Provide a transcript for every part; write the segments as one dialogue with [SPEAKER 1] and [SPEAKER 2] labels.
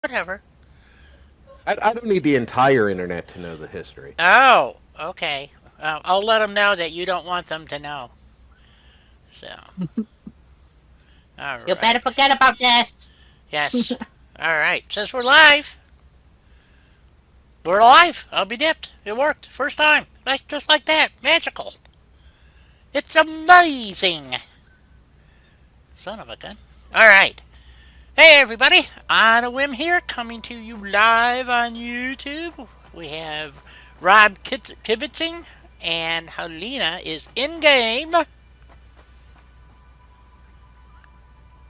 [SPEAKER 1] Whatever.
[SPEAKER 2] I don't need the entire internet to know the history.
[SPEAKER 1] Oh, okay. I'll let them know that you don't want them to know. So, all
[SPEAKER 3] You
[SPEAKER 1] right.
[SPEAKER 3] better forget about this.
[SPEAKER 1] Yes. All right. Says we're live. We're live. I'll be dipped. It worked. First time. Like just like that. Magical. It's amazing. Son of a gun. All right. Hey everybody. On a whim here, coming to you live on YouTube. We have Rob kibitzing, and Helena is in game,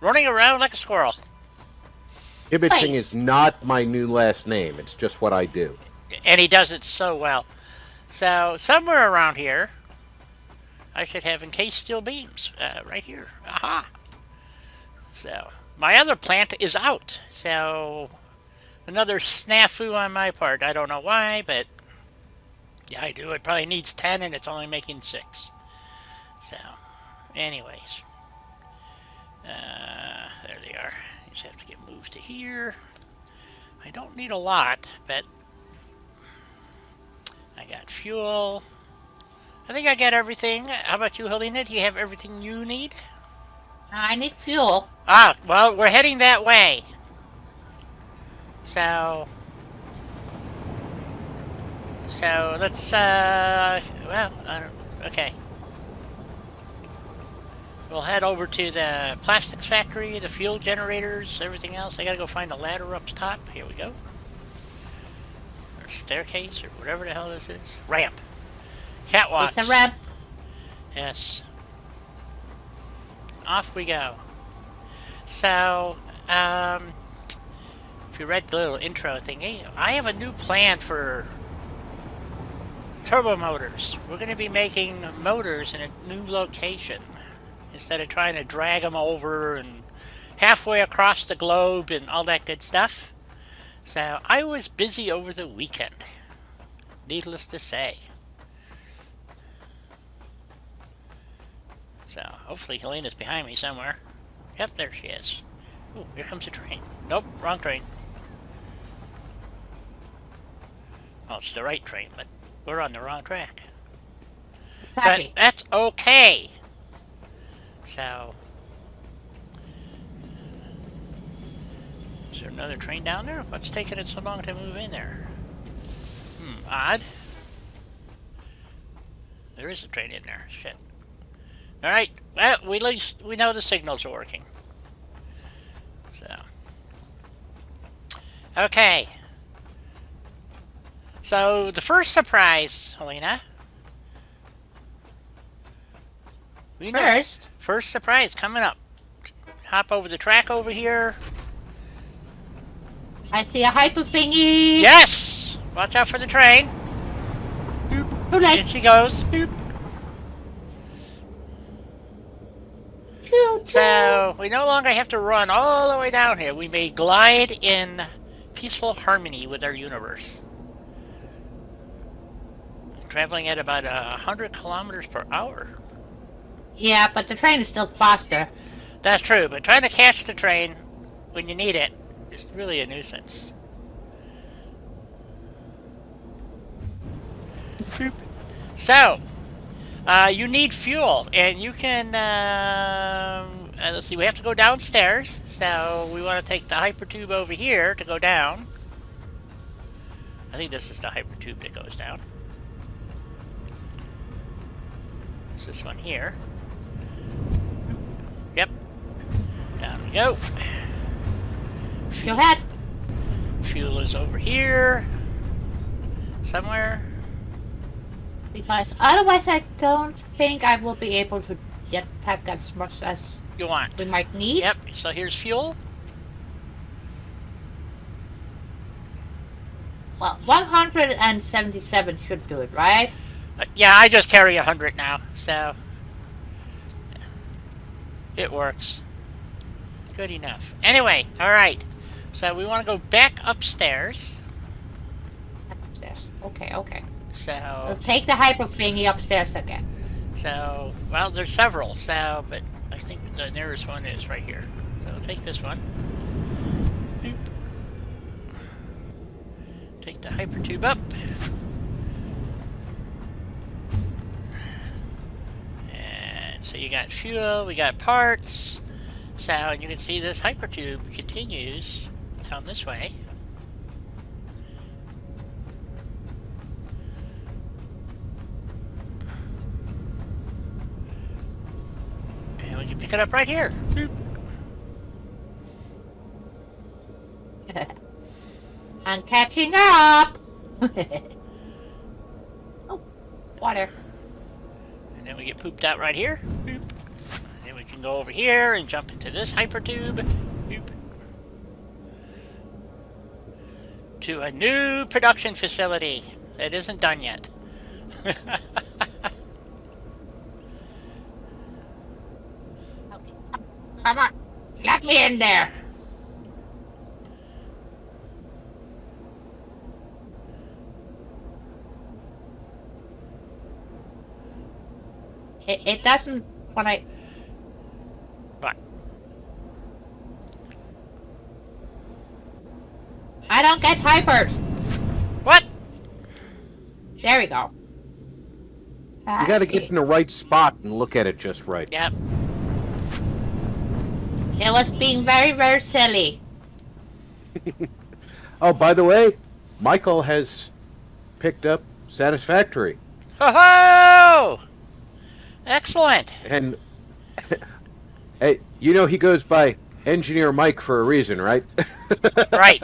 [SPEAKER 1] running around like a squirrel.
[SPEAKER 2] Kibitzing is
[SPEAKER 3] Nice.
[SPEAKER 2] not my new last name. It's just what I do.
[SPEAKER 1] And he does it so well. So somewhere around here, I should have encased steel beams. Right here. Aha. So my other plant is out. So another snafu on my part. I don't know why, but yeah, I do. It probably needs 10 and it's only making 6. So, anyways. There they are. Just have to get moved to here. I don't need a lot, but I got fuel. I think I got everything. How about you, Helena? Do you have everything you need?
[SPEAKER 3] I need fuel.
[SPEAKER 1] Ah, well, we're heading that way. So, let's, well, okay. We'll head over to the plastics factory, the fuel generators, everything else. I gotta go find the ladder up top. Here we go. Or staircase, or whatever the hell this is. Ramp. Catwalks.
[SPEAKER 3] It's a ramp.
[SPEAKER 1] Yes. Off we go. So, if you read the little intro thingy, I have a new plan for turbo motors. We're going to be making motors in a new location instead of trying to drag them over and halfway across the globe and all that good stuff. So I was busy over the weekend, needless to say. So hopefully Helena's behind me somewhere. Yep, there she is. Ooh, here comes a train. Nope, wrong train. Well, it's the right train, but we're on the wrong track. But
[SPEAKER 3] Happy.
[SPEAKER 1] that's okay. So, is there another train down there? What's taking it so long to move in there? Odd. There is a train in there. Shit. Alright, well, at least we know the signals are working. So. Okay. So, the first surprise, Helena. We know. First surprise coming up. Hop over the track over here.
[SPEAKER 3] I see a hyper thingy.
[SPEAKER 1] Yes! Watch out for the train. Boop.
[SPEAKER 3] Too late.
[SPEAKER 1] Here she goes. Boop.
[SPEAKER 3] Choo, choo.
[SPEAKER 1] So, we no longer have to run all the way down here. We may glide in peaceful harmony with our universe. Traveling at about 100 kilometers per hour.
[SPEAKER 3] Yeah, but the train is still faster.
[SPEAKER 1] That's true, but trying to catch the train when you need it is really a nuisance. Boop. So, you need fuel, and you can, let's see, we have to go downstairs, so we want to take the hypertube over here to go down. I think this is the hypertube that goes down. It's this one here. Yep. Down we go.
[SPEAKER 3] Go ahead.
[SPEAKER 1] Fuel is over here. Somewhere.
[SPEAKER 3] Because otherwise I don't think I will be able to get pack as much as
[SPEAKER 1] You want.
[SPEAKER 3] we might need.
[SPEAKER 1] Yep, so here's fuel.
[SPEAKER 3] Well, 177 should do it, right?
[SPEAKER 1] Yeah, I just carry 100 now, so it works. Good enough. Anyway, alright. So we want to go back upstairs.
[SPEAKER 3] Upstairs. Okay, okay.
[SPEAKER 1] So,
[SPEAKER 3] We'll take the hyper thingy upstairs again.
[SPEAKER 1] well, there's several, but I think the nearest one is right here. So we'll take this one. Boop. take the hypertube up. And so you got fuel, we got parts. So you can see this hypertube continues down this way. And we can pick it up right here. Boop.
[SPEAKER 3] I'm catching up. Oh, water.
[SPEAKER 1] And then we get pooped out right here. Boop. And then we can go over here and jump into this hypertube. Boop. To a new production facility that isn't done yet.
[SPEAKER 3] Come on, let me in there. It doesn't when I.
[SPEAKER 1] What?
[SPEAKER 3] I don't get hypers.
[SPEAKER 1] What?
[SPEAKER 3] There we go.
[SPEAKER 2] You gotta get in the right spot and look at it just right.
[SPEAKER 1] Yep.
[SPEAKER 3] It was being very, very silly.
[SPEAKER 2] Oh, by the way, Michael has picked up Satisfactory.
[SPEAKER 1] Ho ho! Excellent.
[SPEAKER 2] And hey, you know he goes by Engineer Mike for a reason, right?
[SPEAKER 1] Right.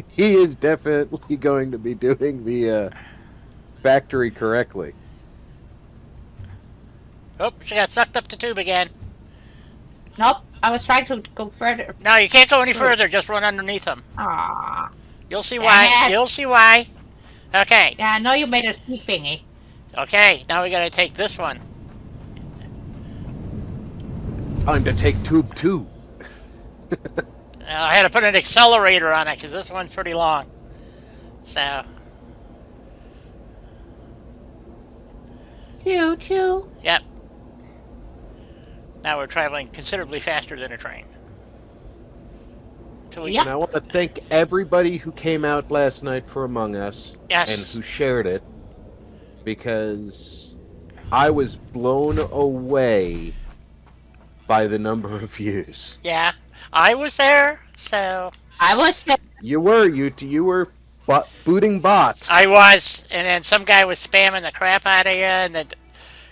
[SPEAKER 2] He is definitely going to be doing the factory correctly.
[SPEAKER 1] Oh, she got sucked up the tube again.
[SPEAKER 3] Nope, I was trying to go further.
[SPEAKER 1] No, you can't go any further. Just run underneath them.
[SPEAKER 3] Ah.
[SPEAKER 1] You'll see why.
[SPEAKER 3] Yes.
[SPEAKER 1] You'll see why. Okay.
[SPEAKER 3] Yeah, I know you made a sea thingy.
[SPEAKER 1] Okay, now we gotta take this one.
[SPEAKER 2] Time to take tube 2.
[SPEAKER 1] I had to put an accelerator on it because this one's pretty long. So,
[SPEAKER 3] Choo choo.
[SPEAKER 1] yep. Now we're traveling considerably faster than a train. So we
[SPEAKER 3] Yep.
[SPEAKER 2] And I want to thank everybody who came out last night for Among Us
[SPEAKER 1] Yes.
[SPEAKER 2] and who shared it, because I was blown away by the number of views.
[SPEAKER 1] Yeah, I was there, so
[SPEAKER 3] I was.
[SPEAKER 2] You were booting bots.
[SPEAKER 1] I was, and then some guy was spamming the crap out of you, and then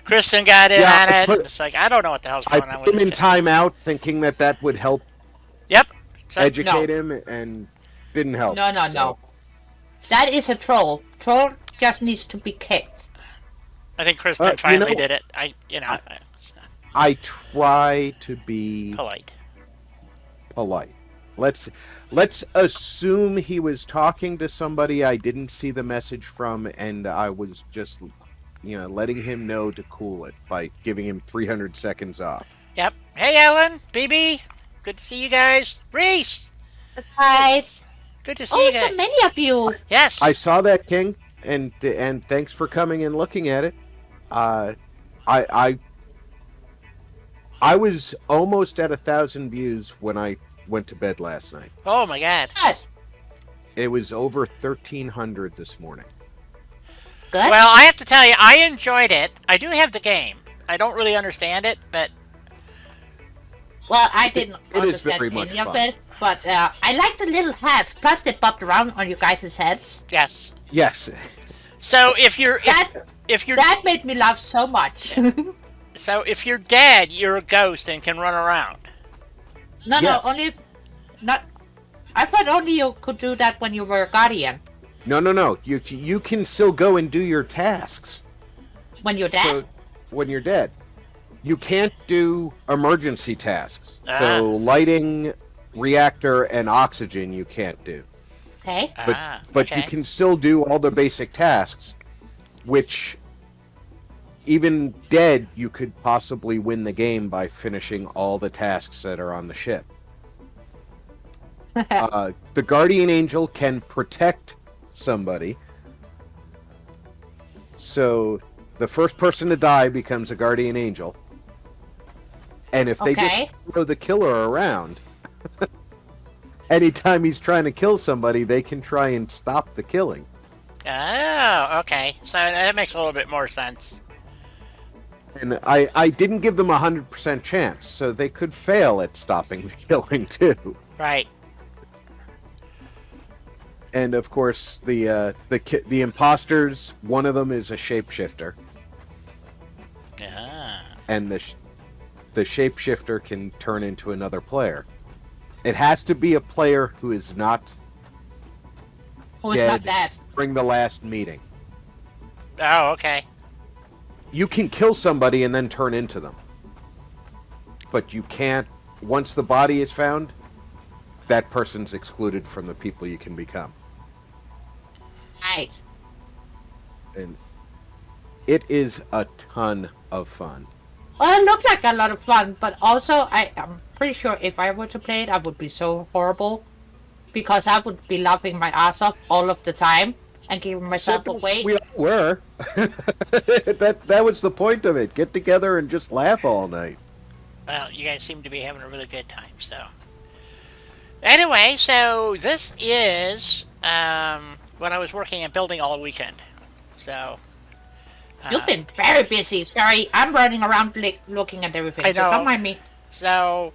[SPEAKER 1] Kristen got in
[SPEAKER 2] Yeah,
[SPEAKER 1] on
[SPEAKER 2] I
[SPEAKER 1] it.
[SPEAKER 2] put-
[SPEAKER 1] And it's like I don't know what the hell's
[SPEAKER 2] I
[SPEAKER 1] going on
[SPEAKER 2] put
[SPEAKER 1] with
[SPEAKER 2] him in
[SPEAKER 1] this.
[SPEAKER 2] timeout, thinking that would help
[SPEAKER 1] Yep. So,
[SPEAKER 2] educate him, and didn't help.
[SPEAKER 3] No, no,
[SPEAKER 2] So,
[SPEAKER 3] no. That is a troll. Troll just needs to be kicked.
[SPEAKER 1] I think Kristen
[SPEAKER 2] you
[SPEAKER 1] finally
[SPEAKER 2] know-
[SPEAKER 1] did it. It's not
[SPEAKER 2] I try to be
[SPEAKER 1] polite.
[SPEAKER 2] polite. Let's assume he was talking to somebody I didn't see the message from, and I was just, letting him know to cool it by giving him 300 seconds off.
[SPEAKER 1] Yep. Hey, Ellen, BB, good to see you guys. Reese,
[SPEAKER 3] Guys.
[SPEAKER 1] good to see
[SPEAKER 3] Oh,
[SPEAKER 1] you
[SPEAKER 3] so
[SPEAKER 1] guys.
[SPEAKER 3] many of you.
[SPEAKER 1] Yes.
[SPEAKER 2] I saw that, King, and thanks for coming and looking at it. I was almost at 1,000 views when I went to bed last night.
[SPEAKER 1] Oh my God.
[SPEAKER 3] Good.
[SPEAKER 2] It was over 1,300 this morning.
[SPEAKER 3] Good.
[SPEAKER 1] Well, I have to tell you, I enjoyed it. I do have the game. I don't really understand it, but
[SPEAKER 3] Well, I didn't
[SPEAKER 2] It is
[SPEAKER 3] understand
[SPEAKER 2] very much
[SPEAKER 3] any of
[SPEAKER 2] fun.
[SPEAKER 3] it, but I like the little hats. Plus, they bopped around on you guys' heads.
[SPEAKER 1] yes.
[SPEAKER 2] Yes.
[SPEAKER 1] So if you're if you're
[SPEAKER 3] That made me laugh so much.
[SPEAKER 1] so if you're dead, you're a ghost and can run around.
[SPEAKER 3] No,
[SPEAKER 2] Yes.
[SPEAKER 3] no, only if, not. I thought only you could do that when you were a guardian.
[SPEAKER 2] No. You can still go and do your tasks.
[SPEAKER 3] When you're dead.
[SPEAKER 2] So when you're dead, you can't do emergency tasks.
[SPEAKER 1] Ah.
[SPEAKER 2] So lighting, reactor, and oxygen you can't do.
[SPEAKER 3] Okay.
[SPEAKER 2] But you
[SPEAKER 1] okay.
[SPEAKER 2] can still do all the basic tasks, which even dead you could possibly win the game by finishing all the tasks that are on the ship. The guardian angel can protect somebody. So the first person to die becomes a guardian angel. And if they
[SPEAKER 3] Okay.
[SPEAKER 2] just throw the killer around, anytime he's trying to kill somebody, they can try and stop the killing.
[SPEAKER 1] Oh, okay. So that makes a little bit more sense.
[SPEAKER 2] And I didn't give them 100% chance, so they could fail at stopping the killing too.
[SPEAKER 1] Right.
[SPEAKER 2] And of course, the imposters. One of them is a shapeshifter,
[SPEAKER 1] Ah.
[SPEAKER 2] and the shapeshifter can turn into another player. It has to be a player who is not
[SPEAKER 3] Who is not
[SPEAKER 2] dead
[SPEAKER 3] dead?
[SPEAKER 2] during the last meeting.
[SPEAKER 1] Oh, okay.
[SPEAKER 2] You can kill somebody and then turn into them, but you can't. Once the body is found, that person's excluded from the people you can become.
[SPEAKER 3] Right.
[SPEAKER 2] And it is a ton of fun.
[SPEAKER 3] Well, it looks like a lot of fun, but also I'm pretty sure if I were to play it, I would be so horrible because I would be laughing my ass off all of the time and giving myself away.
[SPEAKER 2] We all were. that was the point of it. Get together and just laugh all night.
[SPEAKER 1] Well, you guys seem to be having a really good time, so. Anyway, so this is what I was working and building all weekend. So.
[SPEAKER 3] You've been very busy. Sorry, I'm running around looking at everything.
[SPEAKER 1] I know.
[SPEAKER 3] So don't mind me.
[SPEAKER 1] So,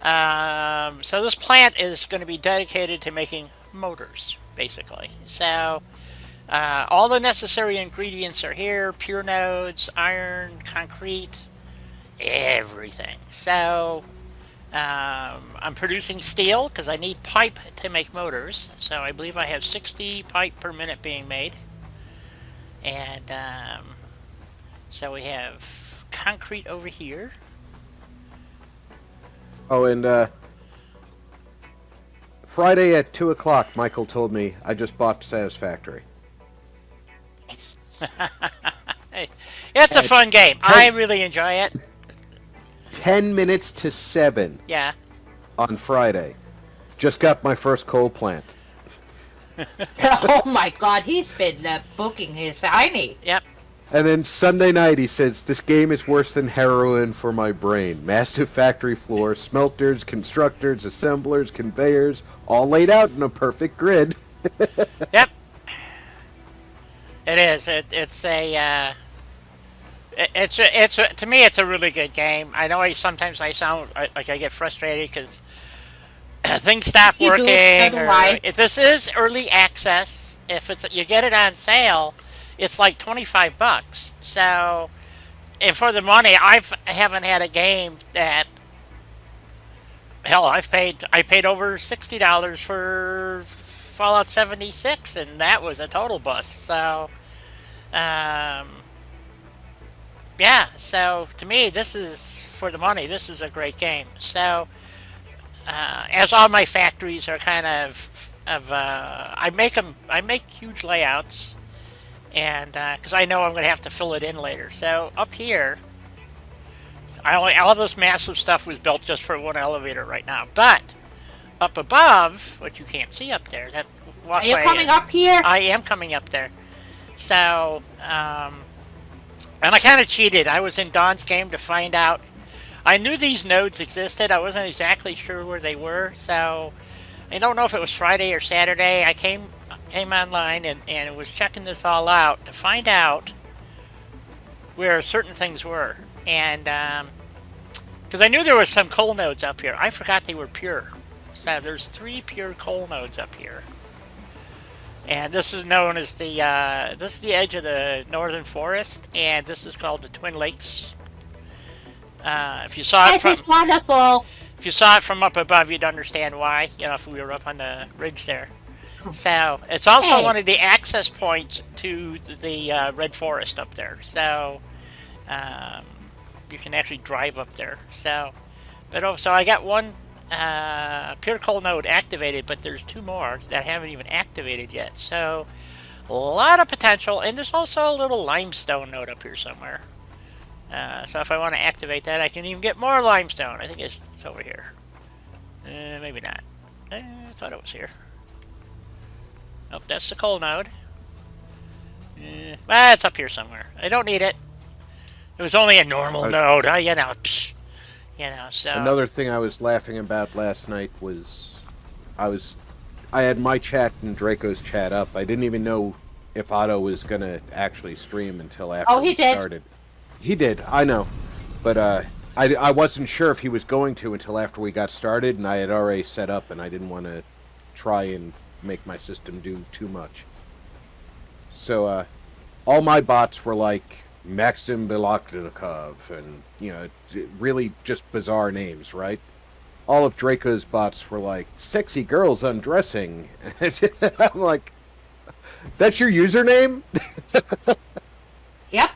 [SPEAKER 1] so this plant is going to be dedicated to making motors, basically. So, all the necessary ingredients are here: pure nodes, iron, concrete, everything. So, I'm producing steel because I need pipe to make motors. So I believe I have 60 pipe per minute being made. And so we have concrete over here.
[SPEAKER 2] Oh, and Friday at 2:00, Michael told me I just bought Satisfactory.
[SPEAKER 1] Hey, it's a fun game. I really enjoy it.
[SPEAKER 2] 10 minutes to 7
[SPEAKER 1] Yeah.
[SPEAKER 2] on Friday. Just got my first coal plant.
[SPEAKER 3] Oh my God, he's been booking his hiney.
[SPEAKER 1] Yep.
[SPEAKER 2] And then Sunday night he says, this game is worse than heroin for my brain. Massive factory floor, smelters, constructors, assemblers, conveyors, all laid out in a perfect grid.
[SPEAKER 1] Yep. It is. It's a. It's a, to me it's a really good game. I know sometimes I sound like I get frustrated because things stop
[SPEAKER 3] You do,
[SPEAKER 1] working.
[SPEAKER 3] so do I.
[SPEAKER 1] If this is early access. If you get it on sale, it's like $25. So, and for the money, I haven't had a game that. Hell, I paid over $60 for Fallout 76, and that was a total bust. So, yeah. So to me, this is for the money. This is a great game. So, as all my factories are kind of I make huge layouts, and because I know I'm going to have to fill it in later. So up here, all this massive stuff was built just for one elevator right now. But up above, what you can't see up there, that
[SPEAKER 3] Are you
[SPEAKER 1] walkway.
[SPEAKER 3] coming up here?
[SPEAKER 1] I am coming up there. So, and I kind of cheated. I was in Dawn's game to find out. I knew these nodes existed. I wasn't exactly sure where they were. So, I don't know if it was Friday or Saturday. I came online and was checking this all out to find out where certain things were. And, because I knew there was some coal nodes up here. I forgot they were pure. So, there's 3 pure coal nodes up here. And this is known as the edge of the northern forest, and this is called the Twin Lakes. If you saw it
[SPEAKER 3] This is wonderful.
[SPEAKER 1] if you saw it from up above, you'd understand why. You know, if we were up on the ridge there. So it's also
[SPEAKER 3] Hey.
[SPEAKER 1] one of the access points to the red forest up there. So you can actually drive up there. So, so I got one pure coal node activated, but there's 2 more that haven't even activated yet. So a lot of potential, and there's also a little limestone node up here somewhere. So if I want to activate that, I can even get more limestone. I think it's over here. Maybe not. I thought it was here. Nope, that's the coal node. It's up here somewhere. I don't need it. It was only a normal node. You know, so.
[SPEAKER 2] Another thing I was laughing about last night was I had my chat and Draco's chat up. I didn't even know if Otto was gonna actually stream until
[SPEAKER 3] Oh,
[SPEAKER 2] after
[SPEAKER 3] he
[SPEAKER 2] we
[SPEAKER 3] did.
[SPEAKER 2] started. He did, I know, but I wasn't sure if he was going to until after we got started, and I had already set up, and I didn't want to try and make my system do too much. So all my bots were like Maxim Beloknikov, and really just bizarre names, right? All of Draco's bots were like sexy girls undressing. I'm like, that's your username?
[SPEAKER 3] Yep.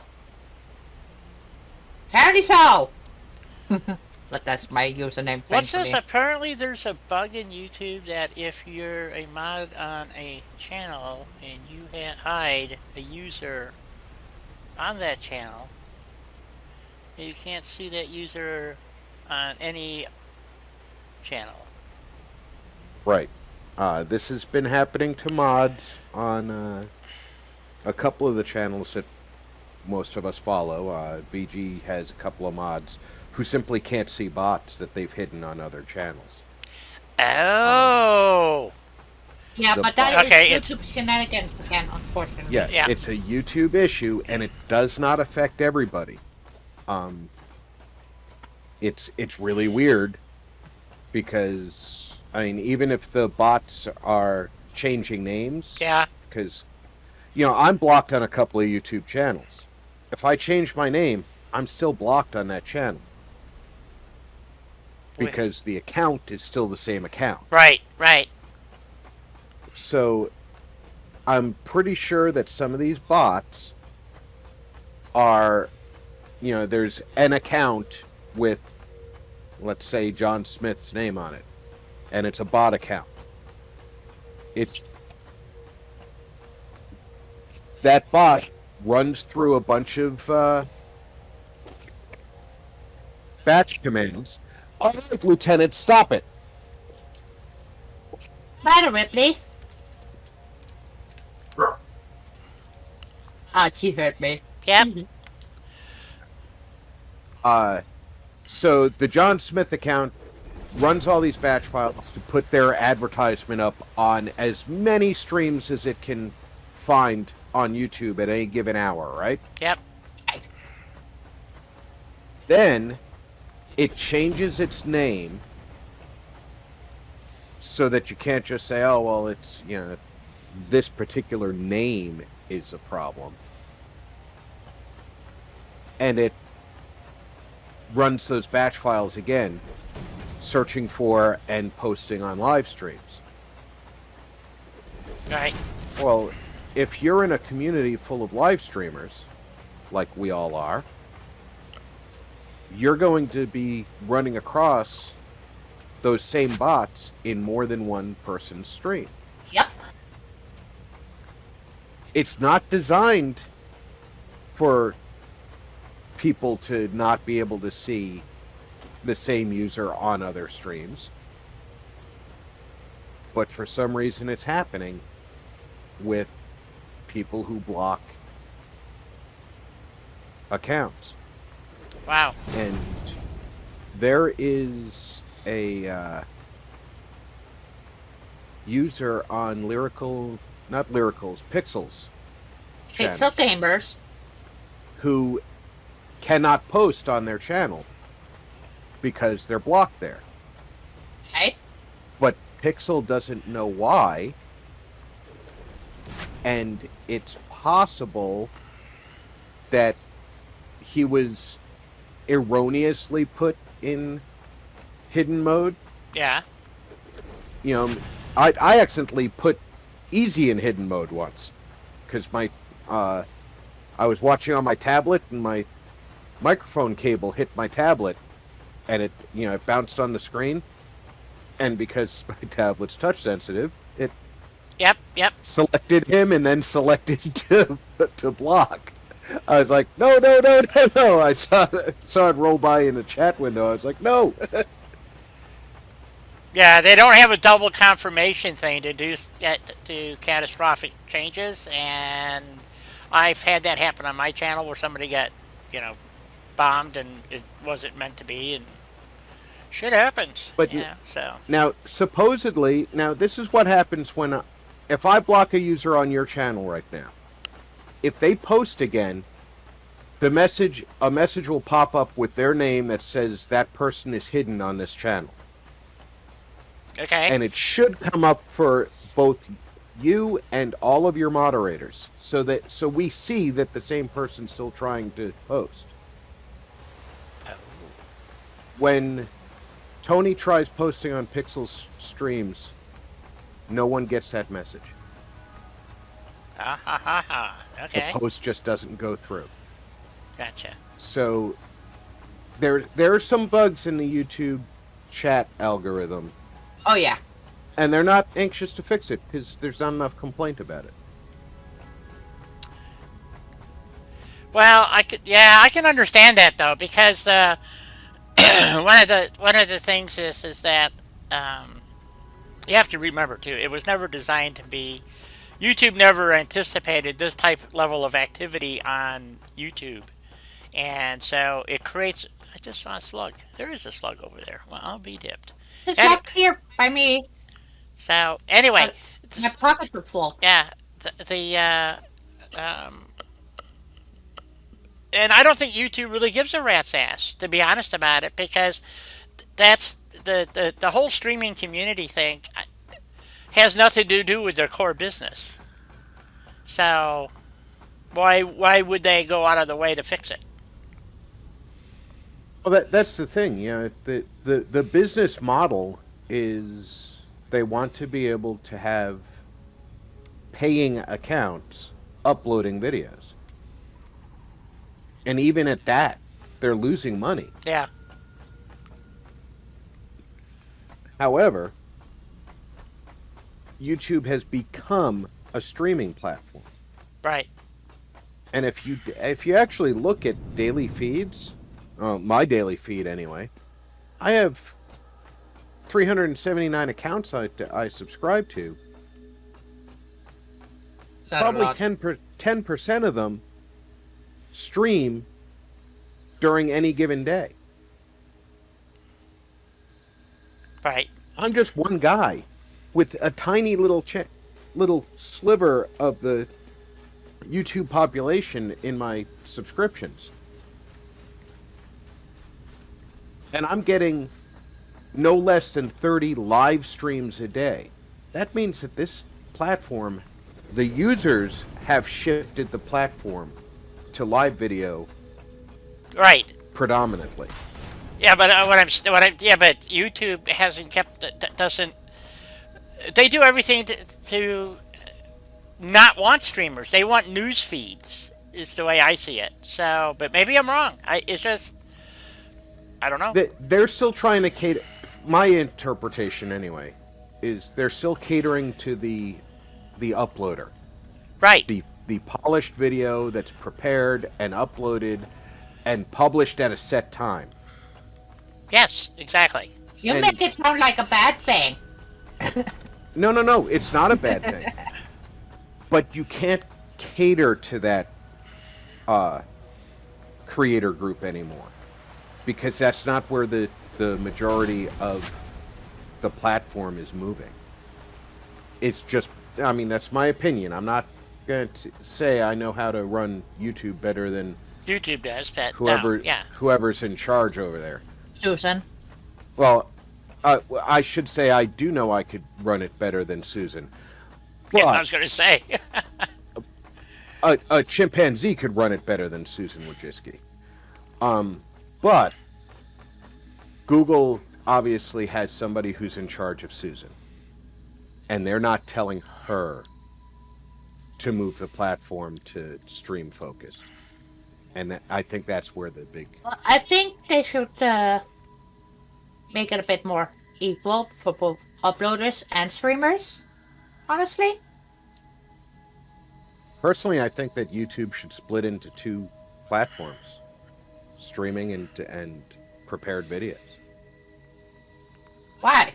[SPEAKER 3] Apparently so. But that's my username,
[SPEAKER 1] What's this?
[SPEAKER 3] thankfully.
[SPEAKER 1] Apparently, there's a bug in YouTube that if you're a mod on a channel and you hide a user on that channel, you can't see that user on any channel.
[SPEAKER 2] Right. This has been happening to mods on a couple of the channels that most of us follow. VG has a couple of mods who simply can't see bots that they've hidden on other channels.
[SPEAKER 1] Oh.
[SPEAKER 3] Yeah,
[SPEAKER 2] The
[SPEAKER 3] but that
[SPEAKER 2] bot-
[SPEAKER 3] is
[SPEAKER 1] Okay,
[SPEAKER 3] YouTube shenanigans again, unfortunately.
[SPEAKER 2] Yeah,
[SPEAKER 1] Yeah.
[SPEAKER 2] it's a YouTube issue, and it does not affect everybody. It's really weird because I mean, even if the bots are changing names,
[SPEAKER 1] Yeah.
[SPEAKER 2] because I'm blocked on a couple of YouTube channels. If I change my name, I'm still blocked on that channel because the account is still the same account.
[SPEAKER 1] Right. Right.
[SPEAKER 2] So I'm pretty sure that some of these bots are, there's an account with, let's say, John Smith's name on it, and it's a bot account. It's that bot runs through a bunch of batch commands. All right, Lieutenant, stop it.
[SPEAKER 3] Matter, Ripley. Ah, she hurt me.
[SPEAKER 1] Yep.
[SPEAKER 2] So the John Smith account runs all these batch files to put their advertisement up on as many streams as it can find on YouTube at any given hour, right?
[SPEAKER 1] Yep.
[SPEAKER 2] Then it changes its name so that you can't just say, oh, well, it's, this particular name is a problem. And it runs those batch files again, searching for and posting on live streams.
[SPEAKER 1] Right.
[SPEAKER 2] Well, if you're in a community full of live streamers, like we all are, you're going to be running across those same bots in more than one person's stream.
[SPEAKER 3] Yep.
[SPEAKER 2] It's not designed for people to not be able to see the same user on other streams. But for some reason it's happening with people who block accounts.
[SPEAKER 1] Wow.
[SPEAKER 2] And there is a user on Pixels channel
[SPEAKER 3] Pixel gamers.
[SPEAKER 2] who cannot post on their channel because they're blocked there.
[SPEAKER 3] Right?
[SPEAKER 2] But Pixel doesn't know why, and it's possible that he was erroneously put in hidden mode.
[SPEAKER 1] Yeah.
[SPEAKER 2] I accidentally put easy in hidden mode once because I was watching on my tablet and my microphone cable hit my tablet and it bounced on the screen, and because my tablet's touch sensitive, it
[SPEAKER 1] Yep.
[SPEAKER 2] selected him and then selected to block. I was like, no. I saw it roll by in the chat window. I was like, no.
[SPEAKER 1] Yeah, they don't have a double confirmation thing to do catastrophic changes, and I've had that happen on my channel where somebody got, bombed and it wasn't meant to be, and Shit happens.
[SPEAKER 2] But
[SPEAKER 1] Yeah. So.
[SPEAKER 2] now, supposedly, now this is what happens when, if I block a user on your channel right now, if they post again, a message will pop up with their name that says that person is hidden on this channel.
[SPEAKER 1] Okay.
[SPEAKER 2] And it should come up for both you and all of your moderators, so we see that the same person's still trying to post.
[SPEAKER 1] Oh.
[SPEAKER 2] When Tony tries posting on Pixel's streams, no one gets that message.
[SPEAKER 1] Ha ha ha ha. Okay.
[SPEAKER 2] The post just doesn't go through.
[SPEAKER 1] Gotcha.
[SPEAKER 2] So there are some bugs in the YouTube chat algorithm,
[SPEAKER 3] Oh yeah.
[SPEAKER 2] and they're not anxious to fix it because there's not enough complaint about it.
[SPEAKER 1] Well, I can understand that though, because one of the things is that you have to remember too, it was never designed to be. YouTube never anticipated this type level of activity on YouTube, and so it creates. I just saw a slug. There is a slug over there. Well, I'll be dipped.
[SPEAKER 3] It's
[SPEAKER 1] Any,
[SPEAKER 3] not clear by me,
[SPEAKER 1] so anyway,
[SPEAKER 3] but my pockets are full.
[SPEAKER 1] yeah, the um, and I don't think YouTube really gives a rat's ass, to be honest about it, because that's the whole streaming community thing has nothing to do with their core business. So why would they go out of the way to fix it?
[SPEAKER 2] Well, that's the thing. The business model is they want to be able to have paying accounts uploading videos. And even at that, they're losing money.
[SPEAKER 1] Yeah.
[SPEAKER 2] However, YouTube has become a streaming platform.
[SPEAKER 1] Right.
[SPEAKER 2] And if you actually look at daily feeds, my daily feed anyway, I have 379 accounts I subscribe to. Probably 10% of them stream during any given day.
[SPEAKER 1] Right.
[SPEAKER 2] I'm just one guy with a tiny little sliver of the YouTube population in my subscriptions. And I'm getting no less than 30 live streams a day. That means that this platform, the users have shifted the platform to live video.
[SPEAKER 1] Right.
[SPEAKER 2] Predominantly.
[SPEAKER 1] Yeah, but but YouTube hasn't doesn't. They do everything to not want streamers. They want news feeds. Is the way I see it. So, but maybe I'm wrong. It's just I don't know.
[SPEAKER 2] They're still trying to cater. My interpretation, anyway, is they're still catering to the uploader.
[SPEAKER 1] Right.
[SPEAKER 2] The polished video that's prepared and uploaded and published at a set time.
[SPEAKER 1] Yes, exactly.
[SPEAKER 3] You make it sound like a bad thing.
[SPEAKER 2] No, it's not a bad thing. But you can't cater to that creator group anymore, because that's not where the majority of the platform is moving. It's just, I mean, that's my opinion. I'm not going to say I know how to run YouTube better than
[SPEAKER 1] YouTube does, but
[SPEAKER 2] whoever's in charge over there.
[SPEAKER 3] Susan.
[SPEAKER 2] Well, I should say I do know I could run it better than Susan. But
[SPEAKER 1] yeah, I was going to say.
[SPEAKER 2] a chimpanzee could run it better than Susan Wojcicki. But Google obviously has somebody who's in charge of Susan. And they're not telling her to move the platform to stream focus. And I think that's where the big...
[SPEAKER 3] Well, I think they should make it a bit more equal for both uploaders and streamers, honestly.
[SPEAKER 2] Personally, I think that YouTube should split into two platforms. Streaming and prepared videos.
[SPEAKER 3] Why?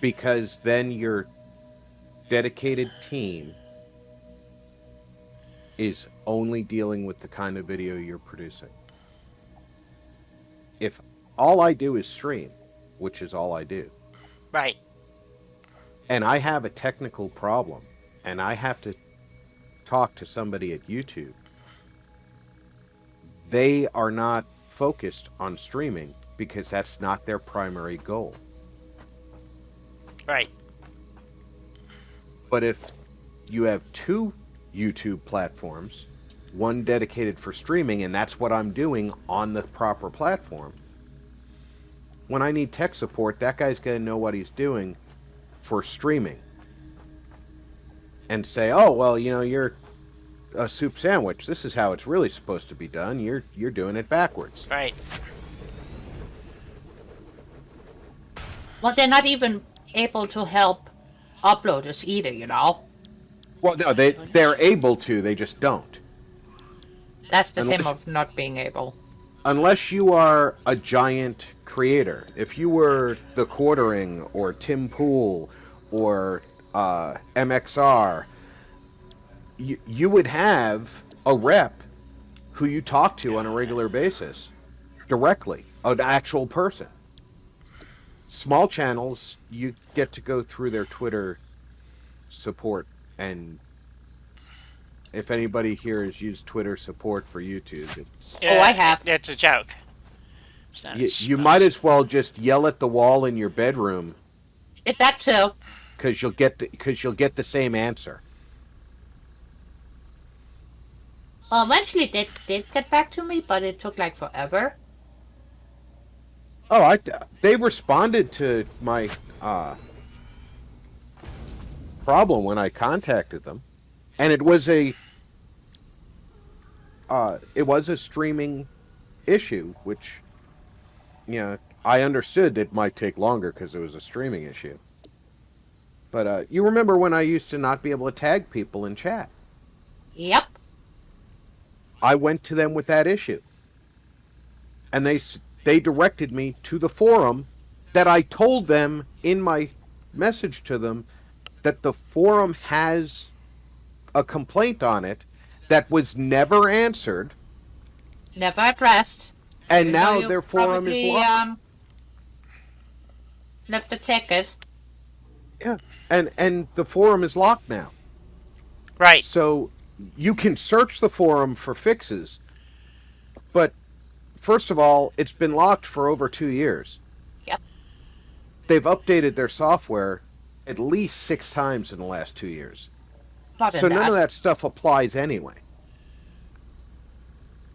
[SPEAKER 2] Because then your dedicated team is only dealing with the kind of video you're producing. if all I do is stream, which is all I do,
[SPEAKER 1] Right.
[SPEAKER 2] and I have a technical problem and I have to talk to somebody at YouTube, they are not focused on streaming because that's not their primary goal.
[SPEAKER 1] Right.
[SPEAKER 2] But if you have two YouTube platforms, one dedicated for streaming, and that's what I'm doing on the proper platform, when I need tech support, that guy's going to know what he's doing for streaming. And say, oh, well, you're a soup sandwich. This is how it's really supposed to be done. You're doing it backwards.
[SPEAKER 1] Right.
[SPEAKER 3] Well, they're not even able to help uploaders either.
[SPEAKER 2] Well, no, they're able to. They just don't.
[SPEAKER 3] That's the same
[SPEAKER 2] Unless-
[SPEAKER 3] of not being able.
[SPEAKER 2] Unless you are a giant creator. If you were the Quartering or Tim Pool or MXR, you would have a rep who you talk to on a regular basis directly, an actual person. Small channels, you get to go through their Twitter support, and if anybody here has used Twitter support for YouTube, it's
[SPEAKER 3] Oh, I have.
[SPEAKER 1] It's a joke. It's not
[SPEAKER 2] you might as well just yell at the wall in your bedroom
[SPEAKER 3] It's that too.
[SPEAKER 2] because you'll get the same answer.
[SPEAKER 3] Well, eventually they did get back to me, but it took like forever.
[SPEAKER 2] Oh, they responded to my problem when I contacted them, and it was a streaming issue, which I understood it might take longer because it was a streaming issue. But you remember when I used to not be able to tag people in chat?
[SPEAKER 3] Yep.
[SPEAKER 2] I went to them with that issue, and they directed me to the forum that I told them in my message to them that the forum has a complaint on it that was never answered,
[SPEAKER 3] Never addressed.
[SPEAKER 2] and
[SPEAKER 3] So
[SPEAKER 2] now
[SPEAKER 3] you
[SPEAKER 2] their forum is
[SPEAKER 3] probably,
[SPEAKER 2] locked.
[SPEAKER 3] Left the ticket.
[SPEAKER 2] Yeah, and the forum is locked now.
[SPEAKER 1] Right.
[SPEAKER 2] So you can search the forum for fixes, but first of all, it's been locked for over 2 years.
[SPEAKER 3] Yep.
[SPEAKER 2] They've updated their software at least 6 times in the last 2 years.
[SPEAKER 3] Not
[SPEAKER 2] So
[SPEAKER 3] in
[SPEAKER 2] none
[SPEAKER 3] that.
[SPEAKER 2] of that stuff applies anyway.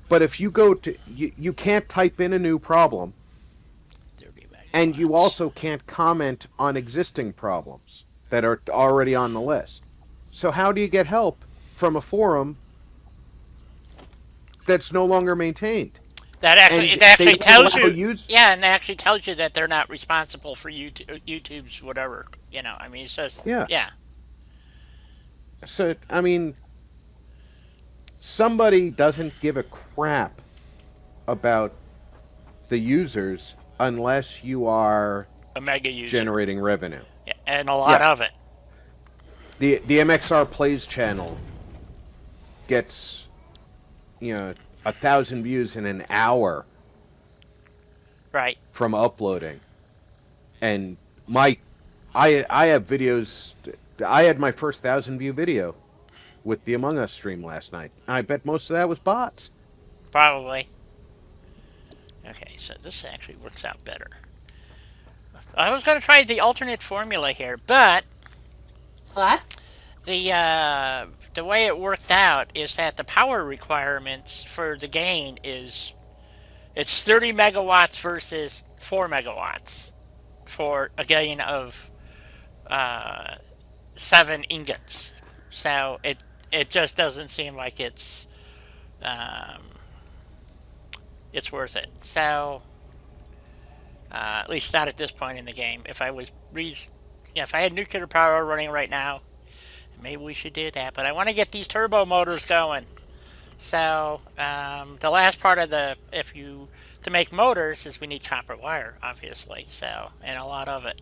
[SPEAKER 2] But if you go to you can't type in a new problem,
[SPEAKER 1] 30
[SPEAKER 2] and you
[SPEAKER 1] megawatts.
[SPEAKER 2] also can't comment on existing problems that are already on the list. So how do you get help from a forum that's no longer maintained?
[SPEAKER 1] That actually,
[SPEAKER 2] And
[SPEAKER 1] it actually
[SPEAKER 2] they
[SPEAKER 1] tells
[SPEAKER 2] allow
[SPEAKER 1] you.
[SPEAKER 2] use-
[SPEAKER 1] Yeah, and it actually tells you that they're not responsible for YouTube's whatever. I mean, it's just.
[SPEAKER 2] Yeah.
[SPEAKER 1] Yeah.
[SPEAKER 2] So I mean, somebody doesn't give a crap about the users unless you are
[SPEAKER 1] A mega user.
[SPEAKER 2] generating revenue.
[SPEAKER 1] Yeah, and a lot
[SPEAKER 2] Yeah.
[SPEAKER 1] of it.
[SPEAKER 2] The MXR Plays channel gets 1,000 views in an hour
[SPEAKER 1] Right.
[SPEAKER 2] from uploading, and I have videos. I had my first 1,000-view video with the Among Us stream last night. I bet most of that was bots.
[SPEAKER 1] Probably. Okay, so this actually works out better. I was going to try the alternate formula here, but
[SPEAKER 3] What?
[SPEAKER 1] the way it worked out is that the power requirements for the gain it's 30 megawatts versus 4 megawatts for a gain of 7 ingots. So it just doesn't seem like it's worth it. So at least not at this point in the game. If I had nuclear power running right now, maybe we should do that. But I want to get these turbo motors going. So the last part of to make motors is we need copper wire, obviously. So, and a lot of it.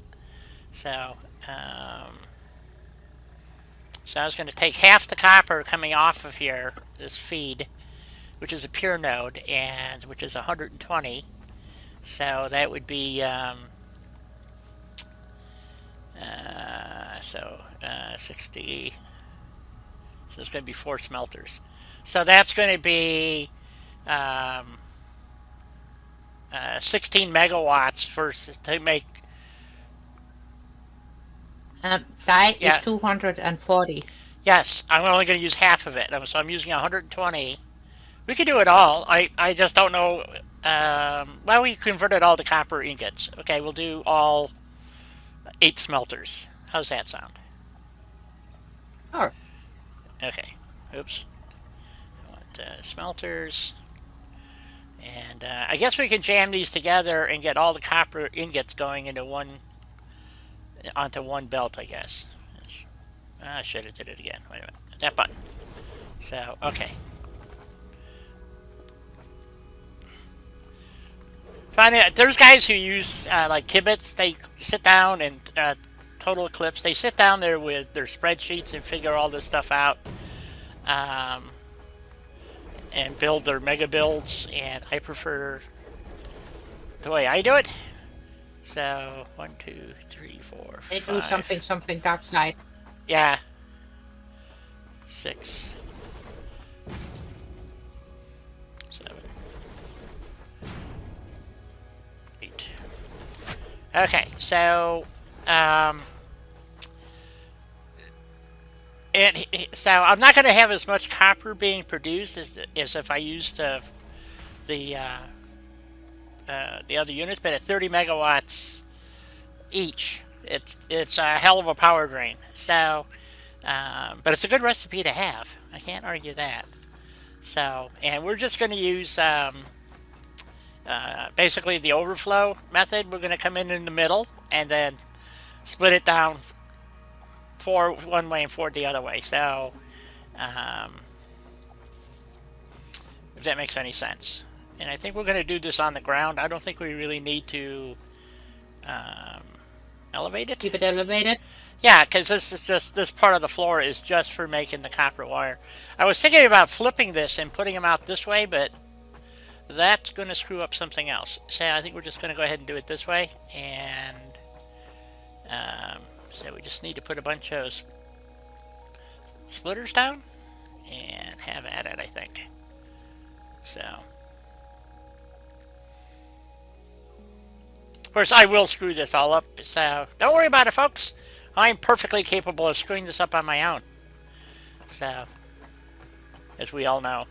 [SPEAKER 1] So I was going to take half the copper coming off of here, this feed, which is a pure node, and which is 120. So that would be 60. So it's going to be 4 smelters. So that's going to be um, 16 megawatts for to make.
[SPEAKER 3] Guy is
[SPEAKER 1] Yeah.
[SPEAKER 3] 240.
[SPEAKER 1] Yes, I'm only going to use half of it. So I'm using 120. We could do it all. I just don't know. Well, we convert it all to copper ingots. Okay, we'll do all 8 smelters. How's that sound?
[SPEAKER 3] Sure.
[SPEAKER 1] Okay. Oops. I want smelters. And I guess we can jam these together and get all the copper ingots going into onto one belt, I guess. I should have did it again. Wait a minute. That button. So, okay. There's guys who use like Kibits. They sit down and Total Eclipse. They sit down there with their spreadsheets and figure all this stuff out, um, and build their mega builds. And I prefer the way I do it. So 1, 2, 3, 4,
[SPEAKER 3] They
[SPEAKER 1] 5.
[SPEAKER 3] do something dark side.
[SPEAKER 1] Yeah. 6, 7, 8. Okay, so so I'm not going to have as much copper being produced as if I used the other units, but at 30 megawatts each, it's a hell of a power drain. So, but it's a good recipe to have. I can't argue that. So, and we're just going to use basically the overflow method. We're going to come in the middle and then split it down 4 one way and 4 the other way. So, if that makes any sense. And I think we're going to do this on the ground. I don't think we really need to elevate it.
[SPEAKER 3] Keep it elevated.
[SPEAKER 1] Yeah, because this part of the floor is just for making the copper wire. I was thinking about flipping this and putting them out this way, but that's going to screw up something else. So I think we're just going to go ahead and do it this way. And so we just need to put a bunch of splitters down and have at it, I think. So, of course, I will screw this all up. So don't worry about it, folks. I'm perfectly capable of screwing this up on my own. So, as we all know.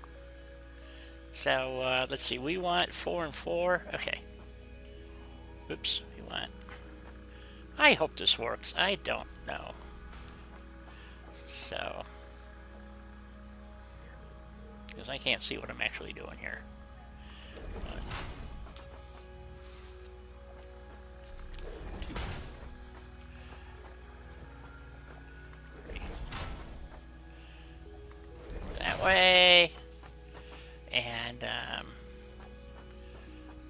[SPEAKER 1] So, let's see. We want 4 and 4. Okay. Oops. We want... I hope this works. I don't know. So... because I can't see what I'm actually doing here. 1, 2, 3. That way. And,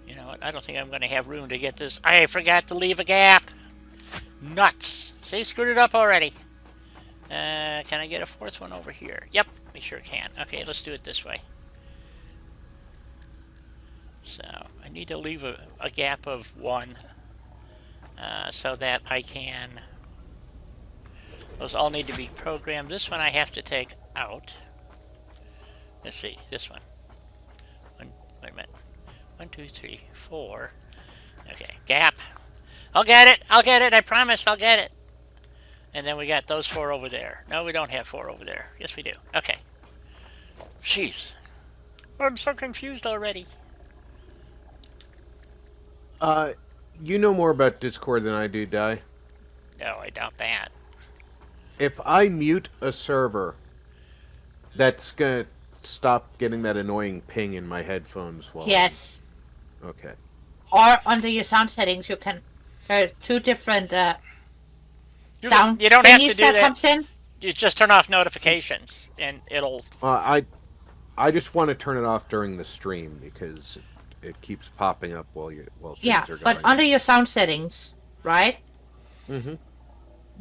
[SPEAKER 1] you know what? I don't think I'm going to have room to get this. I forgot to leave a gap. Nuts. See, screwed it up already. Can I get a 4th one over here? Yep, we sure can. Okay, let's do it this way. So, I need to leave a gap of 1 so that I can... those all need to be programmed. This one I have to take out. Let's see, this one. Wait a minute. 1, 2, 3, 4. Okay, gap. I'll get it. I'll get it. I promise I'll get it. And then we got those 4 over there. No, we don't have 4 over there. Yes, we do. Okay. Jeez. I'm so confused already.
[SPEAKER 2] You know more about Discord than I do, Di.
[SPEAKER 1] No, I doubt that.
[SPEAKER 2] If I mute a server, that's gonna stop getting that annoying ping in my headphones while...
[SPEAKER 3] Yes.
[SPEAKER 2] Okay.
[SPEAKER 3] Or under your sound settings, you can... there are 2 different sound
[SPEAKER 1] you don't have to
[SPEAKER 3] thingies
[SPEAKER 1] do
[SPEAKER 3] that
[SPEAKER 1] that.
[SPEAKER 3] comes in.
[SPEAKER 1] You just turn off notifications, and it'll...
[SPEAKER 2] I just want to turn it off during the stream because it keeps popping up while things are going.
[SPEAKER 3] But under your sound settings, right?
[SPEAKER 2] Mm-hmm.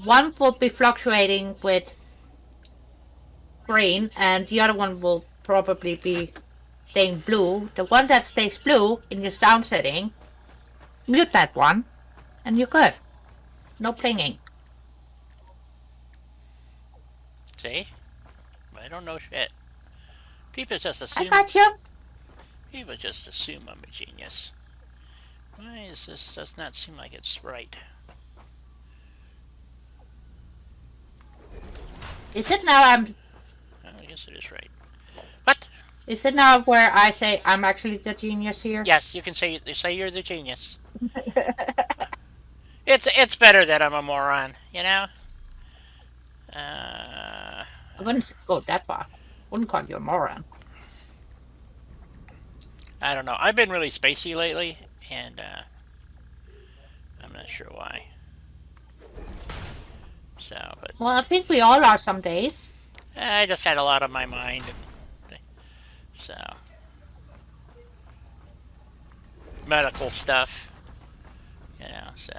[SPEAKER 3] One will be fluctuating with green, and the other one will probably be staying blue. The one that stays blue in your sound setting Mute that one, and you're good. No plinging.
[SPEAKER 1] See? I don't know shit. People just
[SPEAKER 3] I
[SPEAKER 1] assume.
[SPEAKER 3] got you.
[SPEAKER 1] People just assume I'm a genius. Why is this? Does not seem like it's right.
[SPEAKER 3] Is it now?
[SPEAKER 1] Oh, I guess it is right. What?
[SPEAKER 3] Is it now where I say I'm actually the genius here?
[SPEAKER 1] Yes, you can say you're the genius. It's better that I'm a moron, you know.
[SPEAKER 3] I wouldn't go that far. Wouldn't call you a moron.
[SPEAKER 1] I don't know. I've been really spacey lately, and I'm not sure why. So, but
[SPEAKER 3] Well, I think we all are some days.
[SPEAKER 1] I just had a lot on my mind, and so medical stuff, you know. So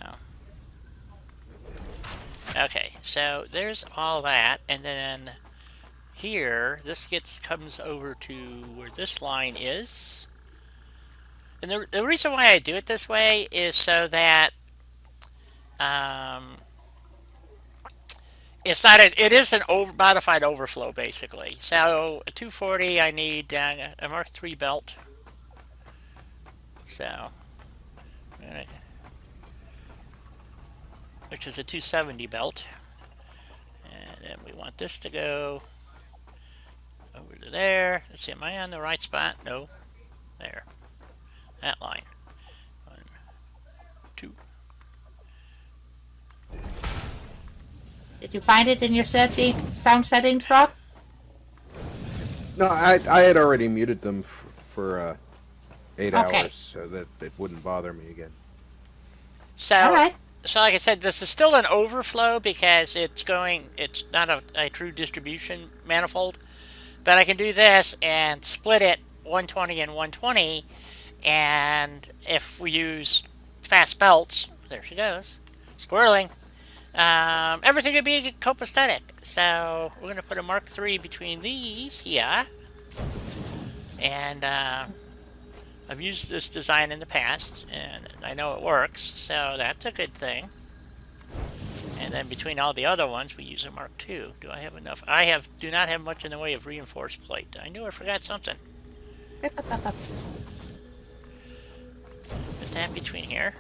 [SPEAKER 1] okay, so there's all that, and then here this comes over to where this line is. And the reason why I do it this way is so that it's not it is an modified overflow basically. So a 240, I need a Mark III belt. So, which is a 270 belt, and then we want this to go over to there. Let's see, am I on the right spot? No, there. That line. 1, 2.
[SPEAKER 3] Did you find it in your sound settings, Rob?
[SPEAKER 2] No, I had already muted them for 8
[SPEAKER 3] Okay.
[SPEAKER 2] hours, so that it wouldn't bother me again.
[SPEAKER 1] So,
[SPEAKER 3] All right.
[SPEAKER 1] so like I said, this is still an overflow because it's not a true distribution manifold, but I can do this and split it 120 and 120, and if we use fast belts, there she goes, squirreling, everything would be copacetic. So we're going to put a Mark III between these here, and I've used this design in the past, and I know it works, so that's a good thing. And then between all the other ones, we use a Mark II. Do I have enough? Do not have much in the way of reinforced plate. I knew I forgot something. Put that between here.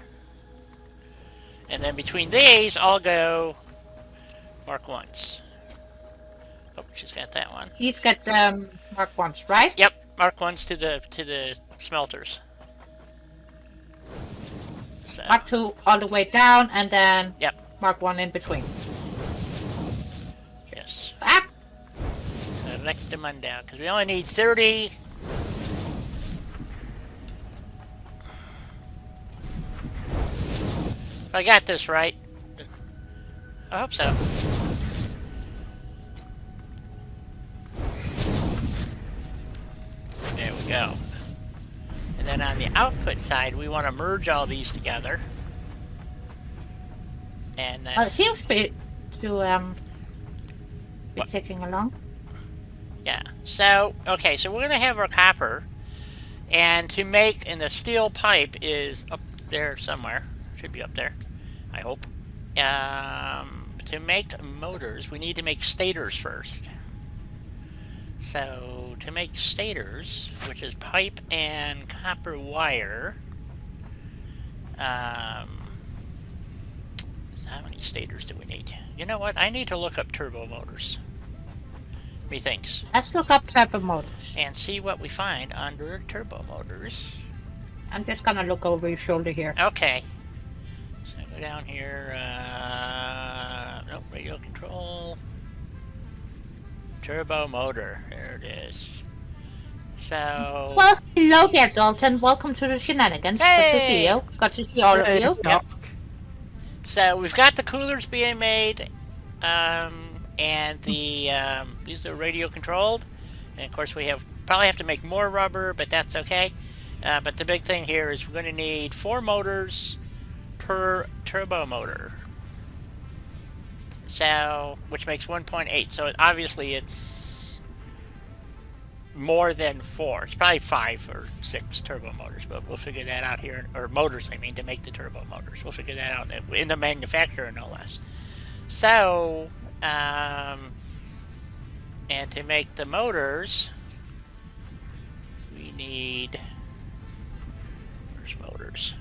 [SPEAKER 1] And then between these, I'll go Mark I's. Oh, she's got that one.
[SPEAKER 3] He's got Mark ones, right?
[SPEAKER 1] Yep, Mark I's to the smelters. So,
[SPEAKER 3] Mark 2 all the way down, and then
[SPEAKER 1] yep.
[SPEAKER 3] Mark 1 in between.
[SPEAKER 1] Yes.
[SPEAKER 3] Ah!
[SPEAKER 1] Select them on down, because we only need 30. If I got this right. I hope so. There we go. And then on the output side, we want to merge all these together. And
[SPEAKER 3] It seems to be ticking along.
[SPEAKER 1] yeah. So, okay, so we're going to have our copper. And and the steel pipe is up there somewhere. Should be up there, I hope. To make motors, we need to make stators first. So, to make stators, which is pipe and copper wire, how many stators do we need? You know what? I need to look up turbo motors. Methinks.
[SPEAKER 3] Let's look up turbo motors.
[SPEAKER 1] And see what we find under turbo motors.
[SPEAKER 3] I'm just gonna look over your shoulder here.
[SPEAKER 1] Okay. So go down here. Nope, radio control. Turbo motor. There it is. So.
[SPEAKER 3] Well, hello there, Dalton. Welcome to the shenanigans.
[SPEAKER 1] Hey!
[SPEAKER 3] Good to see you. Good to see all of you.
[SPEAKER 1] Yep. So we've got the coolers being made, and these are radio controlled, and of course we probably have to make more rubber, but that's okay. But the big thing here is we're going to need 4 motors per turbo motor. So, which makes 1.8. So obviously it's more than 4. It's probably 5 or 6 turbo motors, but we'll figure that out here. Or motors, I mean, to make the turbo motors. We'll figure that out in the manufacturer, no less. So, and to make the motors, we need... Where's motors?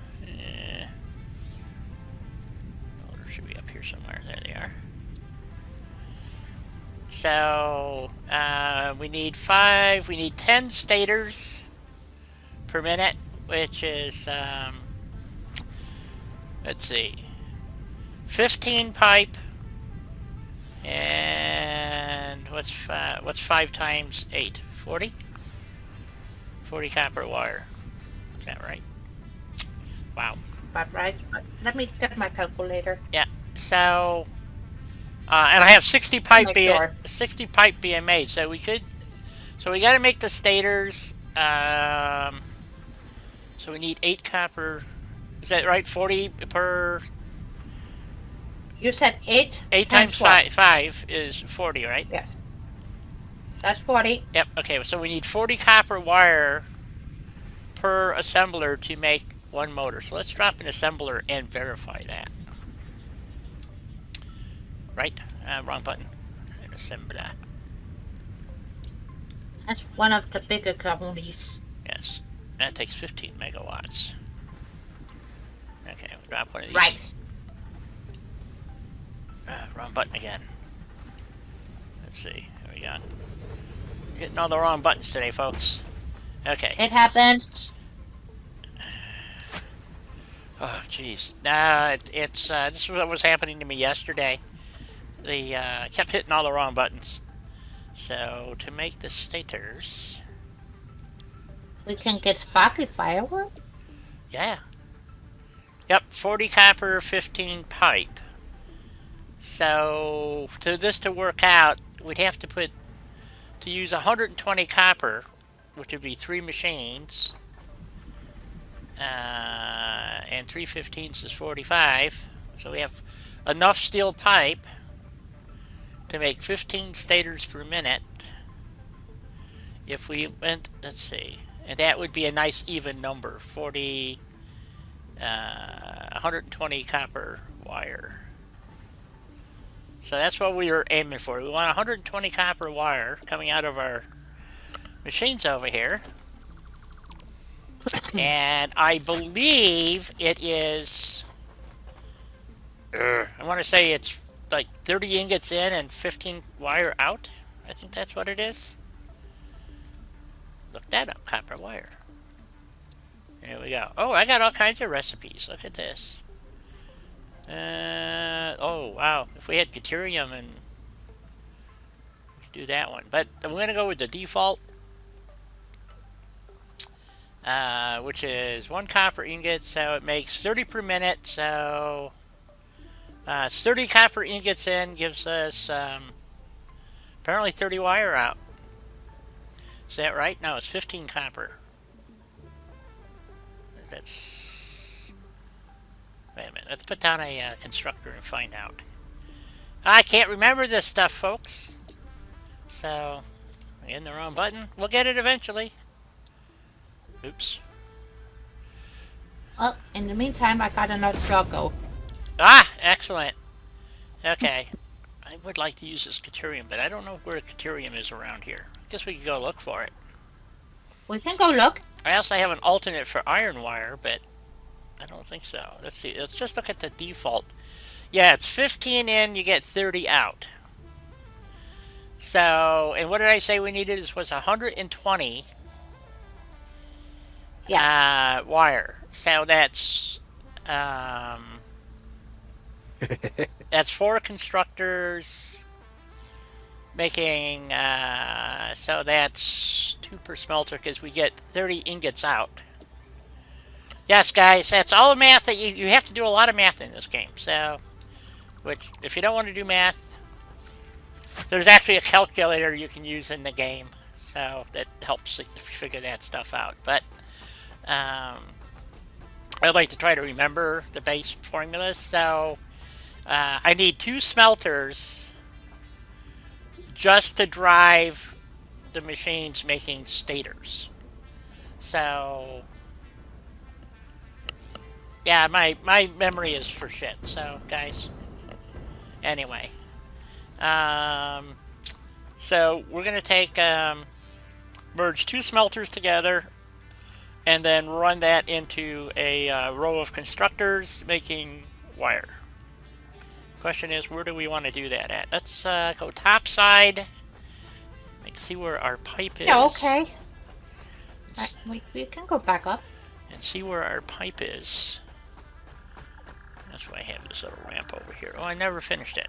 [SPEAKER 1] Motors should be up here somewhere. There they are. So, we need 10 stators per minute, which is, let's see, 15 pipe, and what's 5 times 8? 40? 40 copper wire. Is that right? Wow.
[SPEAKER 3] But right, but let me get my calculator.
[SPEAKER 1] Yeah, so... and I have 60 pipe
[SPEAKER 3] sure.
[SPEAKER 1] 60 pipe being made, so we got to make the stators. So we need 8 copper. Is that right? 40 per.
[SPEAKER 3] You said 8.
[SPEAKER 1] 8 times 5 is 40, right?
[SPEAKER 3] Yes. That's 40.
[SPEAKER 1] Yep. Okay. So we need 40 copper wire per assembler to make one motor. So let's drop an assembler and verify that. Right? Wrong button. An assembler.
[SPEAKER 3] That's one of the bigger companies.
[SPEAKER 1] Yes. That takes 15 megawatts. Okay, we'll drop one of these.
[SPEAKER 3] Right.
[SPEAKER 1] Wrong button again. Let's see. There we go. Hitting all the wrong buttons today, folks. Okay.
[SPEAKER 3] It happens.
[SPEAKER 1] Oh, jeez. This is what was happening to me yesterday. I kept hitting all the wrong buttons. So, to make the stators...
[SPEAKER 3] We can get sparkly firework?
[SPEAKER 1] Yeah. Yep, 40 copper, 15 pipe. So, for this to work out, we'd have to use 120 copper, which would be 3 machines. And 3 15s is 45. So we have enough steel pipe to make 15 stators per minute. If we went, let's see, and that would be a nice even number, 120 copper wire. So that's what we were aiming for. We want 120 copper wire coming out of our machines over here. And I believe it is, I want to say it's like 30 ingots in and 15 wire out. I think that's what it is. Look that up, copper wire. There we go. Oh, I got all kinds of recipes. Look at this. Oh, wow. If we had deuterium and we could do that one. But I'm going to go with the default. Which is 1 copper ingot, so it makes 30 per minute, so 30 copper ingots in gives us apparently 30 wire out. Is that right? No, it's 15 copper. That's... Wait a minute, let's put down a constructor and find out. I can't remember this stuff, folks. So, in the wrong button. We'll get it eventually. Oops.
[SPEAKER 3] Well, in the meantime, I got another struggle.
[SPEAKER 1] Ah, excellent. Okay. I would like to use this deuterium, but I don't know where deuterium is around here. I guess we could go look for it.
[SPEAKER 3] We can go look.
[SPEAKER 1] I also have an alternate for iron wire, but I don't think so. Let's see. Let's just look at the default. Yeah, it's 15 in, you get 30 out. So, and what did I say we needed? This was 120.
[SPEAKER 3] Yes.
[SPEAKER 1] Wire. So that's that's 4 constructors making so that's 2 per smelter because we get 30 ingots out. Yes, guys, that's all the math that you have to do a lot of math in this game. So, which if you don't want to do math, there's actually a calculator you can use in the game, so that helps figure that stuff out. But I'd like to try to remember the base formulas. So I need 2 smelters just to drive the machines making stators. So, yeah, my memory is for shit. So, guys. Anyway, um, so we're gonna take merge two smelters together, and then run that into a row of constructors making wire. Question is, where do we want to do that at? Let's go top side. See where our pipe is.
[SPEAKER 3] Yeah, okay. We can go back up.
[SPEAKER 1] And see where our pipe is. That's why I have this little ramp over here. Oh, I never finished it.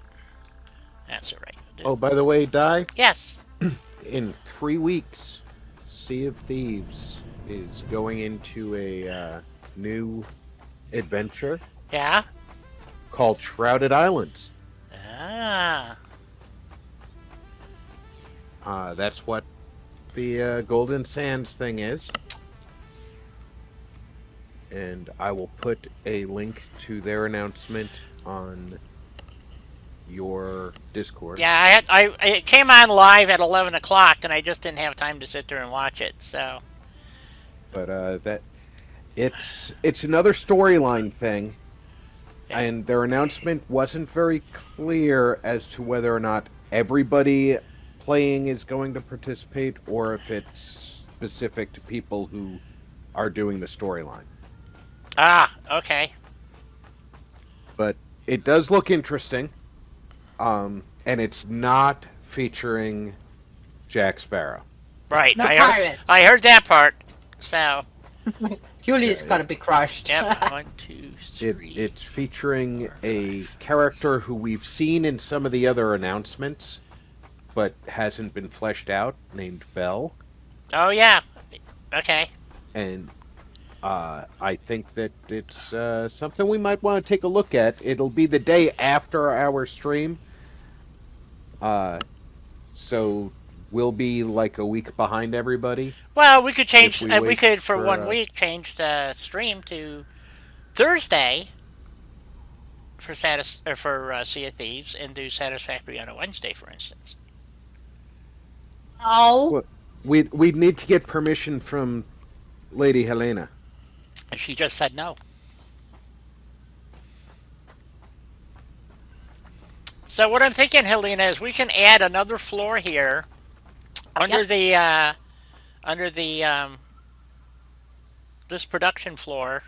[SPEAKER 1] That's all right.
[SPEAKER 2] Oh, by the way, Di,
[SPEAKER 1] Yes.
[SPEAKER 2] in 3 weeks, Sea of Thieves is going into a new adventure
[SPEAKER 1] Yeah?
[SPEAKER 2] called Shrouded Islands.
[SPEAKER 1] Ah.
[SPEAKER 2] That's what the Golden Sands thing is. And I will put a link to their announcement on your Discord.
[SPEAKER 1] Yeah, it came on live at 11 o'clock, and I just didn't have time to sit there and watch it, so.
[SPEAKER 2] But it's another storyline thing,
[SPEAKER 1] Yeah.
[SPEAKER 2] and their announcement wasn't very clear as to whether or not everybody playing is going to participate, or if it's specific to people who are doing the storyline.
[SPEAKER 1] Ah, okay.
[SPEAKER 2] But it does look interesting, and it's not featuring Jack Sparrow.
[SPEAKER 1] Right.
[SPEAKER 3] No pirates.
[SPEAKER 1] I heard that part, so.
[SPEAKER 3] Julie's gotta be crushed.
[SPEAKER 1] Yep. 1, 2, 3.
[SPEAKER 2] It's featuring a character who we've seen in some of the other announcements, but hasn't been fleshed out, named Belle.
[SPEAKER 1] Oh, yeah. Okay.
[SPEAKER 2] And I think that it's something we might want to take a look at. It'll be the day after our stream. So we'll be like a week behind everybody.
[SPEAKER 1] Well, we could change.
[SPEAKER 2] If we
[SPEAKER 1] We
[SPEAKER 2] wait
[SPEAKER 1] could for
[SPEAKER 2] for,
[SPEAKER 1] 1 week change the stream to Thursday for Sea of Thieves, and do Satisfactory on a Wednesday, for instance.
[SPEAKER 3] Oh.
[SPEAKER 2] Well, we'd need to get permission from Lady Helena.
[SPEAKER 1] And she just said no. So what I'm thinking, Helena, is we can add another floor here under
[SPEAKER 3] Yep.
[SPEAKER 1] the this production floor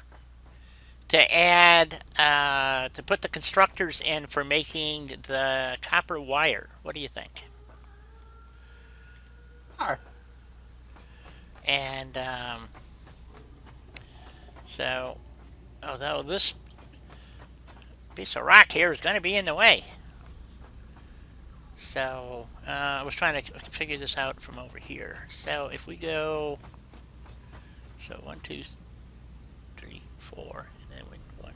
[SPEAKER 1] to add to put the constructors in for making the copper wire. What do you think?
[SPEAKER 3] Sure.
[SPEAKER 1] And so, although this piece of rock here is going to be in the way. So, I was trying to figure this out from over here. So, if we go, so 1, 2, 3, 4, and then 1,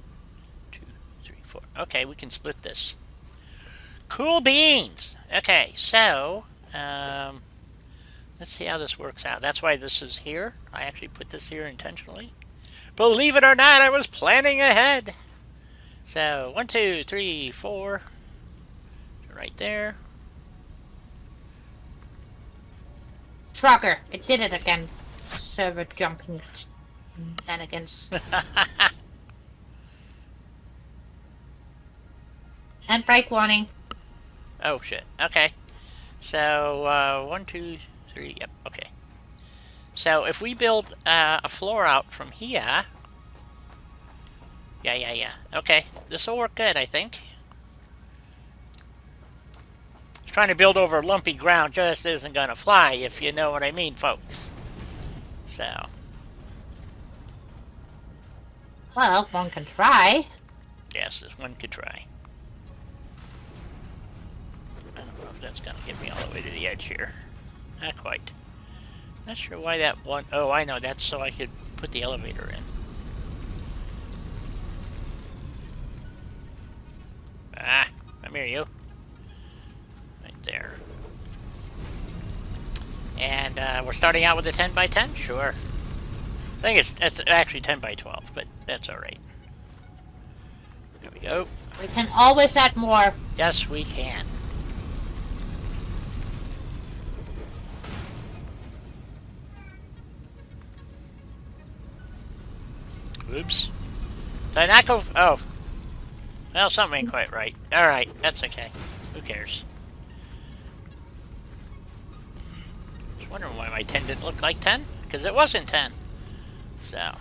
[SPEAKER 1] 2, 3, 4. Okay, we can split this. Cool beans! Okay, so, let's see how this works out. That's why this is here. I actually put this here intentionally. Believe it or not, I was planning ahead. So, 1, 2, 3, 4. Right there.
[SPEAKER 3] Trucker, I did it again. Server jumping shenanigans. And break warning.
[SPEAKER 1] Oh, shit. Okay. So, 1, 2, 3. Yep, okay. So, if we build a floor out from here. Yeah. Okay. This will work good, I think. Trying to build over lumpy ground just isn't going to fly, if you know what I mean, folks. So.
[SPEAKER 3] Well, one can try.
[SPEAKER 1] Yes, this one could try. I don't know if that's going to get me all the way to the edge here. Not quite. Not sure why that one... Oh, I know. That's so I could put the elevator in. Ah, come here, you. Right there. And we're starting out with a 10 by 10? Sure. I think it's actually 10 by 12, but that's alright. There we go.
[SPEAKER 3] We can always add more.
[SPEAKER 1] Yes, we can. Oops. Did I not go? Oh. Well, something ain't quite right. Alright, that's okay. Who cares? Just wondering why my 10 didn't look like 10. Because it wasn't 10. So.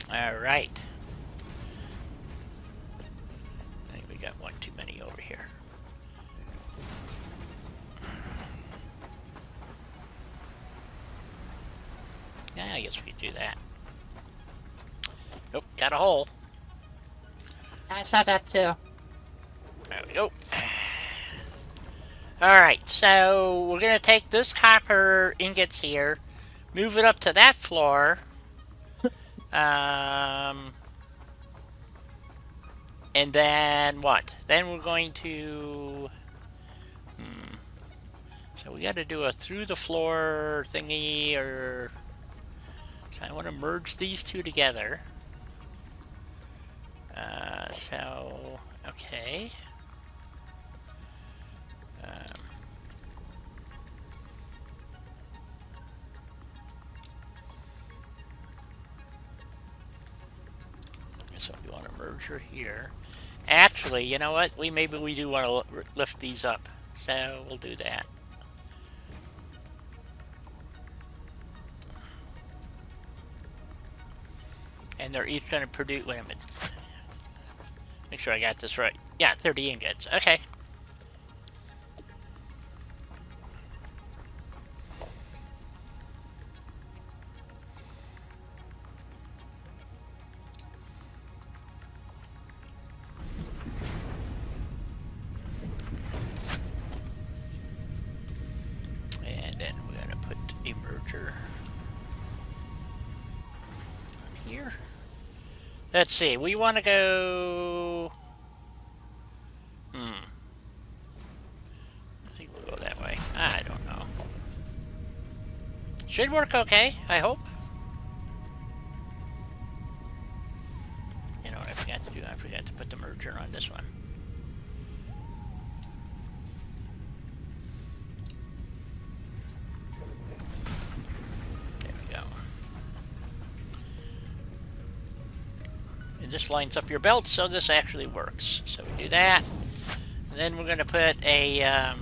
[SPEAKER 1] Alright. I think we got one too many over here. Yeah, I guess we can do that. Nope, got a hole.
[SPEAKER 3] I saw that too.
[SPEAKER 1] There we go. Alright, so we're going to take this copper ingots here, move it up to that floor. And then what? Then we're going to... So we got to do a through the floor thingy, or... So I want to merge these two together. So, okay. So we want a merger here. Actually, you know what? Maybe we do want to lift these up. So we'll do that. And they're each going to produce... Wait a minute. Make sure I got this right. Yeah, 30 ingots. Okay. And then we're going to put a merger on here. Let's see. We want to go... I think we'll go that way. I don't know. Should work okay, I hope. You know what I forgot to do? I forgot to put the merger on this one. There we go. And this lines up your belt, so this actually works. So we do that. And then we're going to put a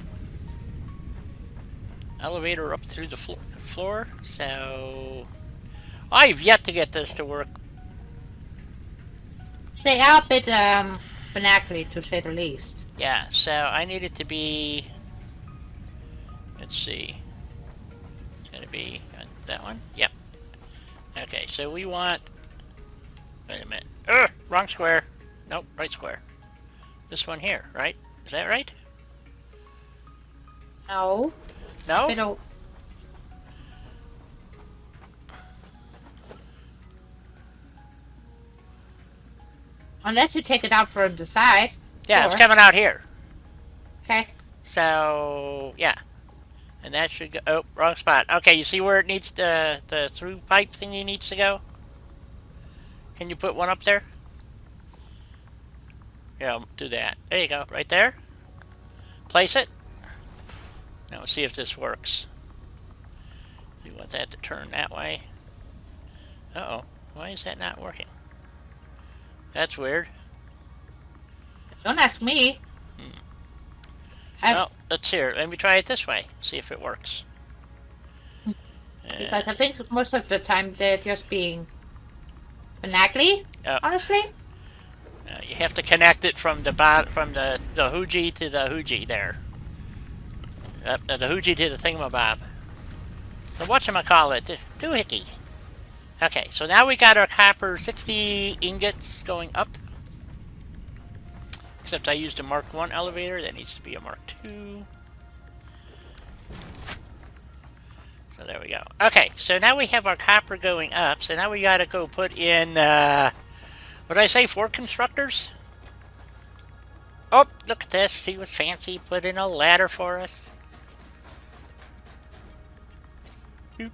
[SPEAKER 1] elevator up through the floor. So I've yet to get this to work.
[SPEAKER 3] They are a bit vernacular, to say the least.
[SPEAKER 1] Yeah, so I need it to be... Let's see. It's going to be on that one? Yep. Okay, so we want... Wait a minute. Wrong square. Nope, right square. This one here, right? Is that right?
[SPEAKER 3] No.
[SPEAKER 1] No?
[SPEAKER 3] They don't. Unless you take it out from the side.
[SPEAKER 1] Yeah,
[SPEAKER 3] Sure.
[SPEAKER 1] it's coming out here.
[SPEAKER 3] Okay.
[SPEAKER 1] So, yeah. And that should go... Oh, wrong spot. Okay, you see where it needs the through pipe thingy needs to go? Can you put one up there? Yeah, I'll do that. There you go. Right there. Place it. Now we'll see if this works. You want that to turn that way. Uh-oh. Why is that not working? That's weird.
[SPEAKER 3] Don't ask me.
[SPEAKER 1] Well, let's hear. Let me try it this way. See if it works.
[SPEAKER 3] Because I think most of the time they're just being vernacular, honestly.
[SPEAKER 1] You have to connect it from the hoogie to the hoogie there. The hoogie to the thingamabob. The whatchamacallit, doohickey. Okay, so now we got our copper 60 ingots going up. Except I used a Mark 1 elevator. That needs to be a Mark 2. So there we go. Okay, so now we have our copper going up. So now we gotta go put in, what did I say, 4 constructors? Oh, look at this. She was fancy. Put in a ladder for us. Boop.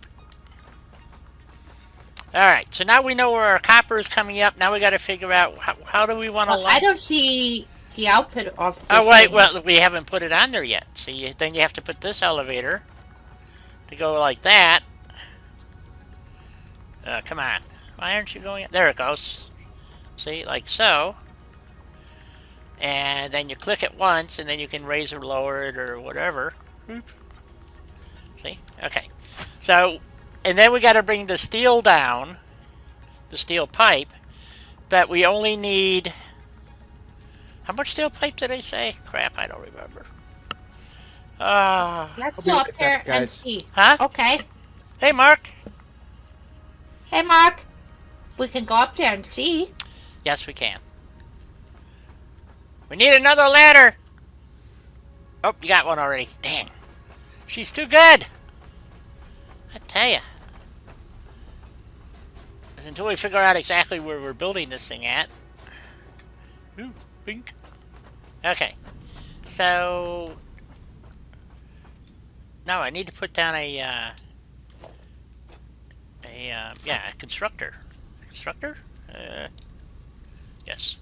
[SPEAKER 1] Alright, so now we know where our copper is coming up. Now we got to figure out how do we want to
[SPEAKER 3] Well, I
[SPEAKER 1] line...
[SPEAKER 3] don't see the output of this
[SPEAKER 1] Oh, wait,
[SPEAKER 3] thing.
[SPEAKER 1] well, we haven't put it on there yet. See, then you have to put this elevator to go like that. Come on. Why aren't you going... There it goes. See, like so. And then you click it once, and then you can raise or lower it or whatever. See? Okay. So, and then we got to bring the steel down, the steel pipe, but we only need... How much steel pipe did I say? Crap, I don't remember.
[SPEAKER 3] Let's
[SPEAKER 2] I'll be
[SPEAKER 3] go
[SPEAKER 2] right
[SPEAKER 3] up there
[SPEAKER 2] back,
[SPEAKER 3] and
[SPEAKER 2] guys.
[SPEAKER 3] see.
[SPEAKER 1] Huh?
[SPEAKER 3] Okay.
[SPEAKER 1] Hey, Mark.
[SPEAKER 3] Hey, Mark. We can go up there and see.
[SPEAKER 1] Yes, we can. We need another ladder. Oh, you got one already. Dang. She's too good. I tell ya. Until we figure out exactly where we're building this thing at. Ooh, bink. Okay. So... Now I need to put down a constructor. Constructor? Yes.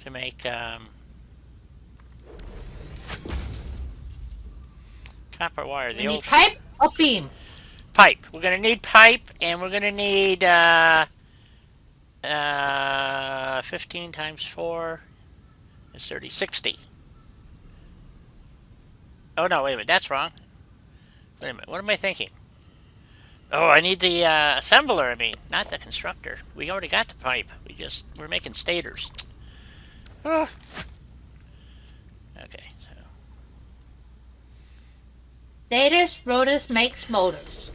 [SPEAKER 1] To make, copper wire.
[SPEAKER 3] We need pipe or beam?
[SPEAKER 1] Pipe. We're gonna need pipe, and we're gonna need, 15 times 4 is 30. 60. Oh, no, wait a minute. That's wrong. Wait a minute. What am I thinking? Oh, I need the assembler, I mean, not the constructor. We already got the pipe. We're making stators. Oh. Okay, so.
[SPEAKER 3] Stators, rotors makes motors.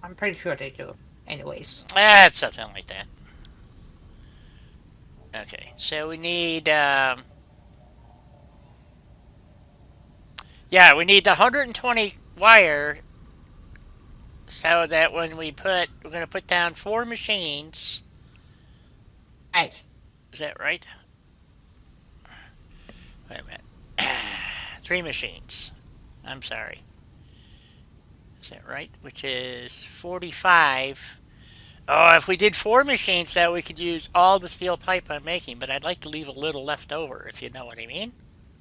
[SPEAKER 3] I'm pretty sure they do. Anyways.
[SPEAKER 1] That's something like that. Okay, so we need, yeah, we need the 120 wire so that when we're going to put down 4 machines.
[SPEAKER 3] Right.
[SPEAKER 1] Is that right? Wait a minute. 3 machines. I'm sorry. Is that right? Which is 45. Oh, if we did 4 machines, though, we could use all the steel pipe I'm making, but I'd like to leave a little left over, if you know what I mean.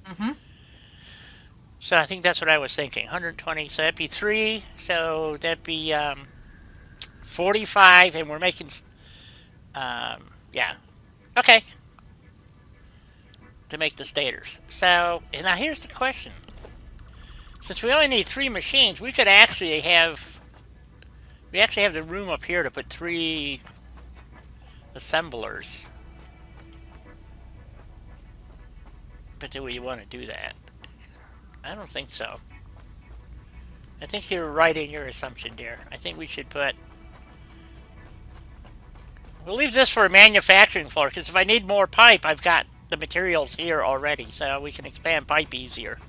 [SPEAKER 3] Mm-hmm.
[SPEAKER 1] So I think that's what I was thinking. 120, so that'd be 3, so that'd be 45, and we're making, yeah. Okay. To make the stators. So, and now here's the question. Since we only need 3 machines, we could actually have... We actually have the room up here to put 3 assemblers. But do we want to do that? I don't think so. I think you're right in your assumption, dear. I think we should put... We'll leave this for a manufacturing floor, because if I need more pipe, I've got the materials here already, so we can expand pipe easier.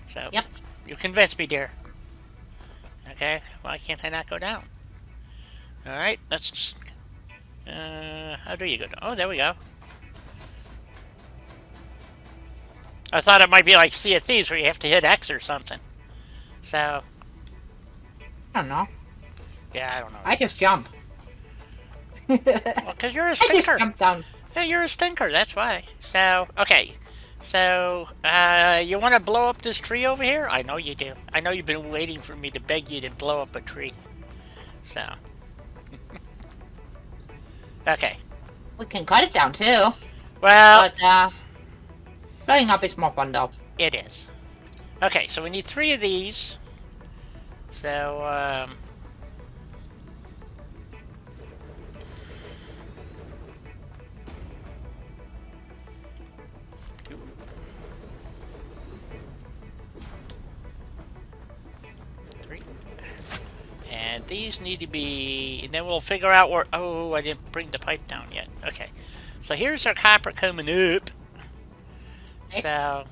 [SPEAKER 1] So,
[SPEAKER 3] Yep.
[SPEAKER 1] You convinced me, dear. Okay, why can't I not go down? Alright, let's just... how do you go down? Oh, there we go. I thought it might be like Sea of Thieves where you have to hit X or something. So...
[SPEAKER 3] I don't know.
[SPEAKER 1] Yeah, I don't know.
[SPEAKER 3] I just jump.
[SPEAKER 1] Well, because you're a
[SPEAKER 3] I just
[SPEAKER 1] stinker.
[SPEAKER 3] jump down.
[SPEAKER 1] Yeah, you're a stinker, that's why. So, okay. So, you want to blow up this tree over here? I know you do. I know you've been waiting for me to beg you to blow up a tree. So. Okay.
[SPEAKER 3] We can cut it down too.
[SPEAKER 1] Well,
[SPEAKER 3] But, blowing up is more fun though.
[SPEAKER 1] it is. Okay, so we need 3 of these. So, and these need to be, and then we'll figure out where, oh, I didn't bring the pipe down yet. Okay, so here's our copper coming up. So,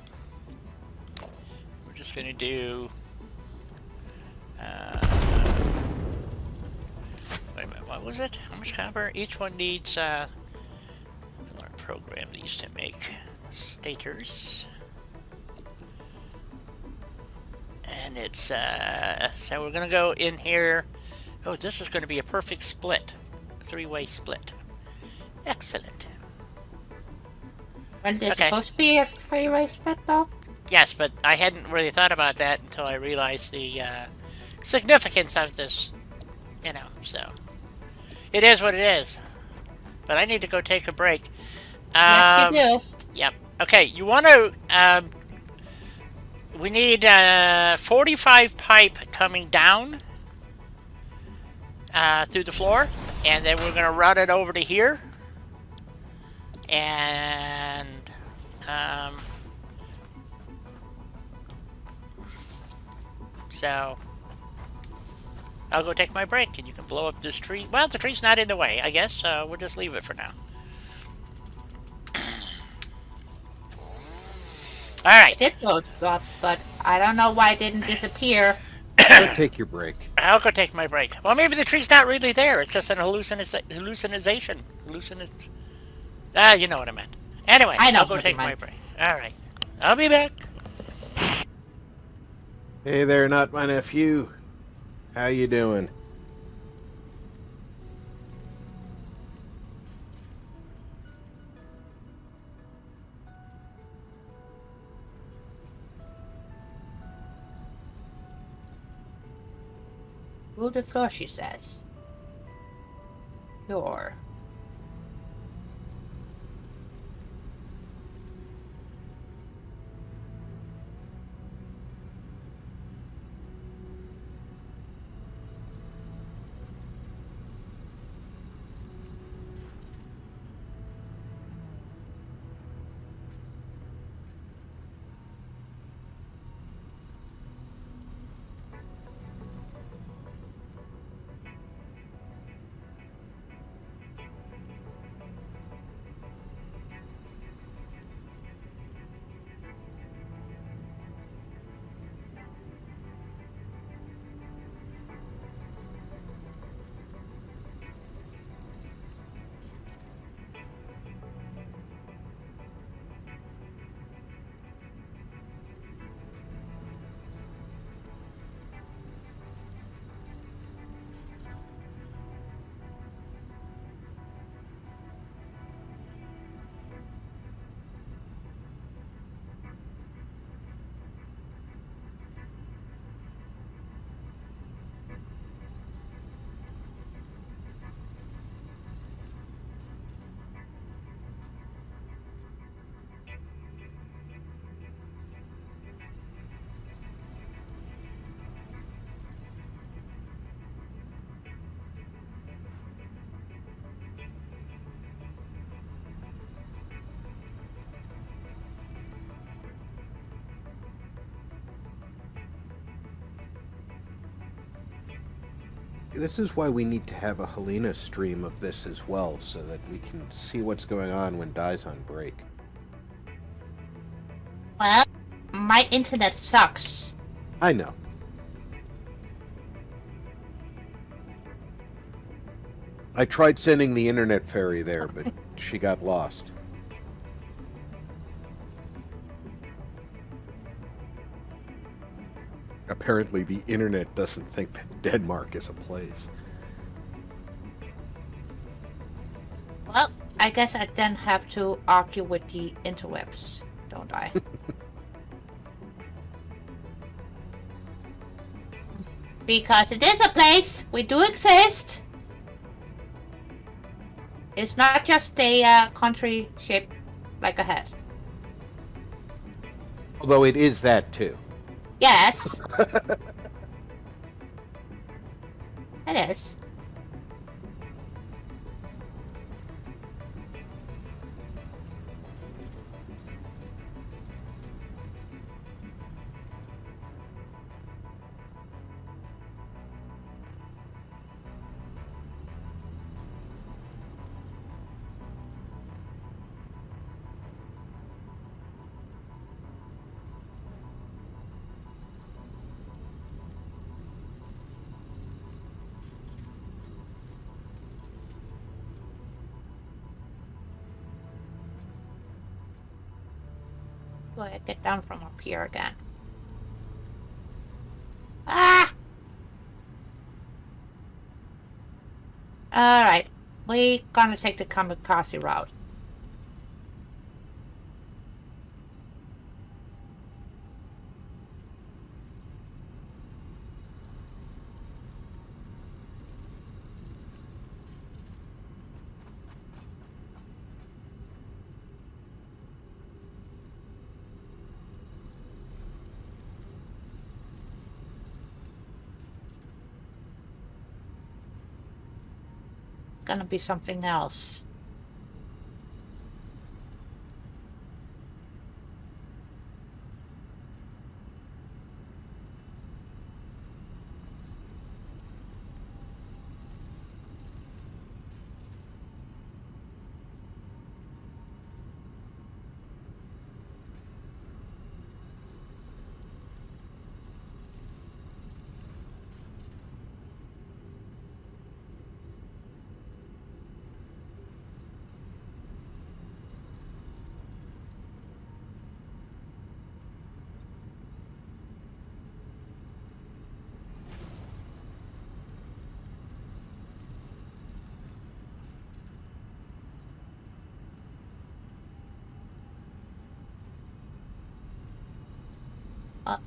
[SPEAKER 1] we're just going to do, wait a minute, what was it? How much copper? Each one needs, our program these to make stators. And it's, so we're gonna go in here. Oh, this is gonna be a perfect split. Three-way split. Excellent.
[SPEAKER 3] When there's
[SPEAKER 1] Okay.
[SPEAKER 3] supposed to be a three-way split, though?
[SPEAKER 1] Yes, but I hadn't really thought about that until I realized the significance of this, so. It is what it is. But I need to go take a break.
[SPEAKER 3] Yes, you do.
[SPEAKER 1] Yep. Okay, you want to, we need 45 pipe coming down through the floor, and then we're going to run it over to here. And, so I'll go take my break, and you can blow up this tree. Well, the tree's not in the way, I guess. We'll just leave it for now. All right.
[SPEAKER 3] It did go up, but I don't know why it didn't disappear.
[SPEAKER 2] Go take your break.
[SPEAKER 1] I'll go take my break. Well, maybe the tree's not really there. It's just an hallucination. You know what I meant. Anyway,
[SPEAKER 3] I know
[SPEAKER 1] I'll go
[SPEAKER 3] what you
[SPEAKER 1] take my
[SPEAKER 3] meant.
[SPEAKER 1] break. All right. I'll be back.
[SPEAKER 2] Hey there, not my nephew. How you doing?
[SPEAKER 3] Rule the floor, she says. Sure.
[SPEAKER 2] This is why we need to have a Helena stream of this as well, so that we can see what's going on when Di's on break.
[SPEAKER 3] Well, my internet sucks.
[SPEAKER 2] I know. I tried sending the internet fairy there, but she got lost. Apparently the internet doesn't think that Denmark is a place.
[SPEAKER 3] Well, I guess I then have to argue with the interwebs, don't I? Because it is a place. We do exist. It's not just a country shaped like a head.
[SPEAKER 2] Although it is that too.
[SPEAKER 3] Yes. It is. Do I get down from up here again? Alright. We're gonna take the kamikaze route. Gonna be something else.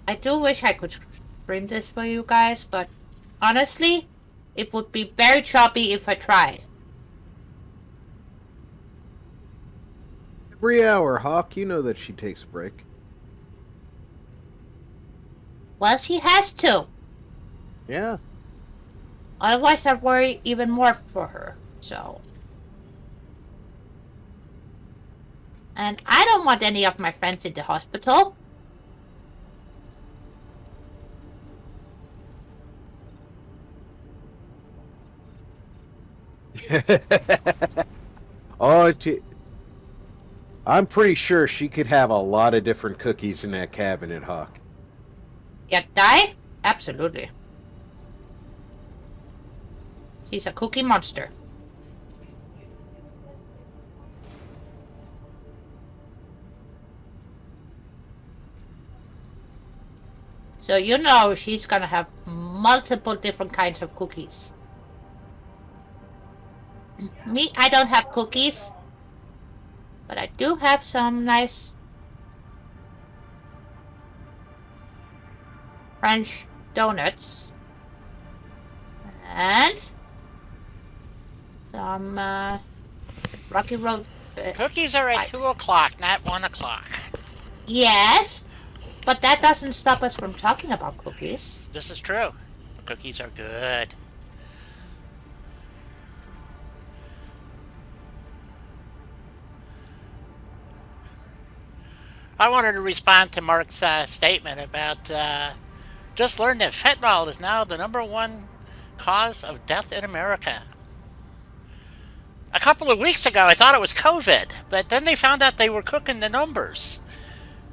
[SPEAKER 3] I do wish I could stream this for you guys, but honestly, it would be very choppy if I tried.
[SPEAKER 2] Every hour, Hawk. You know that she takes a break.
[SPEAKER 3] Well, she has to.
[SPEAKER 2] Yeah.
[SPEAKER 3] Otherwise, I'd worry even more for her. So. And I don't want any of my friends in the hospital.
[SPEAKER 2] Oh, I'm pretty sure she could have a lot of different cookies in that cabinet, Hawk.
[SPEAKER 3] Yet die? Absolutely. She's a cookie monster. So you know she's gonna have multiple different kinds of cookies. Me, I don't have cookies. But I do have some nice French donuts. And some Rocky Road.
[SPEAKER 1] Cookies are at 2 o'clock, not 1 o'clock.
[SPEAKER 3] Yes, but that doesn't stop us from talking about cookies.
[SPEAKER 1] This is true. Cookies are good. I wanted to respond to Mark's statement about just learned that fentanyl is now the #1 cause of death in America. A couple of weeks ago, I thought it was COVID, but then they found out they were cooking the numbers.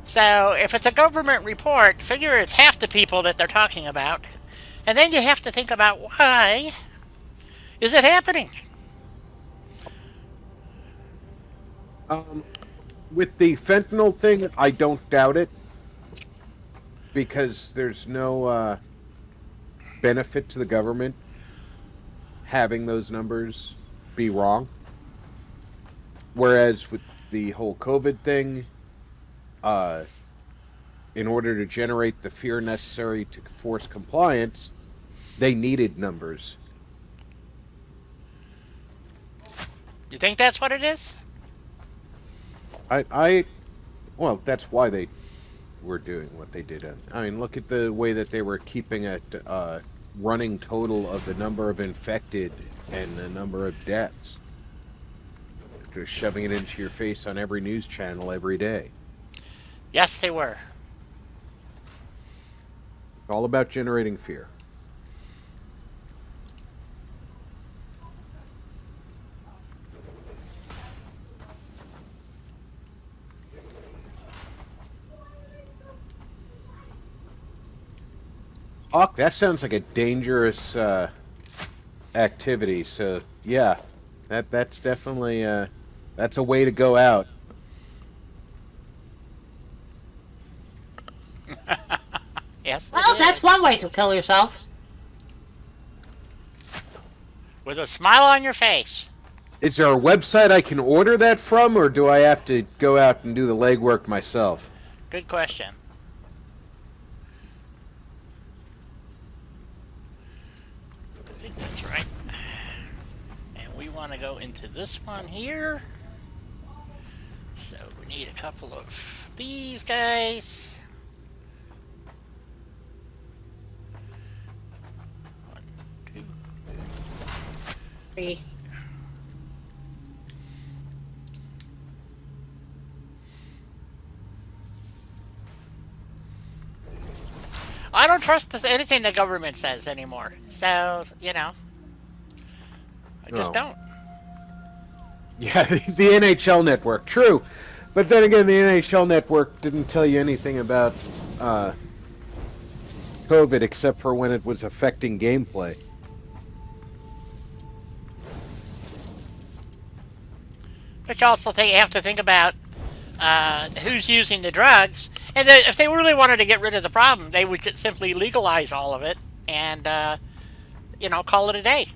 [SPEAKER 1] So if it's a government report, figure it's half the people that they're talking about. And then you have to think about why is it happening?
[SPEAKER 2] With the fentanyl thing, I don't doubt it. Because there's no benefit to the government having those numbers be wrong. Whereas with the whole COVID thing, in order to generate the fear necessary to force compliance, they needed numbers.
[SPEAKER 1] You think that's what it is?
[SPEAKER 2] Well, that's why they were doing what they did. I mean, look at the way that they were keeping a running total of the number of infected and the number of deaths. Just shoving it into your face on every news channel every day.
[SPEAKER 1] Yes, they were.
[SPEAKER 2] It's all about generating fear. Hawk, that sounds like a dangerous activity. So yeah, that's definitely that's a way to go out.
[SPEAKER 1] Yes.
[SPEAKER 3] Well, that's one way to kill yourself.
[SPEAKER 1] With a smile on your face.
[SPEAKER 2] Is there a website I can order that from, or do I have to go out and do the legwork myself?
[SPEAKER 1] Good question. I think that's right. And we want to go into this one here. So we need a couple of these guys. 1, 2.
[SPEAKER 3] 3.
[SPEAKER 1] I don't trust anything the government says anymore. So, I just
[SPEAKER 2] No.
[SPEAKER 1] don't.
[SPEAKER 2] Yeah, the NHL network, true. But then again, the NHL network didn't tell you anything about COVID except for when it was affecting gameplay.
[SPEAKER 1] But you also have to think about who's using the drugs. And if they really wanted to get rid of the problem, they would just simply legalize all of it and, call it a day.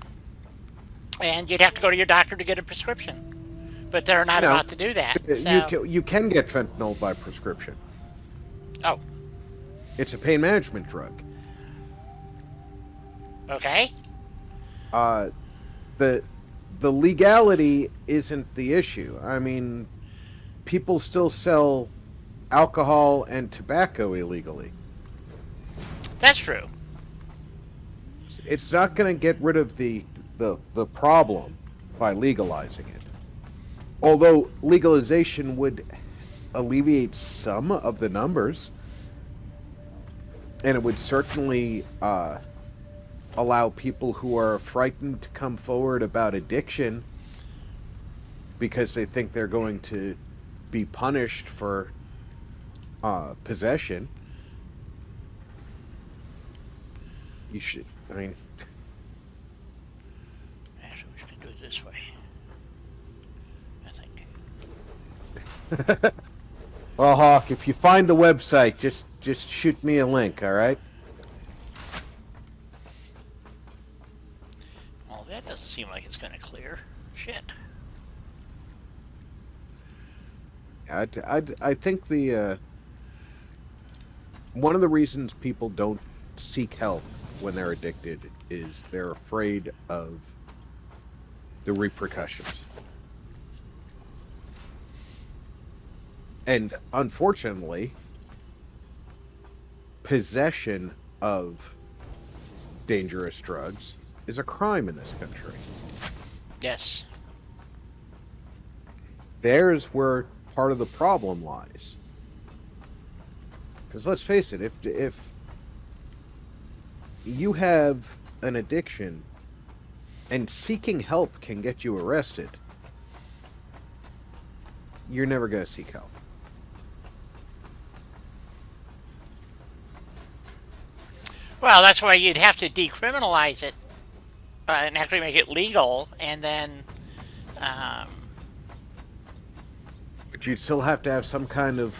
[SPEAKER 1] And you'd have to go to your doctor to get a prescription. But they're not about to do that. So.
[SPEAKER 2] You can get fentanyl by prescription.
[SPEAKER 1] Oh.
[SPEAKER 2] It's a pain management drug.
[SPEAKER 1] Okay.
[SPEAKER 2] The legality isn't the issue. I mean, people still sell alcohol and tobacco illegally.
[SPEAKER 1] That's true.
[SPEAKER 2] It's not going to get rid of the problem by legalizing it. Although legalization would alleviate some of the numbers, and it would certainly allow people who are frightened to come forward about addiction because they think they're going to be punished for possession. You should, I mean...
[SPEAKER 1] Actually, we're just going to do it this way. I think.
[SPEAKER 2] Well, Hawk, if you find the website, just shoot me a link, all right?
[SPEAKER 1] Well, that doesn't seem like it's going to clear. Shit.
[SPEAKER 2] I think the one of the reasons people don't seek help when they're addicted is they're afraid of the repercussions. And unfortunately, possession of dangerous drugs is a crime in this country.
[SPEAKER 1] Yes.
[SPEAKER 2] There's where part of the problem lies. Because let's face it, if you have an addiction and seeking help can get you arrested, you're never going to seek help.
[SPEAKER 1] Well, that's why you'd have to decriminalize it and actually make it legal, and then.
[SPEAKER 2] But you'd still have to have some kind of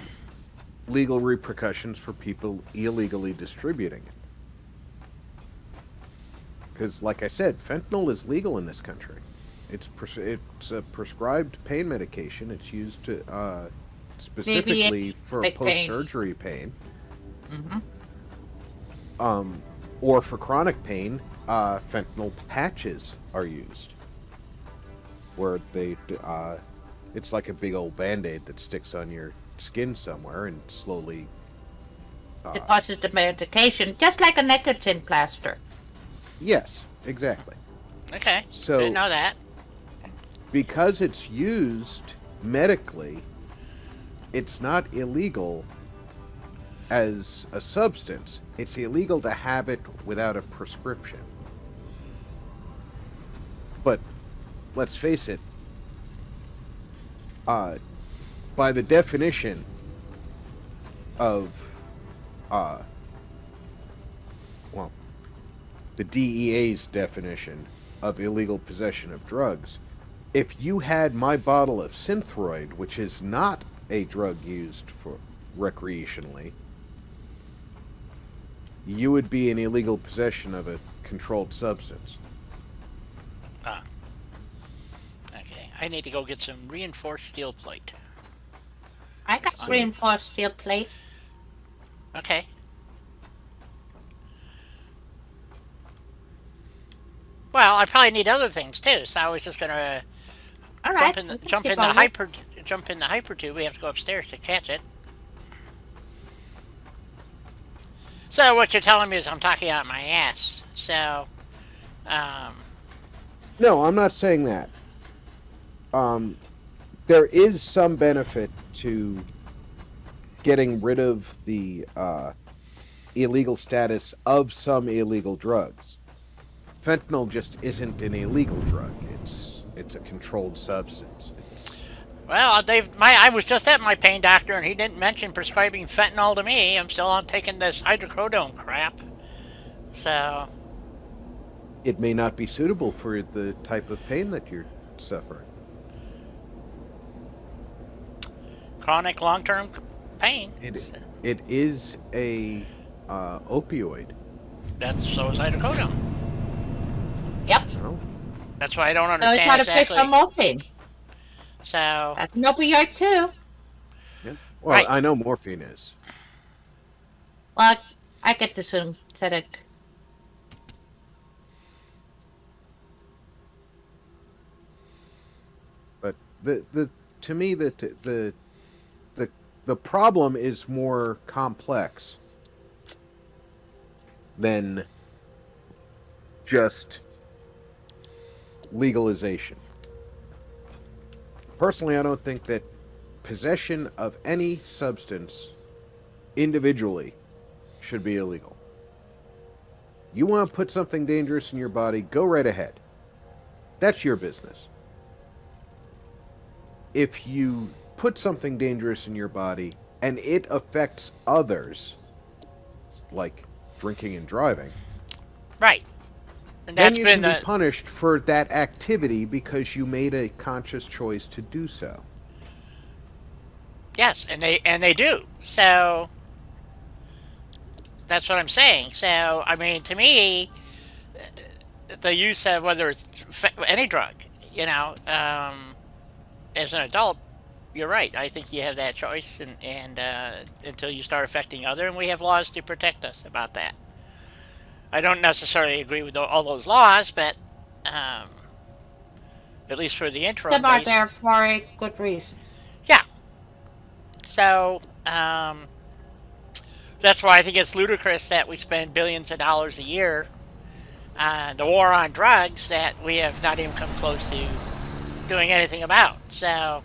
[SPEAKER 2] legal repercussions for people illegally distributing it. Because, like I said, fentanyl is legal in this country. It's a prescribed pain medication. It's used to specifically for post-surgery pain.
[SPEAKER 3] Mm-hmm.
[SPEAKER 2] Or for chronic pain, fentanyl patches are used, where they it's like a big old Band-Aid that sticks on your skin somewhere and slowly
[SPEAKER 3] deposits the medication, just like a nicotine plaster.
[SPEAKER 2] Yes, exactly.
[SPEAKER 1] Okay.
[SPEAKER 2] So
[SPEAKER 1] didn't know that.
[SPEAKER 2] Because it's used medically, it's not illegal as a substance. It's illegal to have it without a prescription. But let's face it, by the definition of the DEA's definition of illegal possession of drugs, if you had my bottle of Synthroid, which is not a drug used for recreationally, you would be in illegal possession of a controlled substance.
[SPEAKER 1] Ah, okay. I need to go get some reinforced steel plate.
[SPEAKER 3] I got
[SPEAKER 1] That's on.
[SPEAKER 3] reinforced steel plate.
[SPEAKER 1] Okay. Well, I probably need other things too, so I was just gonna
[SPEAKER 3] All right,
[SPEAKER 1] jump in,
[SPEAKER 3] we can
[SPEAKER 1] jump
[SPEAKER 3] skip
[SPEAKER 1] in the
[SPEAKER 3] over.
[SPEAKER 1] hyper, jump in the hyper tube. We have to go upstairs to catch it. So what you're telling me is I'm talking out my ass. So, um,
[SPEAKER 2] No, I'm not saying that. Um, there is some benefit to getting rid of the illegal status of some illegal drugs. Fentanyl just isn't an illegal drug. It's a controlled substance.
[SPEAKER 1] well, I was just at my pain doctor, and he didn't mention prescribing fentanyl to me. I'm still on taking this hydrocodone crap. So,
[SPEAKER 2] It may not be suitable for the type of pain that you're suffering.
[SPEAKER 1] chronic long-term pain.
[SPEAKER 2] It
[SPEAKER 1] So,
[SPEAKER 2] it is a opioid.
[SPEAKER 1] that's so is hydrocodone.
[SPEAKER 3] Yep.
[SPEAKER 2] Well,
[SPEAKER 1] That's why I don't
[SPEAKER 3] Knows
[SPEAKER 1] understand
[SPEAKER 3] how to fix
[SPEAKER 1] exactly.
[SPEAKER 3] the morphine.
[SPEAKER 1] So,
[SPEAKER 3] That's an opioid too.
[SPEAKER 2] yeah. Well,
[SPEAKER 1] right.
[SPEAKER 2] I know morphine is.
[SPEAKER 3] Well, I get the synthetic.
[SPEAKER 2] But the to me the the problem is more complex than just legalization. Personally, I don't think that possession of any substance individually should be illegal. You want to put something dangerous in your body, go right ahead. That's your business. If you put something dangerous in your body and it affects others, like drinking and driving,
[SPEAKER 1] Right. And
[SPEAKER 2] then
[SPEAKER 1] that's
[SPEAKER 2] you
[SPEAKER 1] been
[SPEAKER 2] can be
[SPEAKER 1] the
[SPEAKER 2] punished for that activity because you made a conscious choice to do so.
[SPEAKER 1] yes, and they do. So that's what I'm saying. So I mean, to me, the use of whether it's any drug, you know, as an adult, you're right. I think you have that choice, and until you start affecting other, and we have laws to protect us about that. I don't necessarily agree with all those laws, but um, at least for the interim,
[SPEAKER 3] Some are there for a good reason.
[SPEAKER 1] yeah. So that's why I think it's ludicrous that we spend billions of dollars a year on the war on drugs that we have not even come close to doing anything about. So,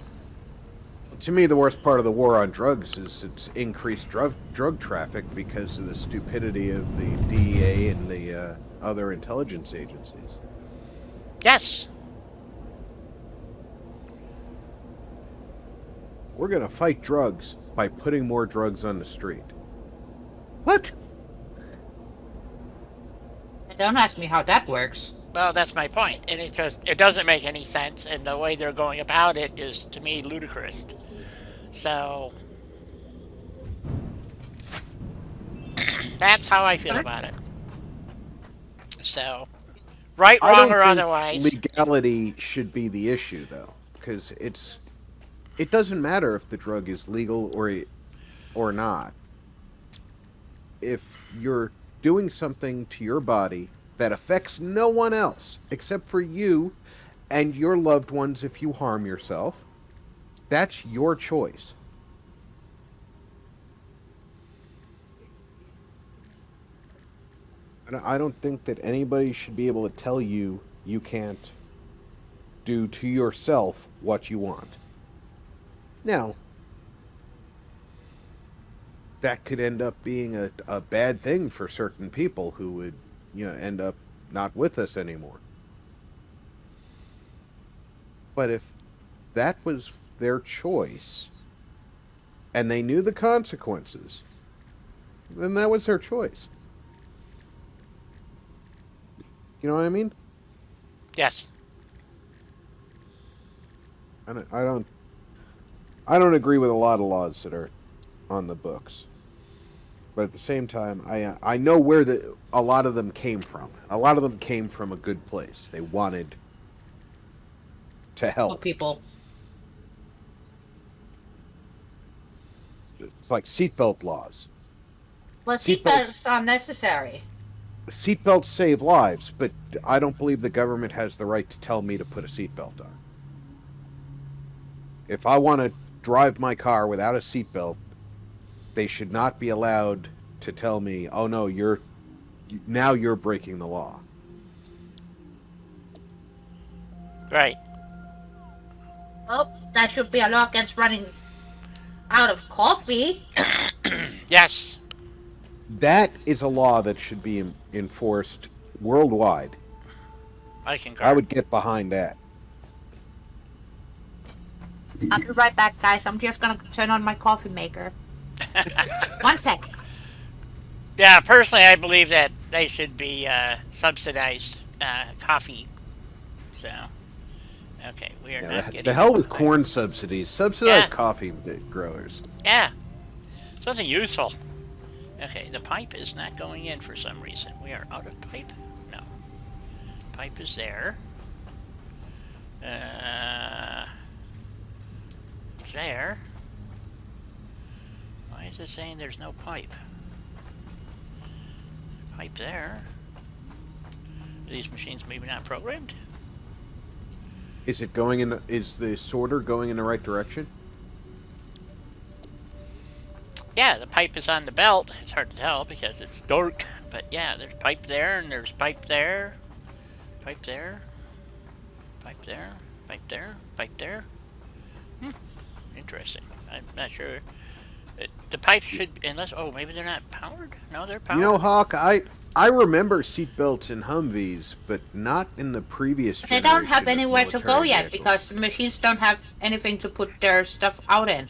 [SPEAKER 2] To me, the worst part of the war on drugs is its increased drug traffic because of the stupidity of the DEA and the other intelligence agencies.
[SPEAKER 1] yes,
[SPEAKER 2] We're going to fight drugs by putting more drugs on the street. What?
[SPEAKER 3] Don't ask me how that works.
[SPEAKER 1] well, that's my point, and it doesn't make any sense, and the way they're going about it is to me ludicrous. So that's how I feel about it. So, right,
[SPEAKER 2] I
[SPEAKER 1] wrong,
[SPEAKER 2] don't
[SPEAKER 1] or
[SPEAKER 2] think
[SPEAKER 1] otherwise,
[SPEAKER 2] legality should be the issue, though, because it doesn't matter if the drug is legal or not. If you're doing something to your body that affects no one else except for you and your loved ones if you harm yourself, that's your choice. I don't think that anybody should be able to tell you you can't do to yourself what you want. Now, that could end up being a bad thing for certain people who would, end up not with us anymore. But if that was their choice and they knew the consequences, then that was their choice. You know what I mean?
[SPEAKER 1] yes,
[SPEAKER 2] I don't, I don't I don't agree with a lot of laws that are on the books. But at the same time, I know where a lot of them came from. A lot of them came from a good place. They wanted to
[SPEAKER 3] for
[SPEAKER 2] help.
[SPEAKER 3] people.
[SPEAKER 2] It's like seatbelt laws.
[SPEAKER 3] Well,
[SPEAKER 2] Seatbelts
[SPEAKER 3] seatbelts are necessary.
[SPEAKER 2] seatbelts save lives, but I don't believe the government has the right to tell me to put a seatbelt on. If I want to drive my car without a seatbelt, they should not be allowed to tell me, "Oh no, you're breaking the law."
[SPEAKER 1] Right.
[SPEAKER 3] Oh, that should be a law against running out of coffee.
[SPEAKER 1] Yes.
[SPEAKER 2] That is a law that should be enforced worldwide.
[SPEAKER 1] I
[SPEAKER 2] I
[SPEAKER 1] concur.
[SPEAKER 2] would get behind that.
[SPEAKER 3] I'll be right back, guys. I'm just gonna turn on my coffee maker. 1 sec.
[SPEAKER 1] Yeah, personally, I believe that they should be subsidized coffee. So, okay, we are
[SPEAKER 2] Yeah,
[SPEAKER 1] not
[SPEAKER 2] the
[SPEAKER 1] getting
[SPEAKER 2] hell
[SPEAKER 1] into
[SPEAKER 2] with
[SPEAKER 1] the
[SPEAKER 2] corn subsidies. Subsidize
[SPEAKER 1] Yeah,
[SPEAKER 2] coffee growers.
[SPEAKER 1] yeah, something useful. Okay, the pipe is not going in for some reason. We are out of pipe? No. Pipe is there. It's there. Why is it saying there's no pipe? Pipe there. Are these machines maybe not programmed?
[SPEAKER 2] Is it going in? Is the sorter going in the right direction?
[SPEAKER 1] Yeah, the pipe is on the belt. It's hard to tell because it's dark. But yeah, there's pipe there, and there's pipe there. Pipe there. Pipe there. Pipe there. Pipe there. Interesting. I'm not sure. The pipes should, unless, oh, maybe they're not powered? No, they're powered.
[SPEAKER 2] You know, Hawk, I remember seatbelts in Humvees, but not in the previous
[SPEAKER 3] They
[SPEAKER 2] generation.
[SPEAKER 3] don't have
[SPEAKER 2] of
[SPEAKER 3] anywhere to go
[SPEAKER 2] military
[SPEAKER 3] yet
[SPEAKER 2] vehicles.
[SPEAKER 3] because the machines don't have anything to put their stuff out in.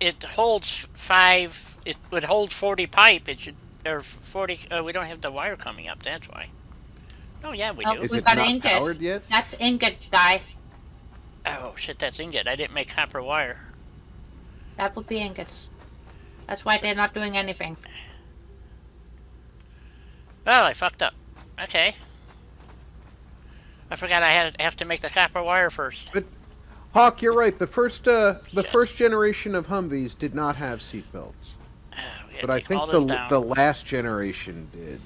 [SPEAKER 1] It holds 5, it would hold 40 pipe. It should, or 40, we don't have the wire coming up, that's why. Oh, yeah, we
[SPEAKER 3] Oh,
[SPEAKER 1] do.
[SPEAKER 2] Is
[SPEAKER 3] we've
[SPEAKER 2] it
[SPEAKER 3] got
[SPEAKER 2] not
[SPEAKER 3] ingot.
[SPEAKER 2] powered yet?
[SPEAKER 3] That's ingot dye.
[SPEAKER 1] Oh, shit, that's ingot. I didn't make copper wire.
[SPEAKER 3] That would be ingots. That's why they're not doing anything.
[SPEAKER 1] Well, I fucked up. Okay. I forgot I have to make the copper wire first.
[SPEAKER 2] But Hawk, you're right. The first generation of Humvees did not have seatbelts,
[SPEAKER 1] We gotta
[SPEAKER 2] but I
[SPEAKER 1] take
[SPEAKER 2] think
[SPEAKER 1] all this down.
[SPEAKER 2] the last generation did.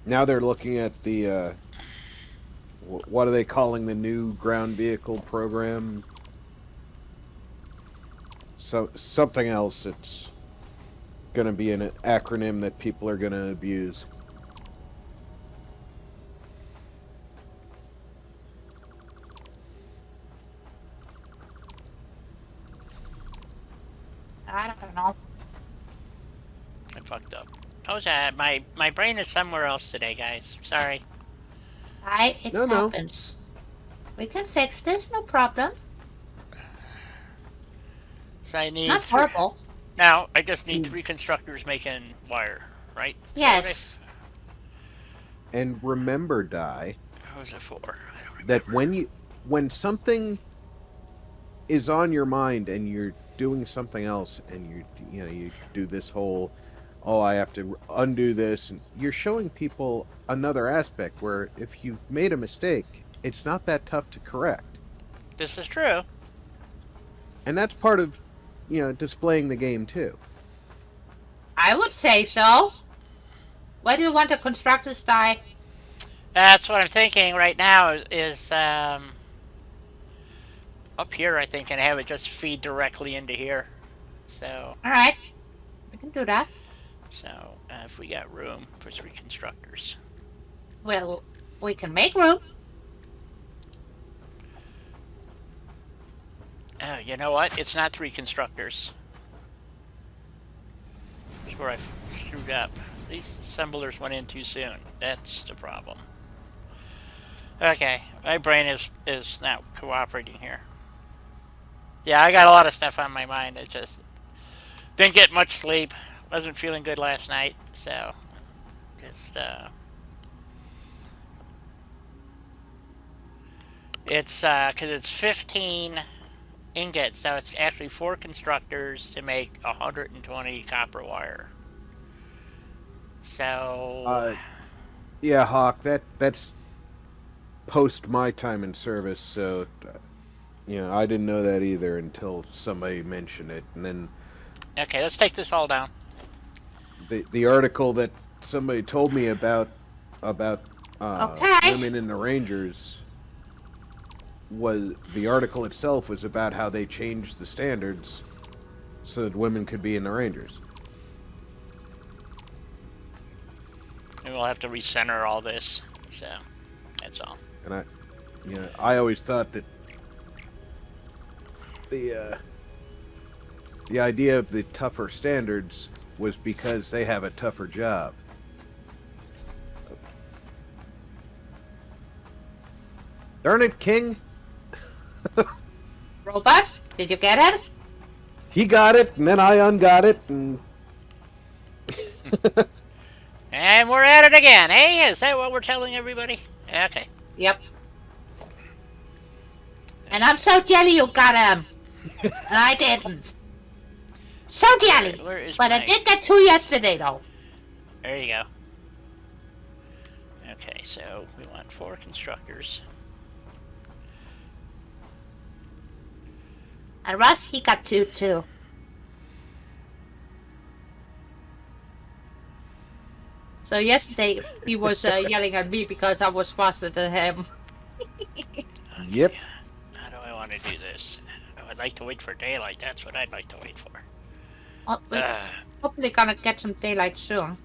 [SPEAKER 2] Now they're looking at the what are they calling the new ground vehicle program? So something else. It's going to be an acronym that people are going to abuse.
[SPEAKER 3] I don't know.
[SPEAKER 1] I fucked up. Oh, yeah, my brain is somewhere else today, guys. Sorry.
[SPEAKER 3] It
[SPEAKER 2] No.
[SPEAKER 3] happens. We can fix this, no problem.
[SPEAKER 1] So I need
[SPEAKER 3] Not horrible.
[SPEAKER 1] Now, I just need 3 constructors making wire, right?
[SPEAKER 3] Yes.
[SPEAKER 2] And remember, Di,
[SPEAKER 1] What was it for? I don't remember.
[SPEAKER 2] that when something is on your mind and you're doing something else and you do this whole, oh, I have to undo this, and you're showing people another aspect where if you've made a mistake, it's not that tough to correct.
[SPEAKER 1] This is true.
[SPEAKER 2] And that's part of displaying the game too.
[SPEAKER 3] I would say so. Where do you want the constructors die?
[SPEAKER 1] That's what I'm thinking right now is up here, I think, and have it just feed directly into here. So,
[SPEAKER 3] Alright. We can do that.
[SPEAKER 1] If we got room for 3 constructors.
[SPEAKER 3] Well, we can make room.
[SPEAKER 1] Oh, you know what? It's not 3 constructors. That's where I screwed up. These assemblers went in too soon. That's the problem. Okay, my brain is not cooperating here. Yeah, I got a lot of stuff on my mind. It just didn't get much sleep. Wasn't feeling good last night, so just it's because it's 15 ingots, so it's actually 4 constructors to make 120 copper wire. So
[SPEAKER 2] Yeah, Hawk, post my time in service, so I didn't know that either until somebody mentioned it, and then
[SPEAKER 1] Okay, let's take this all down.
[SPEAKER 2] the article that somebody told me about
[SPEAKER 3] Okay.
[SPEAKER 2] women in the Rangers was the article itself was about how they changed the standards so that women could be in the Rangers.
[SPEAKER 1] And we'll have to recenter all this. So, that's all.
[SPEAKER 2] And I always thought that the idea of the tougher standards was because they have a tougher job. Darn it, King!
[SPEAKER 3] Robot, did you get it?
[SPEAKER 2] He got it, and then I ungot it, and
[SPEAKER 1] And we're at it again, eh? Is that what we're telling everybody? Okay.
[SPEAKER 3] Yep. And I'm so jelly you got him. And I didn't. So jelly.
[SPEAKER 1] Where is
[SPEAKER 3] But I
[SPEAKER 1] my...
[SPEAKER 3] did get 2 yesterday, though.
[SPEAKER 1] There you go. Okay, so we want 4 constructors.
[SPEAKER 3] And Russ, he got 2, too. So yesterday, he was yelling at me because I was faster than him.
[SPEAKER 2] yep.
[SPEAKER 1] How do I want to do this? Oh, I'd like to wait for daylight. That's what I'd like to wait for.
[SPEAKER 3] Oh, we're hopefully gonna get some daylight soon.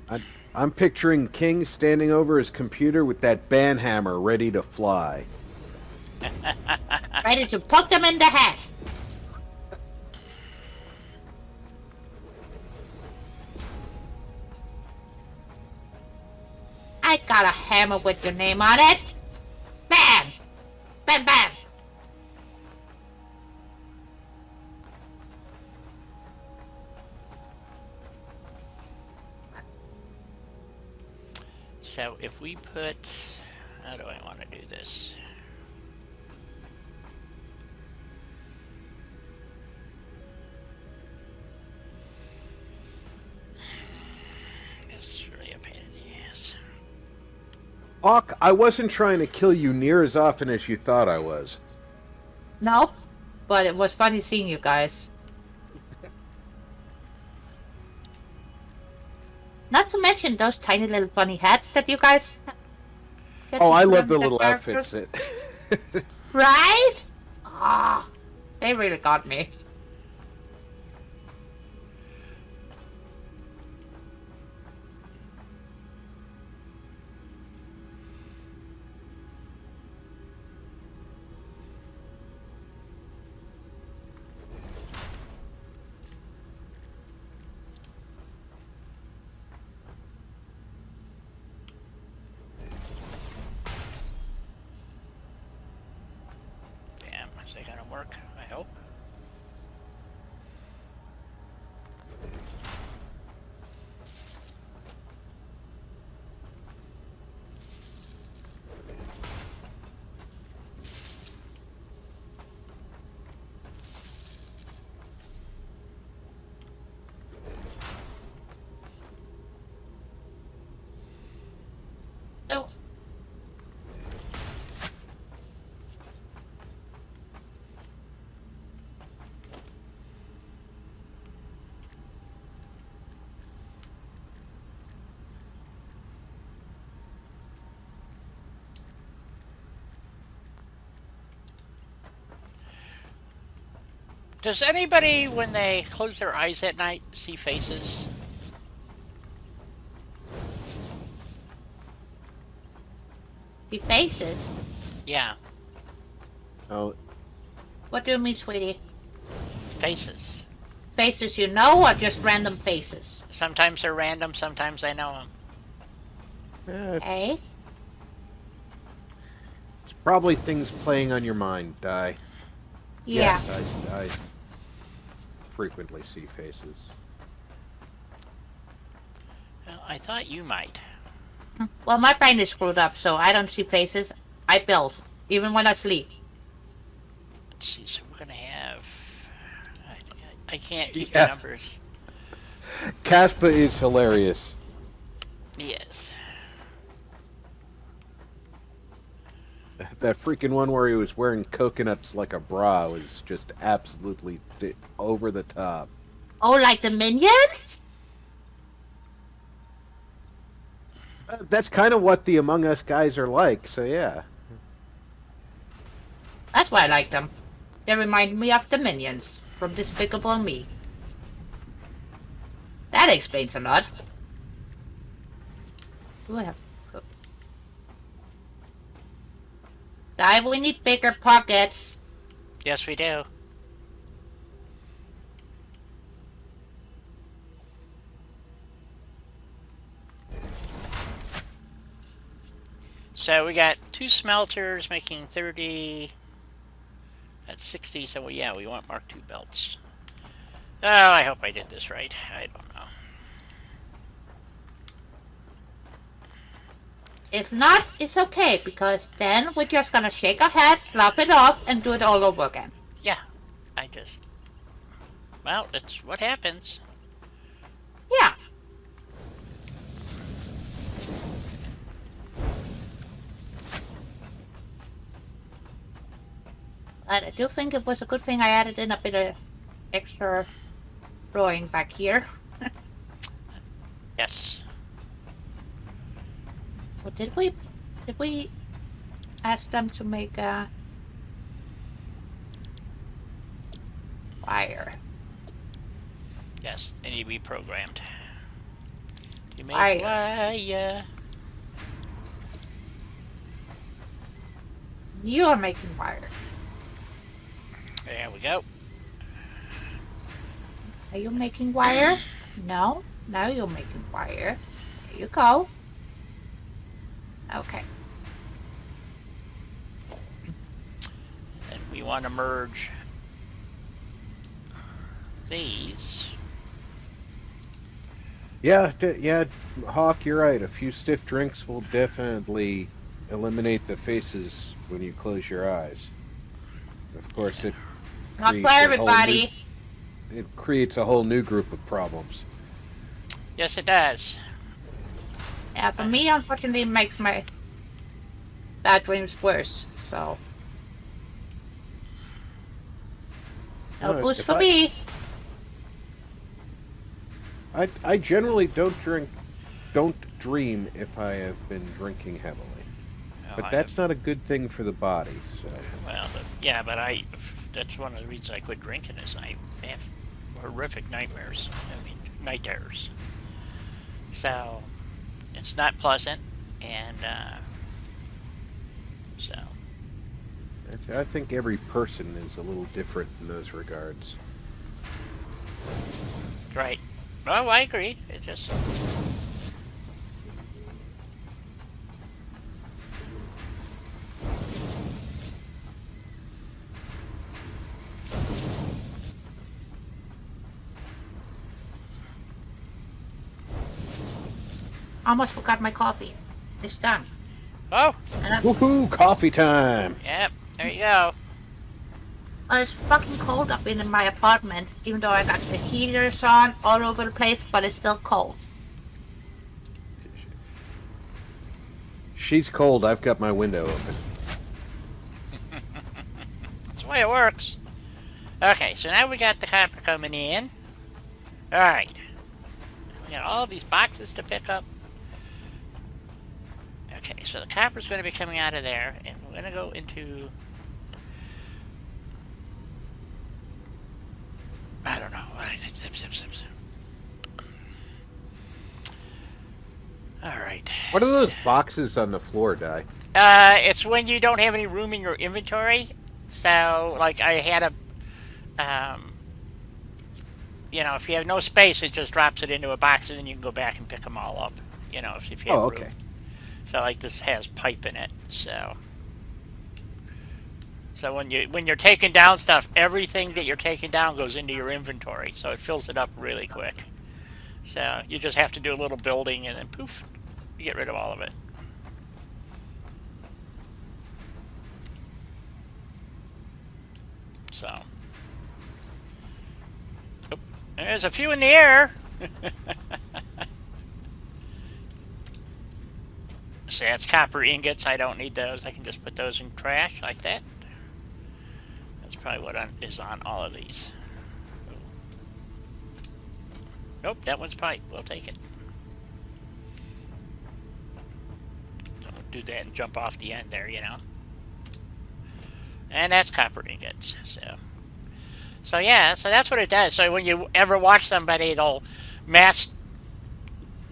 [SPEAKER 2] I'm picturing King standing over his computer with that band hammer ready to fly.
[SPEAKER 3] Ready to poke them in the head. I got a hammer with your name on it. Bam! Bam, bam!
[SPEAKER 1] So if we put... How do I want to do this? This is really a pain in the ass.
[SPEAKER 2] Hawk, I wasn't trying to kill you near as often as you thought I was.
[SPEAKER 3] No, but it was funny seeing you guys. Not to mention those tiny little funny hats that you guys get
[SPEAKER 2] Oh,
[SPEAKER 3] to
[SPEAKER 2] I
[SPEAKER 3] put
[SPEAKER 2] love
[SPEAKER 3] on
[SPEAKER 2] the
[SPEAKER 3] the
[SPEAKER 2] little
[SPEAKER 3] characters.
[SPEAKER 2] outfits.
[SPEAKER 3] Right? Ah, they really got me.
[SPEAKER 1] Damn, is that gonna work? I hope.
[SPEAKER 3] Oh,
[SPEAKER 1] Does anybody, when they close their eyes at night, see faces?
[SPEAKER 3] the faces.
[SPEAKER 1] Yeah,
[SPEAKER 2] Oh,
[SPEAKER 3] What do you mean, sweetie?
[SPEAKER 1] faces.
[SPEAKER 3] Faces you know or just random faces?
[SPEAKER 1] Sometimes they're random, sometimes I know them.
[SPEAKER 3] Eh?
[SPEAKER 2] it's probably things playing on your mind, Di.
[SPEAKER 3] Yeah.
[SPEAKER 2] Yes, I frequently see faces.
[SPEAKER 1] Well, I thought you might.
[SPEAKER 3] Well, my brain is screwed up, so I don't see faces. I build, even when I sleep.
[SPEAKER 1] Let's see, so we're gonna have... I can't keep
[SPEAKER 2] Yeah.
[SPEAKER 1] the numbers.
[SPEAKER 2] Caspa is hilarious.
[SPEAKER 1] Yes.
[SPEAKER 2] That freaking one where he was wearing coconuts like a bra was just absolutely over the top.
[SPEAKER 3] Oh, like the minions?
[SPEAKER 2] That's kind of what the Among Us guys are like, so yeah.
[SPEAKER 3] That's why I like them. They remind me of the minions from Despicable Me. That explains a lot. Do I have to cook? Guy, we need bigger pockets.
[SPEAKER 1] Yes, we do. So we got 2 smelters making 30. That's 60. So yeah, we want Mark II belts. Oh, I hope I did this right. I don't know.
[SPEAKER 3] If not, it's okay, because then we're just gonna shake our head, laugh it off, and do it all over again.
[SPEAKER 1] Yeah, I just... Well, that's what happens.
[SPEAKER 3] Yeah. But I do think it was a good thing I added in a bit of extra drawing back here.
[SPEAKER 1] Yes.
[SPEAKER 3] What did we ask them to make a fire?
[SPEAKER 1] Yes, they need to be programmed. You make
[SPEAKER 3] Fire.
[SPEAKER 1] wire.
[SPEAKER 3] You are making fire.
[SPEAKER 1] There we go.
[SPEAKER 3] Are you making wire? No? Now you're making wire. There you go. Okay.
[SPEAKER 1] And we want to merge these.
[SPEAKER 2] Yeah, yeah, Hawk, you're right. A few stiff drinks will definitely eliminate the faces when you close your eyes. Of course, it
[SPEAKER 3] Not
[SPEAKER 2] creates
[SPEAKER 3] for
[SPEAKER 2] a whole
[SPEAKER 3] everybody.
[SPEAKER 2] it creates a whole new group of problems.
[SPEAKER 1] Yes, it does.
[SPEAKER 3] Yeah, for me, unfortunately, it makes my bad dreams worse. So, no boost
[SPEAKER 2] if
[SPEAKER 3] for me.
[SPEAKER 2] I generally don't dream if I have been drinking heavily.
[SPEAKER 1] Well,
[SPEAKER 2] But that's not a good thing for the body. So.
[SPEAKER 1] Well, yeah, but that's one of the reasons I quit drinking is I have horrific nightmares. I mean, night terrors. So, it's not pleasant, and so.
[SPEAKER 2] I think every person is a little different in those regards.
[SPEAKER 1] Right. Well, I agree. It just...
[SPEAKER 3] I almost forgot my coffee. It's done.
[SPEAKER 1] Oh!
[SPEAKER 2] Woohoo! Coffee time!
[SPEAKER 1] Yep, there you go.
[SPEAKER 3] It's fucking cold up in my apartment, even though I got the heaters on all over the place, but it's still cold.
[SPEAKER 2] She's cold. I've got my window open.
[SPEAKER 1] That's the way it works. Okay, so now we got the copper coming in. Alright. We got all these boxes to pick up. Okay, so the copper's going to be coming out of there, and we're going to go into... I don't know. Alright.
[SPEAKER 2] What are those boxes on the floor, Di?
[SPEAKER 1] It's when you don't have any room in your inventory. So, like, I had a... you know, if you have no space, it just drops it into a box, and then you can go back and pick them all up. You know, if you have
[SPEAKER 2] okay.
[SPEAKER 1] room. So, like, this has pipe in it, so... So when you're taking down stuff, everything that you're taking down goes into your inventory, so it fills it up really quick. So you just have to do a little building, and then poof, you get rid of all of it. So, oh, there's a few in the air. So that's copper ingots. I don't need those. I can just put those in trash like that. That's probably what is on all of these. Nope, that one's pipe. We'll take it. Don't do that and jump off the end there, you know. And that's copper ingots. So yeah, so that's what it does. So when you ever watch somebody, they'll mass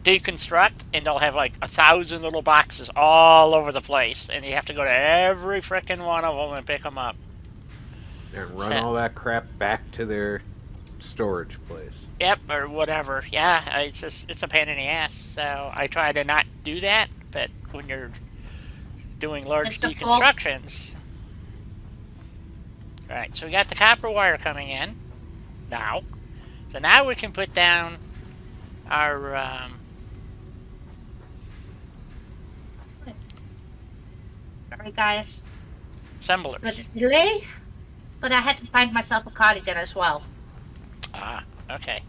[SPEAKER 1] deconstruct, and they'll have like 1,000 little boxes all over the place, and you have to go to every frickin' one of them and pick them up.
[SPEAKER 2] And run all that crap back to their storage place.
[SPEAKER 1] Yep, or whatever. Yeah, it's a pain in the ass. So I try to not do that, but when you're doing large deconstructions... Alright, so we got the copper wire coming in now. So now we can put down our
[SPEAKER 3] Sorry, guys.
[SPEAKER 1] assemblers.
[SPEAKER 3] With the delay, but I had to find myself a cardigan as well.
[SPEAKER 1] Ah, okay.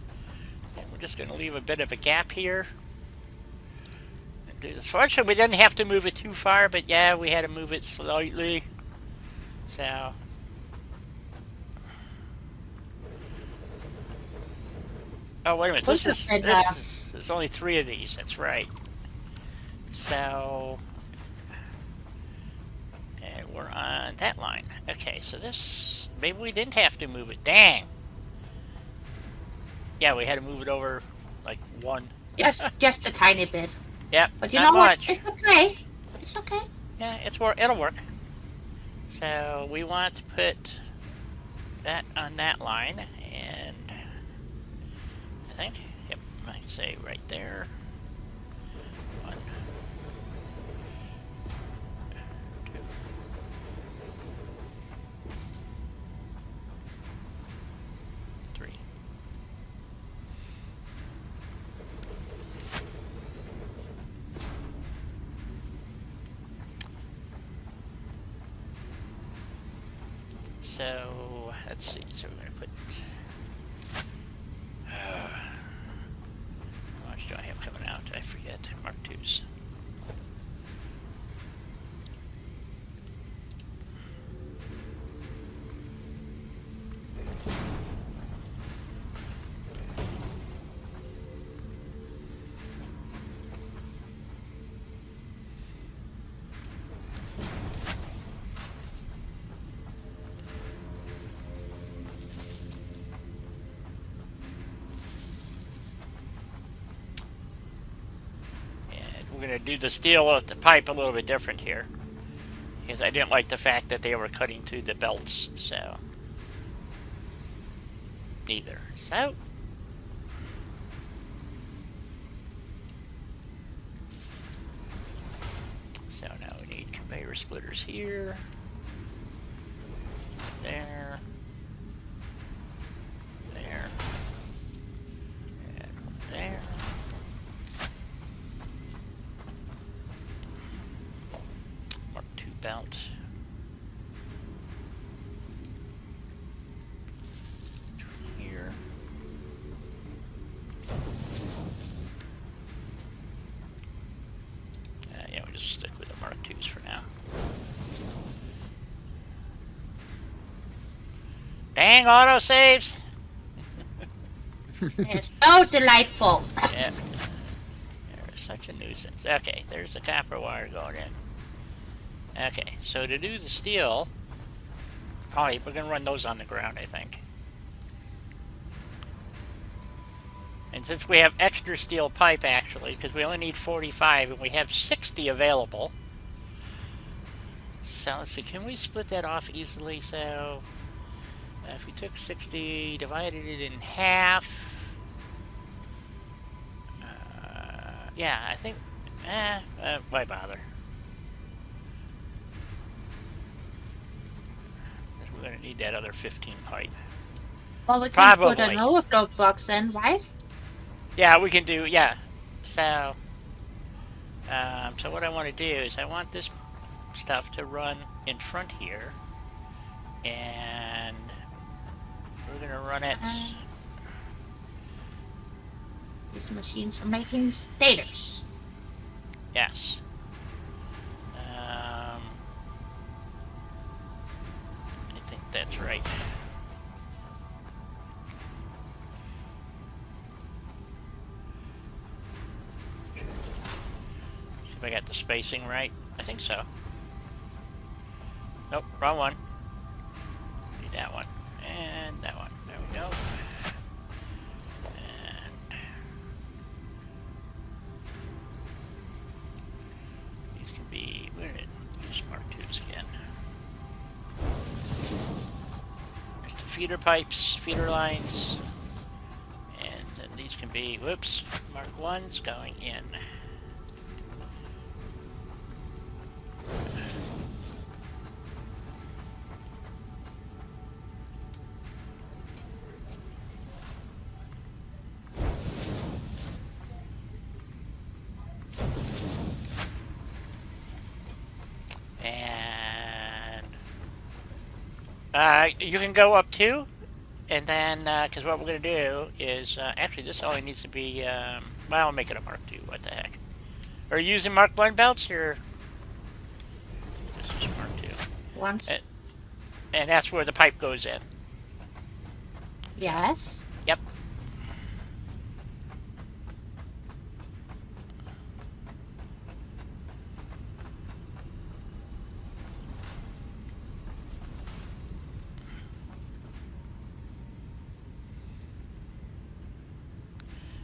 [SPEAKER 1] And we're just going to leave a bit of a gap here. And do this. Fortunately, we didn't have to move it too far, but yeah, we had to move it slightly. So... Oh, wait a minute. There's only 3 of these. That's right. So... And we're on that line. Okay, so this... Maybe we didn't have to move it. Dang! Yeah, we had to move it over, like, 1.
[SPEAKER 3] Just a tiny bit.
[SPEAKER 1] Yep,
[SPEAKER 3] but you
[SPEAKER 1] know
[SPEAKER 3] what?
[SPEAKER 1] Much.
[SPEAKER 3] It's okay. It's okay.
[SPEAKER 1] Yeah, it'll work. So, we want to put that on that line, and... I think, yep, I'd say right there. 1, 2, 3. So, let's see, so we're going to put... how much do I have coming out? I forget. Mark 2s. We're going to do the steel with the pipe a little bit different here, because I didn't like the fact that they were cutting through the belts, so neither. So now we need conveyor splitters here, there, there, and there. Belt. Here. Yeah, we'll just stick with the Mark 2s for now. Dang autosaves!
[SPEAKER 3] It's so delightful.
[SPEAKER 1] Yeah. They're such a nuisance. Okay, there's the copper wire going in. Okay, so to do the steel pipe, we're going to run those on the ground, I think. And since we have extra steel pipe, actually, because we only need 45 and we have 60 available. So let's see, can we split that off easily? So if we took 60, divided it in half. Yeah, I think, why bother? We're going to need that other 15 pipe.
[SPEAKER 3] Well, we can put an overflow box in, right?
[SPEAKER 1] Yeah, we can do, yeah. So, so what I want to do is I want this stuff to run in front here. And we're going to run it...
[SPEAKER 3] These machines are making stators.
[SPEAKER 1] Yes. If I got the spacing right. I think so. Nope, wrong one. Need that one. And that one. There we go. And these can be... Where did use Mark IIs again? There's the feeder pipes, feeder lines. And then these can be, whoops, Mark I's going in. And you can go up too, and then because what we're gonna do is actually this only needs to be well, I'll make it a Mark II. What the heck? Are you using Mark I belts or this is Mark II?
[SPEAKER 3] Once.
[SPEAKER 1] And that's where the pipe goes in.
[SPEAKER 3] Yes.
[SPEAKER 1] Yep.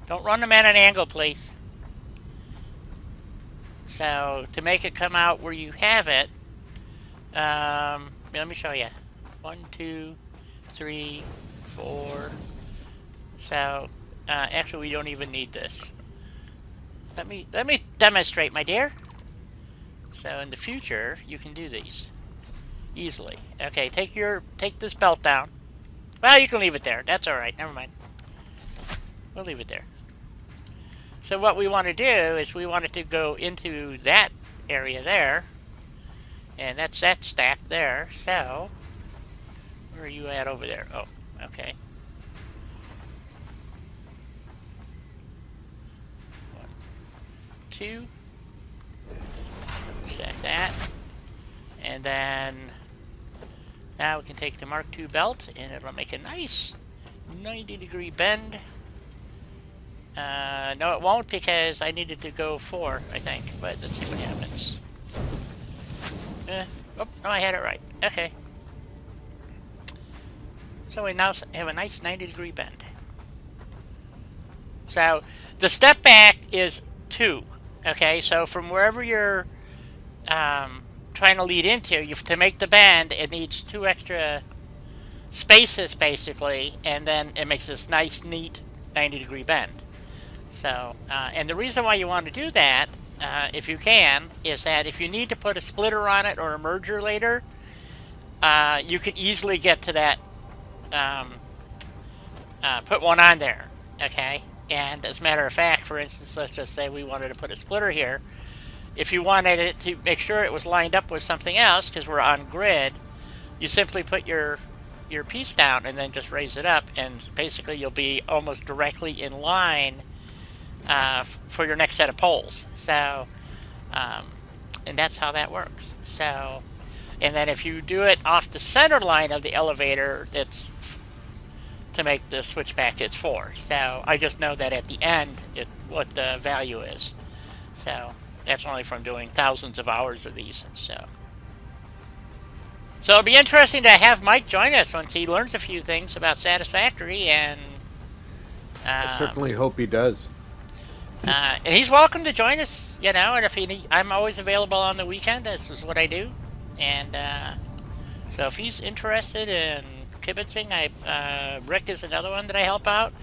[SPEAKER 1] Don't run them at an angle, please. So, to make it come out where you have it, let me show you. 1, 2, 3, 4. So, actually, we don't even need this. Let me demonstrate, my dear. So, in the future, you can do these easily. Okay, take this belt down. Well, you can leave it there. That's all right. Never mind. We'll leave it there. So what we want to do is we want it to go into that area there. And that's that stack there. So, where are you at over there? Oh, okay. 1, 2. Stack that. And then, now we can take the Mark II belt and it'll make a nice 90-degree bend. No, it won't because I needed to go 4, I think. But let's see what happens. Oh, no, I had it right. Okay. So we now have a nice 90-degree bend. So the step back is 2. Okay, so from wherever you're trying to lead into, to make the bend, it needs 2 extra spaces basically, and then it makes this nice, neat 90-degree bend. So, and the reason why you want to do that, if you can, is that if you need to put a splitter on it or a merger later, you can easily get to that, put one on there, okay? And as a matter of fact, for instance, let's just say we wanted to put a splitter here. If you wanted it to make sure it was lined up with something else, because we're on grid, you simply put your piece down and then just raise it up, and basically you'll be almost directly in line for your next set of poles. So, and that's how that works. So, and then if you do it off the center line of the elevator, it's to make the switchback, it's 4. So I just know that at the end, what the value is. So that's only from doing thousands of hours of these. So it'll be interesting to have Mike join us once he learns a few things about Satisfactory, and
[SPEAKER 2] I certainly hope he does.
[SPEAKER 1] And he's welcome to join us, you know, and if I'm always available on the weekend. This is what I do. And so if he's interested in kibitzing, Rick is another one that I help out.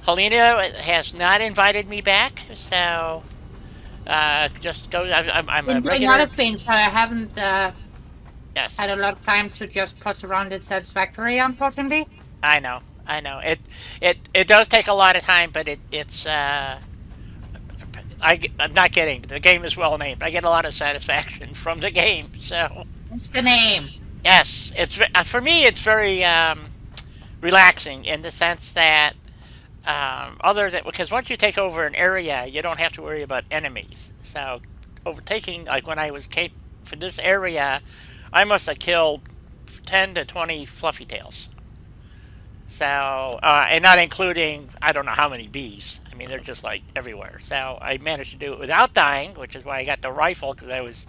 [SPEAKER 1] Helena has not invited me back, so just go. I'm a
[SPEAKER 3] Been doing
[SPEAKER 1] regular.
[SPEAKER 3] other things. I haven't
[SPEAKER 1] Yes.
[SPEAKER 3] had a lot of time to just putz around in Satisfactory, unfortunately.
[SPEAKER 1] I know. It does take a lot of time, but it's I'm not kidding. The game is well named. I get a lot of satisfaction from the game. So
[SPEAKER 3] What's the name?
[SPEAKER 1] yes, it's for me. It's very relaxing in the sense that because once you take over an area, you don't have to worry about enemies. So overtaking, like when I was for this area, I must have killed 10 to 20 fluffy tails. So, and not including, I don't know how many bees. I mean, they're just like everywhere. So I managed to do it without dying, which is why I got the rifle, because I was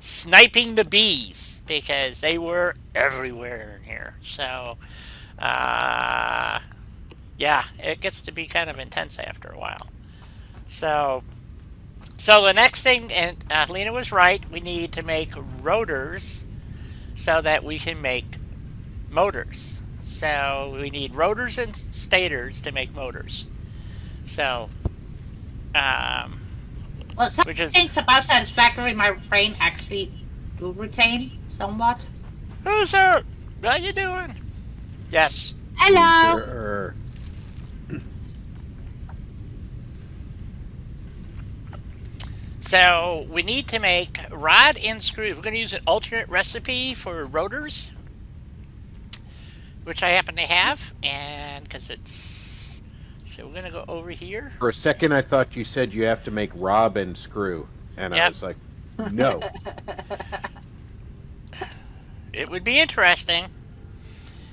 [SPEAKER 1] sniping the bees because they were everywhere in here. So, uh, yeah, it gets to be kind of intense after a while. So, so the next thing, and Lena was right, we need to make rotors so that we can make motors. So we need rotors and stators to make motors. So, um,
[SPEAKER 3] Well, some
[SPEAKER 1] which is
[SPEAKER 3] things about Satisfactory my brain actually do retain somewhat.
[SPEAKER 1] who's there? How you doing? Yes.
[SPEAKER 3] Hello.
[SPEAKER 2] Sure.
[SPEAKER 1] So we need to make rod and screws. We're going to use an alternate recipe for rotors, which I happen to have, and because it's so we're going to go over here.
[SPEAKER 2] For a second, I thought you said you have to make Rob and screw, and I
[SPEAKER 1] Yep.
[SPEAKER 2] was like, no.
[SPEAKER 1] It would be interesting.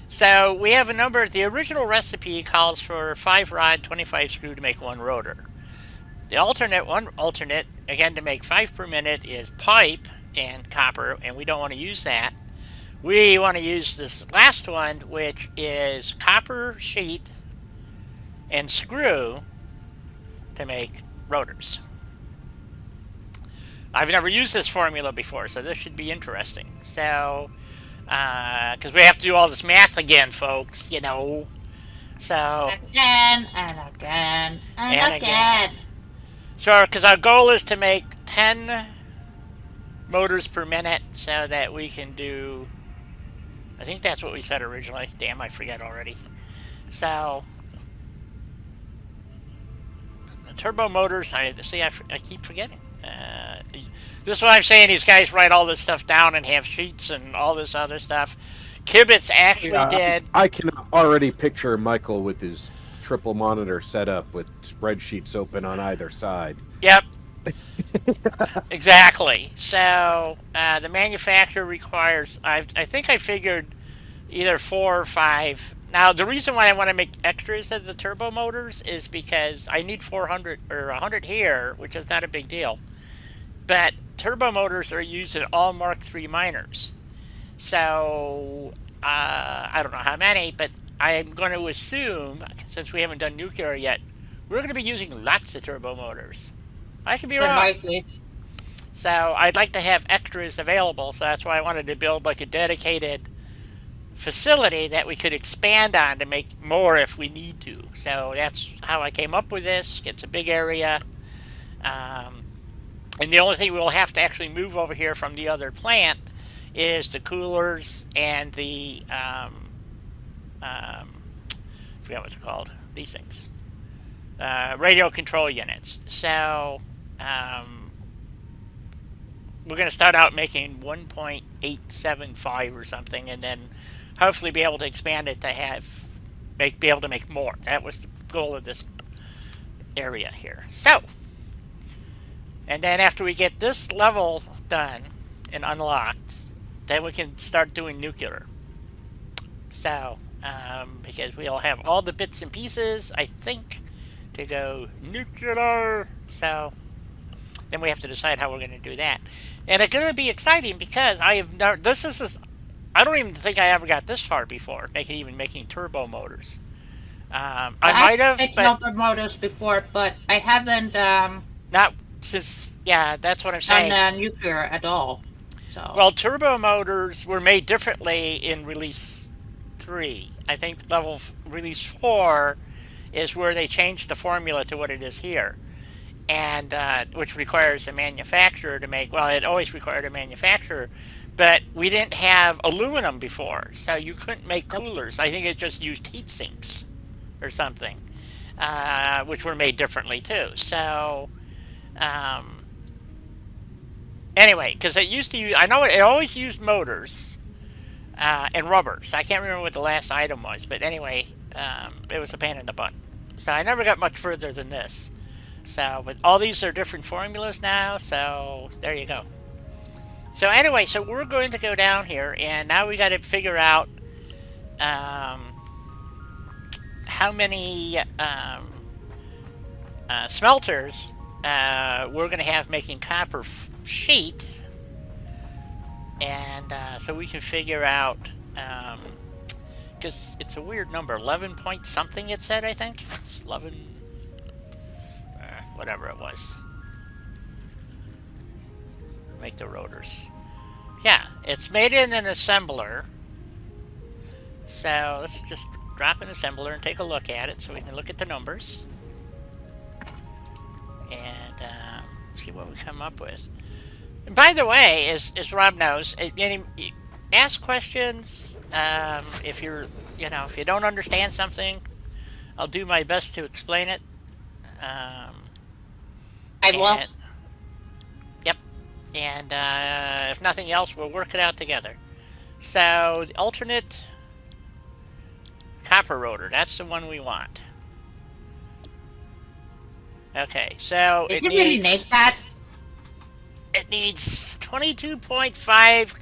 [SPEAKER 1] So we have a number. The original recipe calls for 5 rod, 25 screw to make 1 rotor. The alternate, again, to make 5 per minute is pipe and copper, and we don't want to use that. We want to use this last one, which is copper sheet and screw to make rotors. I've never used this formula before, so this should be interesting. So, because we have to do all this math again, folks, you know. So,
[SPEAKER 3] Again and again and,
[SPEAKER 1] And
[SPEAKER 3] again.
[SPEAKER 1] again. Sure, because our goal is to make 10 motors per minute so that we can do, I think that's what we said originally. Damn, I forget already. So, the turbo motors, I keep forgetting. This is what I'm saying. These guys write all this stuff down and have sheets and all this other stuff. Kibitz actually did.
[SPEAKER 2] I can already picture Michael with his triple monitor setup with spreadsheets open on either side.
[SPEAKER 1] Yep. Exactly. So the manufacturer requires. I think I figured either 4 or 5. Now the reason why I want to make extras of the turbo motors is because I need 400 or 100 here, which is not a big deal. But turbo motors are used in all Mark III miners. So I don't know how many, but I'm going to assume, since we haven't done nuclear yet, we're going to be using lots of turbo motors. I could be wrong.
[SPEAKER 3] Likely.
[SPEAKER 1] So I'd like to have extras available, so that's why I wanted to build like a dedicated facility that we could expand on to make more if we need to. So that's how I came up with this. It's a big area. And the only thing we'll have to actually move over here from the other plant is the coolers and the I forget what they're called. These things, radio control units. So we're going to start out making 1.875 or something, and then hopefully be able to expand it to be able to make more. That was the goal of this area here. So, and then after we get this level done and unlocked, then we can start doing nuclear. So, because we'll have all the bits and pieces, I think, to go nuclear. So, then we have to decide how we're going to do that. And it's going to be exciting because I have never, I don't even think I ever got this far before, making turbo motors. I might have,
[SPEAKER 3] made
[SPEAKER 1] but
[SPEAKER 3] turbo motors before, but I haven't
[SPEAKER 1] not since, yeah, that's what I'm
[SPEAKER 3] done
[SPEAKER 1] saying.
[SPEAKER 3] nuclear at all. So.
[SPEAKER 1] Well, turbo motors were made differently in Release 3. I think Release 4 is where they changed the formula to what it is here. And which requires a manufacturer to make, well, it always required a manufacturer, but we didn't have aluminum before, so you couldn't make coolers. I think it just used heat sinks or something, which were made differently too. So, anyway, because it used to use, I know it always used motors and rubbers. I can't remember what the last item was, but anyway, it was a pain in the butt. So I never got much further than this. So, but all these are different formulas now, so there you go. So anyway, so we're going to go down here, and now we got to figure out how many smelters we're going to have making copper sheet, and so we can figure out, because it's a weird number, 11 point something it said, I think. It's 11, whatever it was. Make the rotors. Yeah, it's made in an assembler. So let's just drop an assembler and take a look at it so we can look at the numbers. And see what we come up with. And by the way, as Rob knows, ask questions. If you're, if you don't understand something, I'll do my best to explain it.
[SPEAKER 3] I will.
[SPEAKER 1] Yep. And if nothing else, we'll work it out together. So the alternate copper rotor, that's the one we want. Okay, so
[SPEAKER 3] Did you really make that?
[SPEAKER 1] It needs 22.5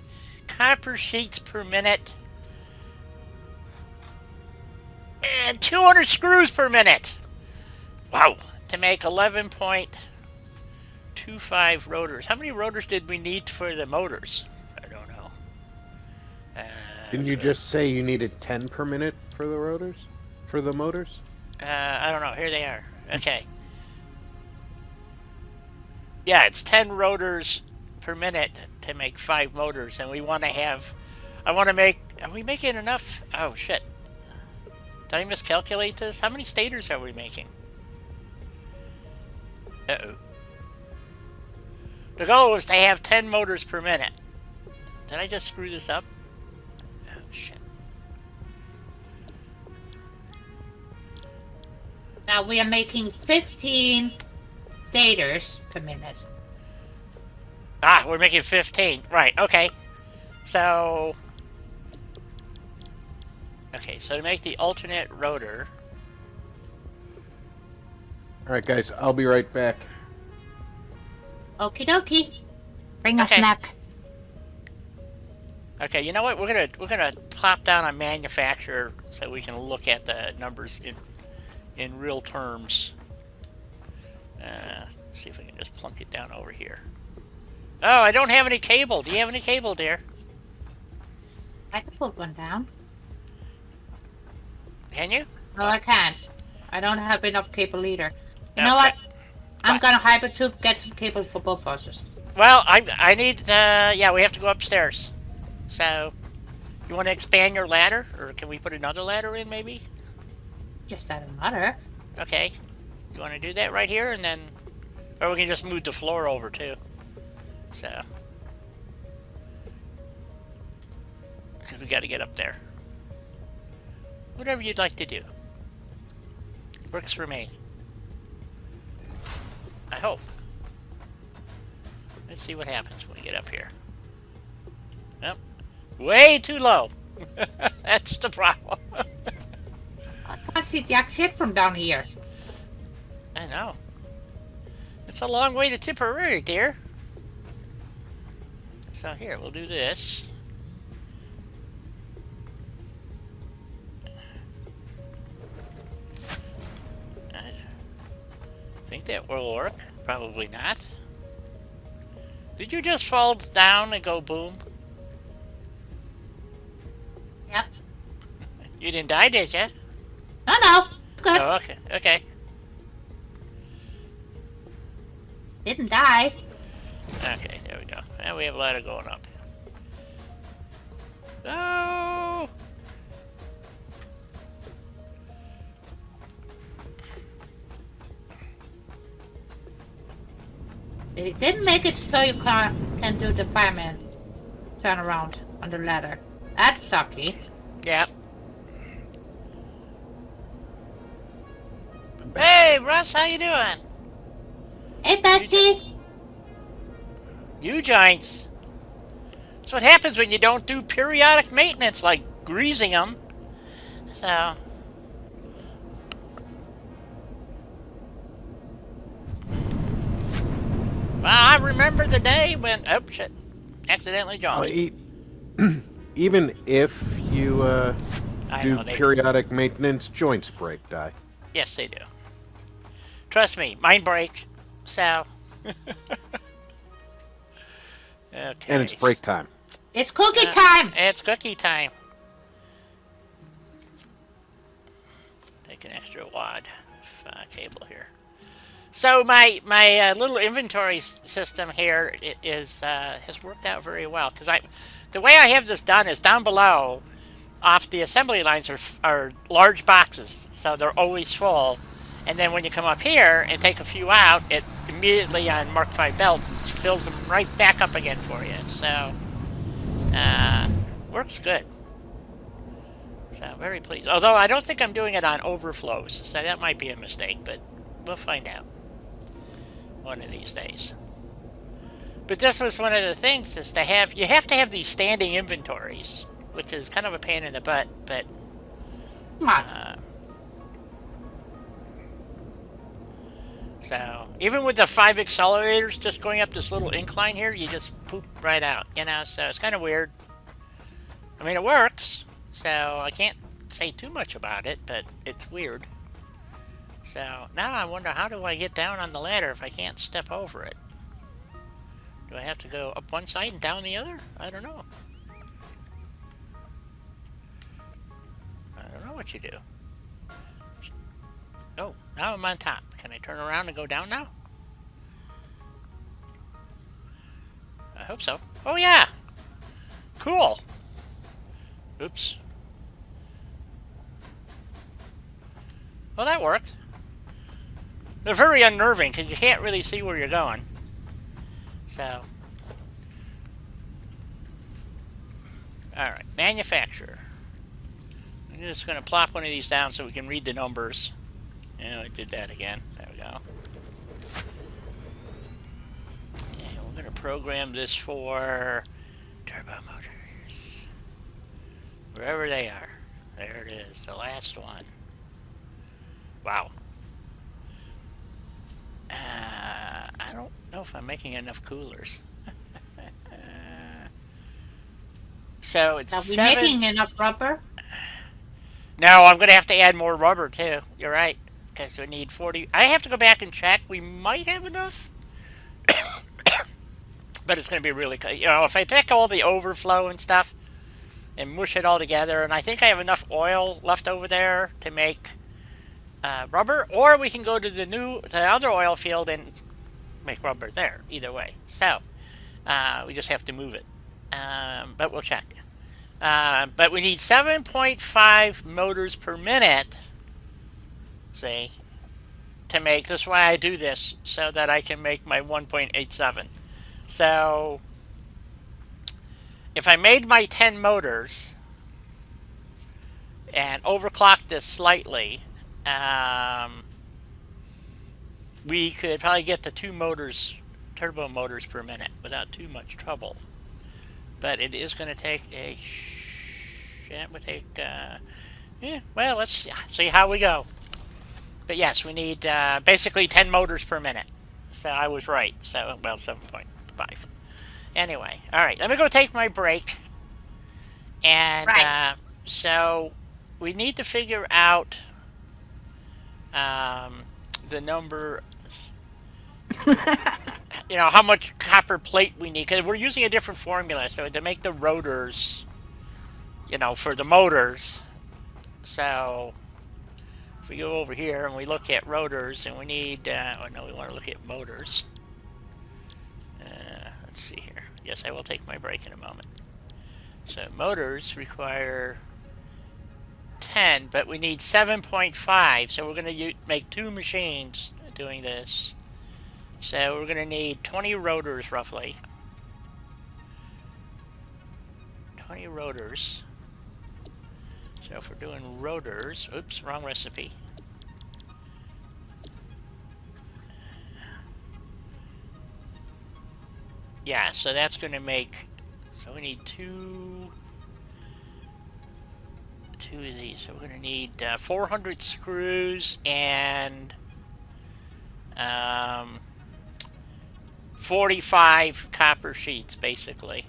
[SPEAKER 1] copper sheets per minute and 200 screws per minute. Wow! To make 11.25 rotors. How many rotors did we need for the motors? I don't know.
[SPEAKER 2] Didn't you just say you needed 10 per minute for the rotors? For the motors?
[SPEAKER 1] I don't know. Here they are. Okay. Yeah, it's 10 rotors per minute to make 5 motors, and we want to have... are we making enough? Oh, shit. Did I miscalculate this? How many stators are we making? Uh-oh. The goal was to have 10 motors per minute. Did I just screw this up? Oh, shit.
[SPEAKER 3] Now we are making 15 stators per minute.
[SPEAKER 1] Ah, we're making 15. Right, okay. So... okay, so to make the alternate rotor...
[SPEAKER 2] Alright guys, I'll be right back.
[SPEAKER 3] Okie dokie. Bring a
[SPEAKER 1] Okay.
[SPEAKER 3] snack.
[SPEAKER 1] Okay, you know what? We're gonna plop down on manufacturer so we can look at the numbers in real terms. See if I can just plunk it down over here. Oh, I don't have any cable. Do you have any cable, dear?
[SPEAKER 3] I can put one down.
[SPEAKER 1] Can you?
[SPEAKER 3] No, I can't. I don't have enough cable either. You know
[SPEAKER 1] Okay.
[SPEAKER 3] what? I'm
[SPEAKER 1] What?
[SPEAKER 3] gonna hyper to get some cable for both of us.
[SPEAKER 1] Well, I need. Yeah, we have to go upstairs. So, you want to expand your ladder, or can we put another ladder in, maybe?
[SPEAKER 3] Just doesn't matter.
[SPEAKER 1] Okay. You want to do that right here, and then, or we can just move the floor over too. So, because we got to get up there. Whatever you'd like to do. Works for me. I hope. Let's see what happens when we get up here. Nope. Way too low. That's the problem.
[SPEAKER 3] I can't see jack shit from down here.
[SPEAKER 1] I know. It's a long way to Tipperary, dear. So here, we'll do this. I think that will work. Probably not. Did you just fall down and go boom?
[SPEAKER 3] Yep.
[SPEAKER 1] You didn't die, did you?
[SPEAKER 3] No. Good.
[SPEAKER 1] Oh, okay. Okay.
[SPEAKER 3] Didn't die.
[SPEAKER 1] Okay, there we go. And we have a ladder going up. Oh!
[SPEAKER 3] They didn't make it so you can do the fireman turn around on the ladder. That's sucky.
[SPEAKER 1] Yep. Hey, Russ, how you doing?
[SPEAKER 3] Hey, bestie.
[SPEAKER 1] You giants. That's what happens when you don't do periodic maintenance, like greasing them. So... well, I remember the day when... oh, shit. Accidentally
[SPEAKER 2] Well,
[SPEAKER 1] jumped.
[SPEAKER 2] even if you
[SPEAKER 1] I
[SPEAKER 2] Do
[SPEAKER 1] know they.
[SPEAKER 2] periodic maintenance, joints break, Die.
[SPEAKER 1] Yes, they do. Trust me, mine break. So,
[SPEAKER 2] And it's
[SPEAKER 1] okay.
[SPEAKER 2] break time.
[SPEAKER 3] It's cookie time.
[SPEAKER 1] It's cookie time. Take an extra wad of cable here. So my little inventory system here is has worked out very well because the way I have this done is down below off the assembly lines are large boxes, so they're always full. And then when you come up here and take a few out, it immediately on Mark V belts fills them right back up again for you. So works good. So very pleased. Although I don't think I'm doing it on overflows, so that might be a mistake, but we'll find out one of these days. But this was one of the things is you have to have these standing inventories, which is kind of a pain in the butt, but so even with the 5 accelerators just going up this little incline here, you just poop right out, so it's kind of weird. I mean, it works, so I can't say too much about it, but it's weird. So now I wonder, how do I get down on the ladder if I can't step over it? Do I have to go up one side and down the other? I don't know. I don't know what you do. Oh, now I'm on top. Can I turn around and go down now? I hope so. Oh yeah! Cool! Oops. Well, that worked. They're very unnerving because you can't really see where you're going. So. Alright, manufacturer. I'm just going to plop one of these down so we can read the numbers. Yeah, I did that again. There we go. And we're going to program this for turbo motors. Wherever they are. There it is, the last one. Wow. I don't know if I'm making enough coolers. So it's
[SPEAKER 3] Are we
[SPEAKER 1] 7.
[SPEAKER 3] making enough rubber?
[SPEAKER 1] No, I'm going to have to add more rubber too. You're right. Because we need 40. I have to go back and check. We might have enough. But it's going to be really, if I take all the overflow and stuff and mush it all together, and I think I have enough oil left over there to make rubber, or we can go to the other oil field and make rubber there. Either way. So we just have to move it. But we'll check. But we need 7.5 motors per minute. See, to make. That's why I do this, so that I can make my 1.87. So if I made my 10 motors and overclocked this slightly, we could probably get to 2 motors, turbo motors per minute without too much trouble. But it is going to take it would take, well, let's see how we go. But yes, we need basically 10 motors per minute. So I was right. So, well, 7.5. Anyway, all right, let me go take my break. And so we need to figure out the number, how much copper plate we need, because we're using a different formula. So to make the rotors, for the motors. So if we go over here and we look at rotors, and we need, we want to look at motors. Let's see here. Yes, I will take my break in a moment. So motors require 10, but we need 7.5. So we're going to make 2 machines doing this. So we're going to need 20 rotors roughly. 20 rotors. So if we're doing rotors, oops, wrong recipe. Yeah, so that's going to make, so we need two of these. So we're going to need 400 screws and 45 copper sheets, basically.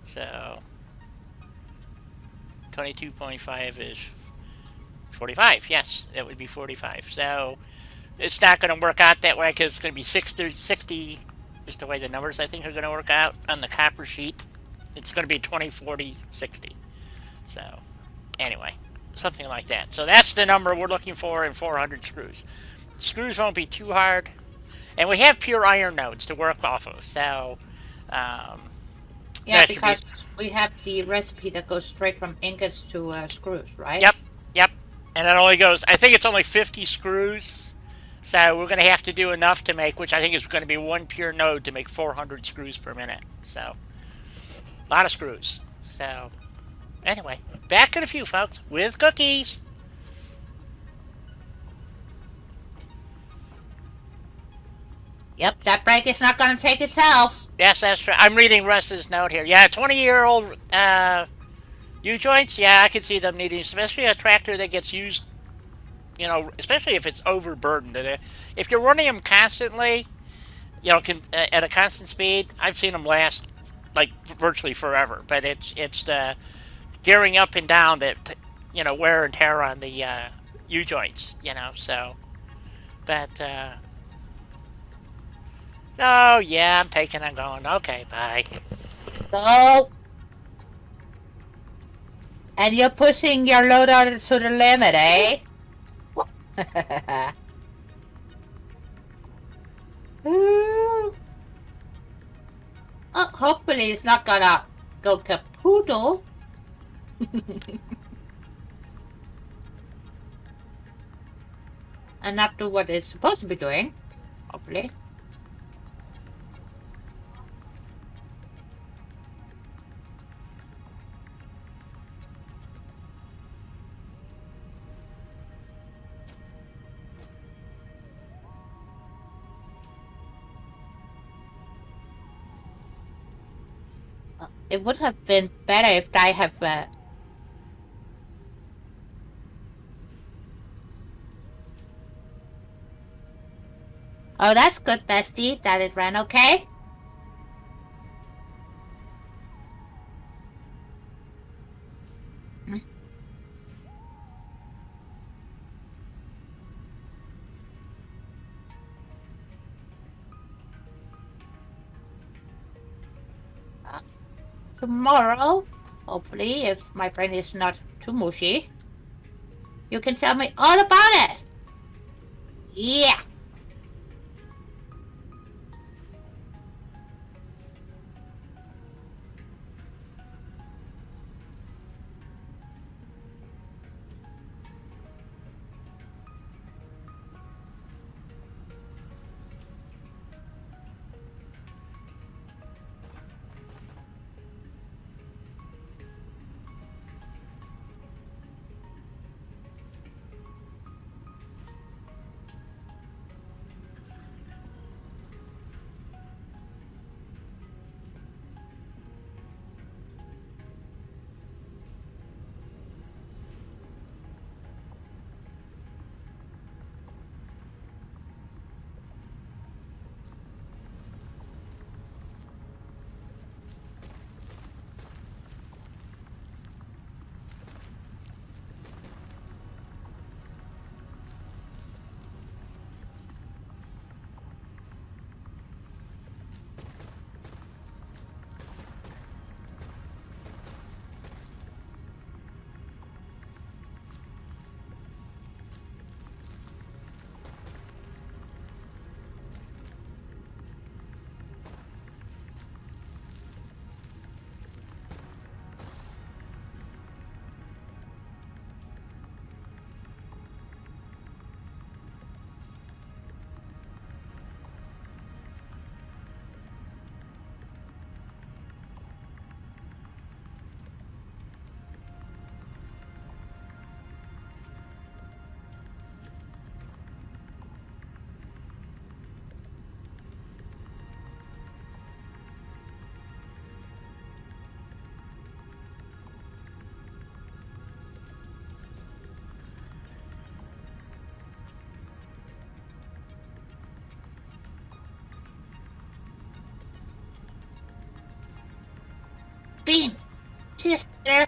[SPEAKER 1] So 22.5 is 45. Yes, it would be 45. So it's not going to work out that way because it's going to be 60, just the way the numbers I think are going to work out on the copper sheet. It's going to be 20, 40, 60. So anyway, something like that. So that's the number we're looking for in 400 screws. Screws won't be too hard. And we have pure iron nodes to work off of. So um,
[SPEAKER 3] Yeah,
[SPEAKER 1] that should be...
[SPEAKER 3] because we have the recipe that goes straight from ingots to screws, right?
[SPEAKER 1] Yep, yep. And it only goes, I think it's only 50 screws. So we're going to have to do enough to make, which I think is going to be one pure node to make 400 screws per minute. So a lot of screws. So anyway, back in a few, folks, with cookies.
[SPEAKER 3] Yep, that break is not going to take itself.
[SPEAKER 1] Yes, that's true. I'm reading Russ's note here. Yeah, 20-year-old U-joints. Yeah, I can see them needing, especially a tractor that gets used, especially if it's overburdened. If you're running them constantly, at a constant speed, I've seen them last like virtually forever. But it's the gearing up and down that wear and tear on the U-joints. So, but oh yeah, I'm going. Okay, bye.
[SPEAKER 3] So, and you're pushing your loader to the limit, eh? Oh, hopefully it's not gonna go capoodle. And not do what it's supposed to be doing. Hopefully. It would have been better if I have Oh, that's good, bestie, that it ran okay. Tomorrow, hopefully, if my brain is not too mushy, you can tell me all about it. Yeah. Bean, sister.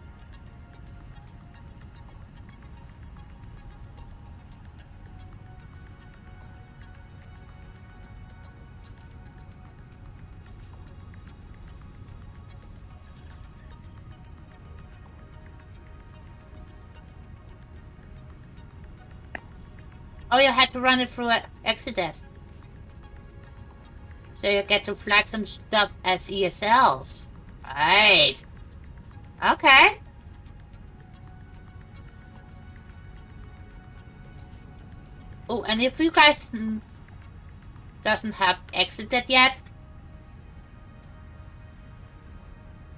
[SPEAKER 3] Oh, you had to run it through Exodus. So you get to flag some stuff as ESLs. Right. Okay. Oh, and if you guys doesn't have Exodus yet,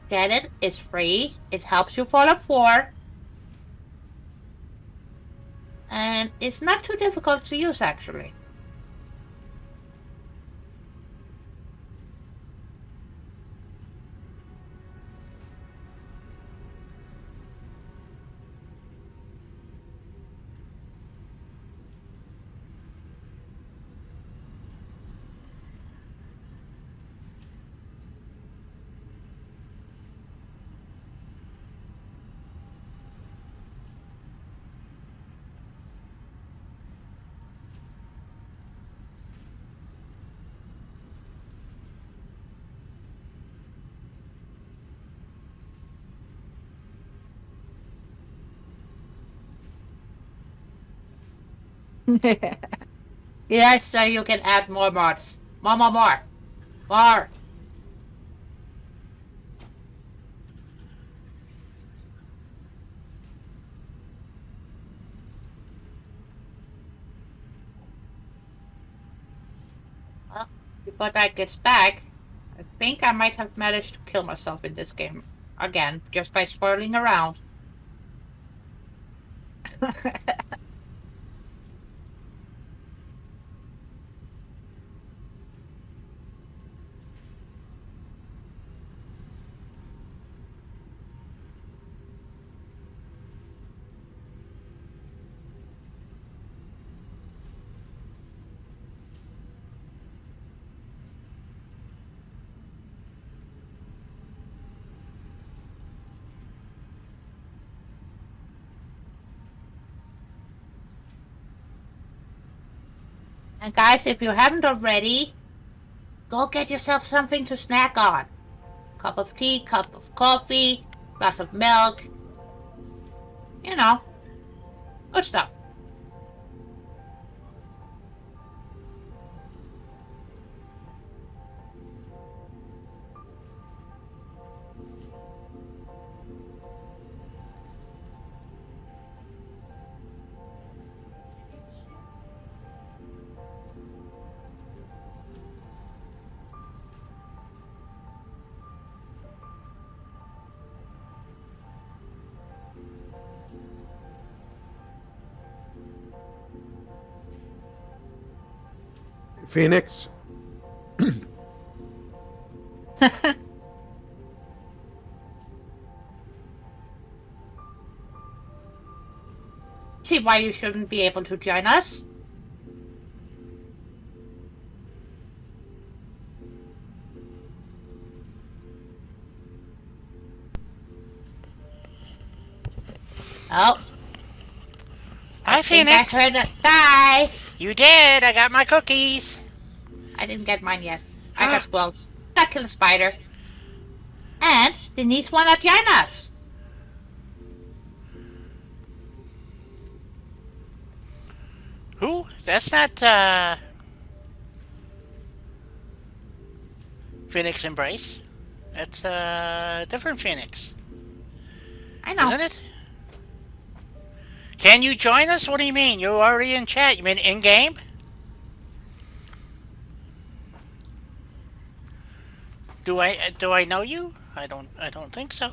[SPEAKER 3] get it. It's free. It helps you Fallout 4. And it's not too difficult to use, actually. Yes, so you can add more mods. More. More. Well, before that gets back, I think I might have managed to kill myself in this game again, just by swirling around. And guys, if you haven't already, go get yourself something to snack on. Cup of tea, cup of coffee, glass of milk. You know, good stuff.
[SPEAKER 2] Phoenix.
[SPEAKER 3] See why you shouldn't be able to join us? Oh, I
[SPEAKER 1] Hi,
[SPEAKER 3] think I
[SPEAKER 1] Phoenix.
[SPEAKER 3] heard a die.
[SPEAKER 1] You did. I got my cookies.
[SPEAKER 3] I didn't get mine yet. I got squirreled. Got killed a spider. And Denise wanna join us.
[SPEAKER 1] Who? That's not Phoenix Embrace. That's different Phoenix,
[SPEAKER 3] I know.
[SPEAKER 1] isn't it? Can you join us? What do you mean? You're already in chat. You mean in game? Do I know you? I don't think so.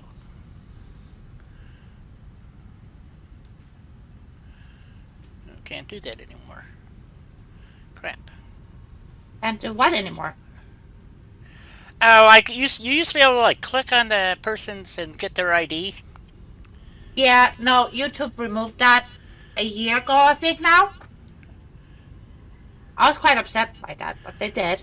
[SPEAKER 1] Can't do that anymore. Crap.
[SPEAKER 3] Can't do what anymore?
[SPEAKER 1] Oh, like you used to be able to like click on the persons and get their ID.
[SPEAKER 3] Yeah, no, YouTube removed that a year ago, I think now. I was quite upset by that, but they did.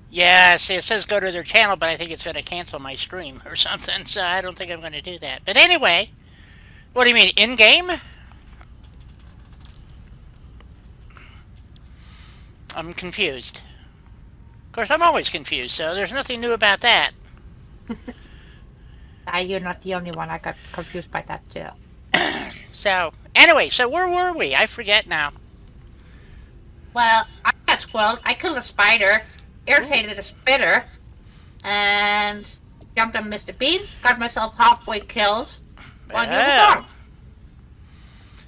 [SPEAKER 1] Yeah, see, it says go to their channel, but I think it's going to cancel my stream or something, so I don't think I'm going to do that. But anyway, what do you mean, in game? I'm confused. Of course, I'm always confused, so there's nothing new about that.
[SPEAKER 3] You're not the only one. I got confused by that too.
[SPEAKER 1] So, anyway, so where were we? I forget now.
[SPEAKER 3] Well, I got squirreled. I killed a spider, irritated a spitter, and jumped on Mr. Bean. Got myself halfway killed while you were gone.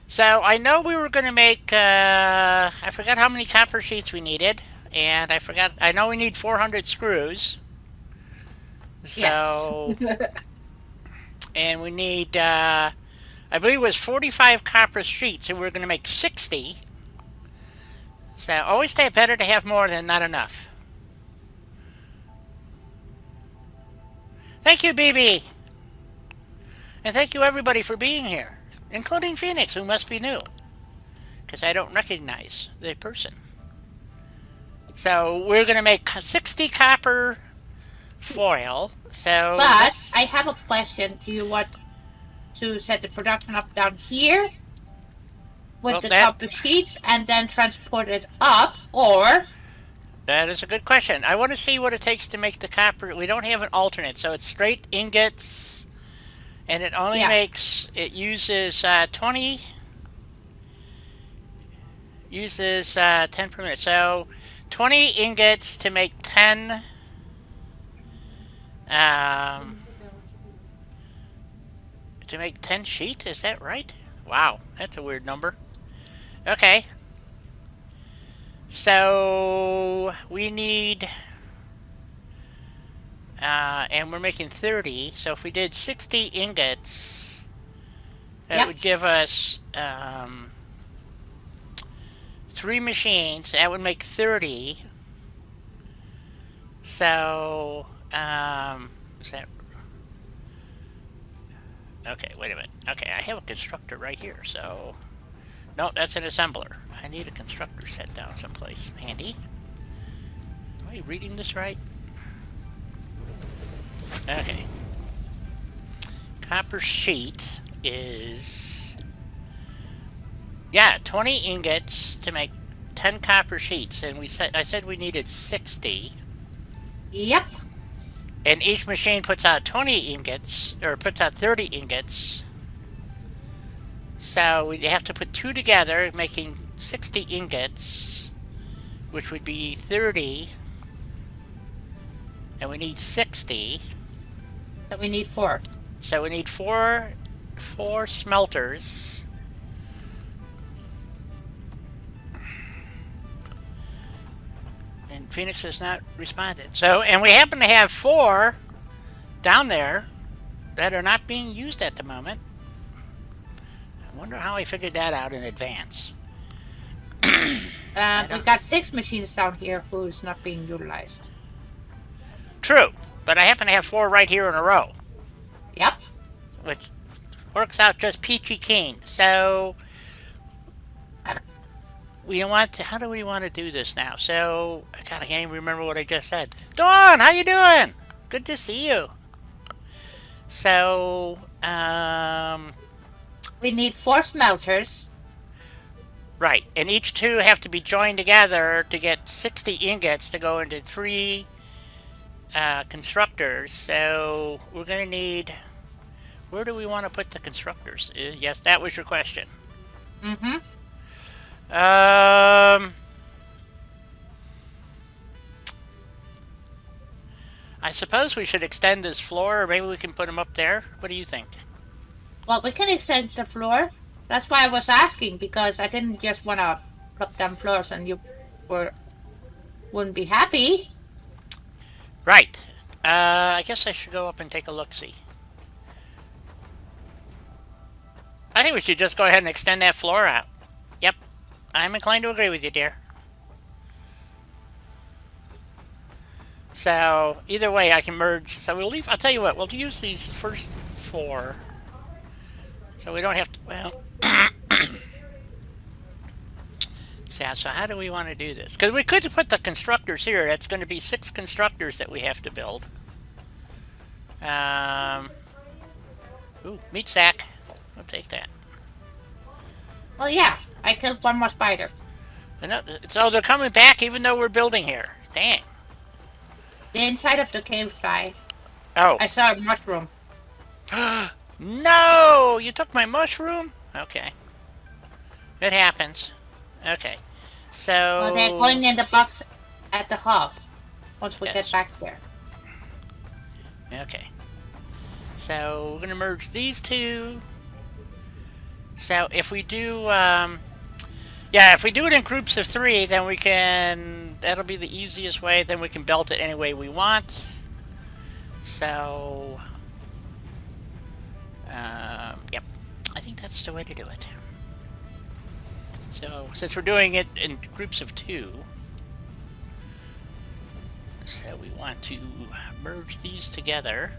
[SPEAKER 1] So, I know we were going to make, I forgot how many copper sheets we needed. And I know we need 400 screws. So,
[SPEAKER 3] yes.
[SPEAKER 1] And we need, I believe it was 45 copper sheets, and we're going to make 60. So, always better to have more than not enough. Thank you, BB. And thank you, everybody, for being here, including Phoenix, who must be new, because I don't recognize the person. So, we're going to make 60 copper foil. So,
[SPEAKER 3] but I have a question. Do you want to set the production up down here with the copper sheets and then transport it up, or?
[SPEAKER 1] That is a good question. I want to see what it takes to make the copper. We don't have an alternate, so it's straight ingots, and it only makes, it uses 20, uses 10 per minute. So 20 ingots to make 10, to make 10 sheet, is that right? Wow, that's a weird number. Okay. So we need, and we're making 30, so if we did 60 ingots, that would give us 3 machines. That would make 30. So, is that, okay, wait a minute. Okay, I have a constructor right here, so, no, that's an assembler. I need a constructor set down someplace handy. Am I reading this right? Okay. Copper sheet is, 20 ingots to make 10 copper sheets, and I said we needed 60.
[SPEAKER 3] Yep.
[SPEAKER 1] And each machine puts out 20 ingots, or puts out 30 ingots. So we'd have to put 2 together, making 60 ingots, which would be 30. And we need 60.
[SPEAKER 3] So we need 4.
[SPEAKER 1] So we need four smelters. And Phoenix has not responded. So, and we happen to have 4 down there that are not being used at the moment. I wonder how I figured that out in advance.
[SPEAKER 3] We got 6 machines down here who's not being utilized.
[SPEAKER 1] True, but I happen to have 4 right here in a row.
[SPEAKER 3] Yep.
[SPEAKER 1] Which works out just peachy keen. So we want to, how do we want to do this now? So, God, I can't even remember what I just said. Dawn, how you doing? Good to see you. So,
[SPEAKER 3] we need 4 smelters.
[SPEAKER 1] Right, and each 2 have to be joined together to get 60 ingots to go into 3 constructors. So, we're going to need, where do we want to put the constructors? Yes, that was your question.
[SPEAKER 3] Mm-hmm.
[SPEAKER 1] I suppose we should extend this floor, or maybe we can put them up there. What do you think?
[SPEAKER 3] Well, we can extend the floor. That's why I was asking, because I didn't just want to plop down floors and you wouldn't be happy.
[SPEAKER 1] Right. I guess I should go up and take a look-see. I think we should just go ahead and extend that floor out. Yep. I'm inclined to agree with you, dear. So, either way, I can merge. So we'll leave, I'll tell you what, we'll use these first 4. So we don't have to, well. So how do we want to do this? Because we could put the constructors here. That's going to be 6 constructors that we have to build. Ooh, meat sack. I'll take that.
[SPEAKER 3] Well, yeah. I killed 1 more spider.
[SPEAKER 1] So they're coming back even though we're building here. Dang.
[SPEAKER 3] The inside of the cave guy.
[SPEAKER 1] Oh.
[SPEAKER 3] I saw a mushroom.
[SPEAKER 1] No! You took my mushroom? Okay. It happens. Okay.
[SPEAKER 3] Well, they're
[SPEAKER 1] So...
[SPEAKER 3] going in the box at the hub once we get
[SPEAKER 1] Yes.
[SPEAKER 3] back there.
[SPEAKER 1] Okay. So we're gonna merge these two. So if we do, yeah, if we do it in groups of 3, then we can, that'll be the easiest way, then we can belt it any way we want. So, yep, I think that's the way to do it. So since we're doing it in groups of 2, so we want to merge these together.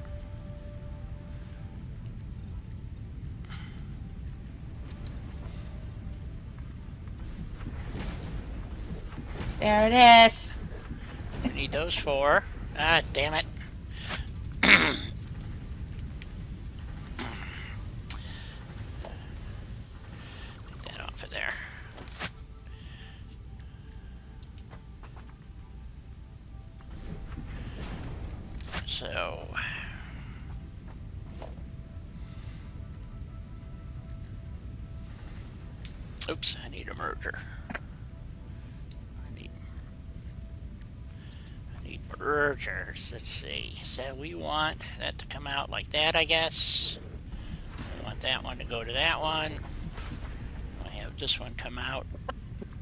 [SPEAKER 3] There it is.
[SPEAKER 1] We need those 4. Ah, damn it. Get that off of there. So... Oops, I need a merger. I need mergers. Let's see. So we want that to come out like that, I guess. We want that one to go to that one. I have this one come out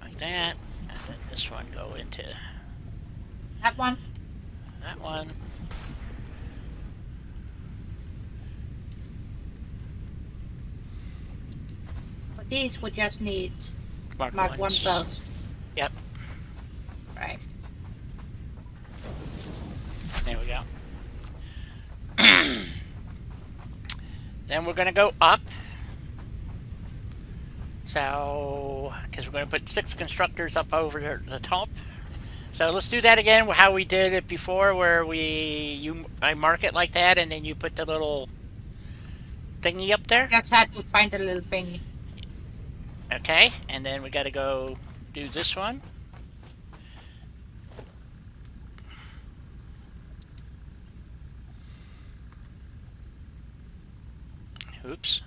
[SPEAKER 1] like that, and then this one go into
[SPEAKER 3] That one.
[SPEAKER 1] that one.
[SPEAKER 3] For these, we just need
[SPEAKER 1] Mark
[SPEAKER 3] mark one
[SPEAKER 1] ones.
[SPEAKER 3] post.
[SPEAKER 1] Yep,
[SPEAKER 3] Right.
[SPEAKER 1] there we go. Then we're going to go up. So, because we're going to put 6 constructors up over the top. So let's do that again, how we did it before, where I mark it like that, and then you put the little thingy up there.
[SPEAKER 3] Just had to find a little thingy.
[SPEAKER 1] Okay, and then we got to go do this one. Oops.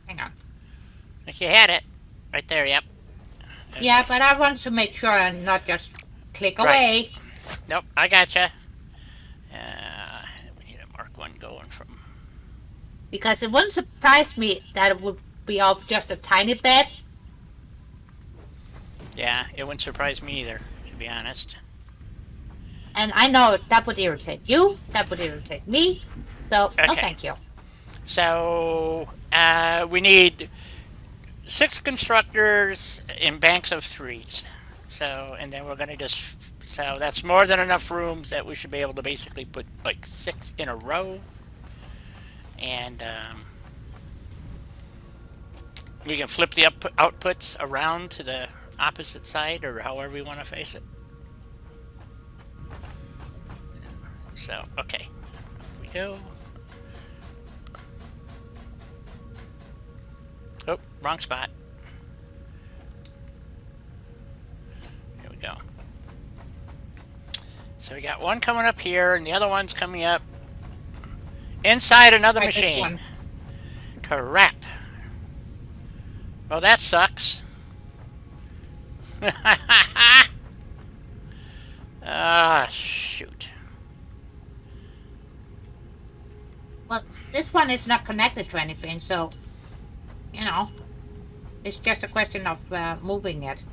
[SPEAKER 3] Hang on.
[SPEAKER 1] I think you had it. Right there, yep. Okay.
[SPEAKER 3] Yeah, but I want to make sure and not just click
[SPEAKER 1] Right.
[SPEAKER 3] away.
[SPEAKER 1] Nope, I gotcha. We need a mark one going from...
[SPEAKER 3] Because it wouldn't surprise me that it would be off just a tiny bit.
[SPEAKER 1] Yeah, it wouldn't surprise me either, to be honest.
[SPEAKER 3] And I know that would irritate you, that would irritate me. So, no
[SPEAKER 1] Okay.
[SPEAKER 3] thank you.
[SPEAKER 1] So, we need 6 constructors in banks of 3s. So, and then we're going to just... So that's more than enough room that we should be able to basically put like 6 in a row. And we can flip the outputs around to the opposite side, or however we want to face it. So, okay. Here we go. Oh, wrong spot. Here we go. So we got one coming up here, and the other one's coming up inside another
[SPEAKER 3] Right, this
[SPEAKER 1] machine.
[SPEAKER 3] one.
[SPEAKER 1] Crap. Well, that sucks. Ah, shoot.
[SPEAKER 3] Well, this one is not connected to anything, so, you know, it's just a question of moving it.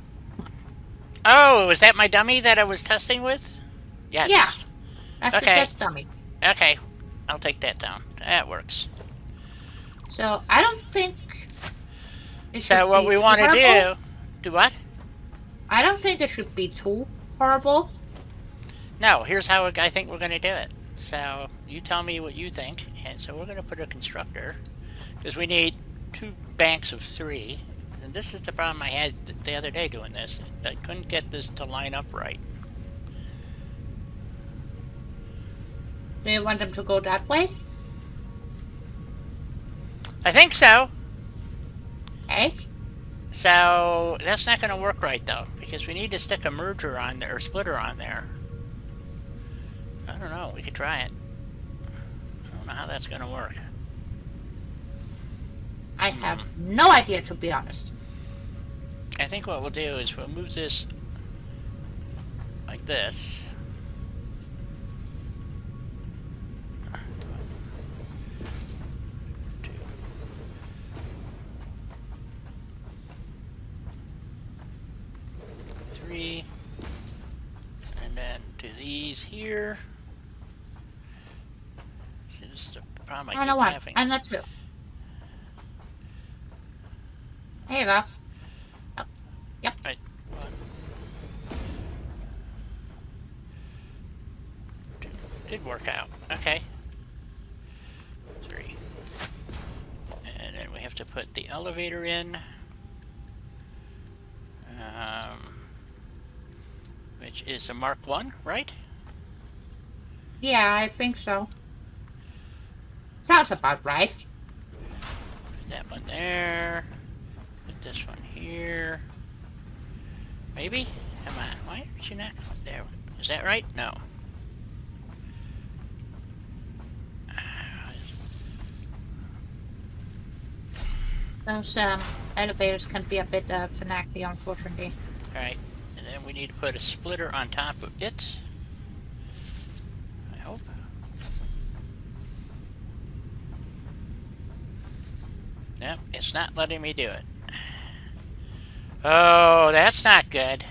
[SPEAKER 1] Oh, is that my dummy that I was testing with? Yes.
[SPEAKER 3] Yeah, that's
[SPEAKER 1] Okay.
[SPEAKER 3] the test dummy.
[SPEAKER 1] Okay, I'll take that down. That works.
[SPEAKER 3] So, I don't think it
[SPEAKER 1] So
[SPEAKER 3] should
[SPEAKER 1] what
[SPEAKER 3] be
[SPEAKER 1] we
[SPEAKER 3] too
[SPEAKER 1] want to
[SPEAKER 3] horrible.
[SPEAKER 1] do what?
[SPEAKER 3] I don't think it should be too horrible.
[SPEAKER 1] No, here's how I think we're going to do it. So you tell me what you think. And so we're going to put a constructor, because we need 2 banks of 3. And this is the problem I had the other day doing this. I couldn't get this to line up right.
[SPEAKER 3] Do you want them to go that way?
[SPEAKER 1] I think so.
[SPEAKER 3] Okay.
[SPEAKER 1] So that's not going to work right though, because we need to stick a merger on there, or splitter on there. I don't know, we could try it. don't know how that's going to work.
[SPEAKER 3] I have no idea, to be honest.
[SPEAKER 1] I think what we'll do is we'll move this like this. 2, 3, and then do these here. See, this is the problem I
[SPEAKER 3] know
[SPEAKER 1] keep
[SPEAKER 3] what?
[SPEAKER 1] having.
[SPEAKER 3] I'm not too. There you go. Oh, yep.
[SPEAKER 1] Right, 1, 2. Did work out. Okay. 3. And then we have to put the elevator in. Which is a Mark 1, right?
[SPEAKER 3] Yeah, I think so. Sounds about right.
[SPEAKER 1] Put that one there. Put this one here. Maybe? Come on. Why aren't you not? There. Is that right? No.
[SPEAKER 3] Those elevators can be a bit finicky, unfortunately.
[SPEAKER 1] Alright. And then we need to put a splitter on top of it. I hope. No, it's not letting me do it. Oh, that's not good.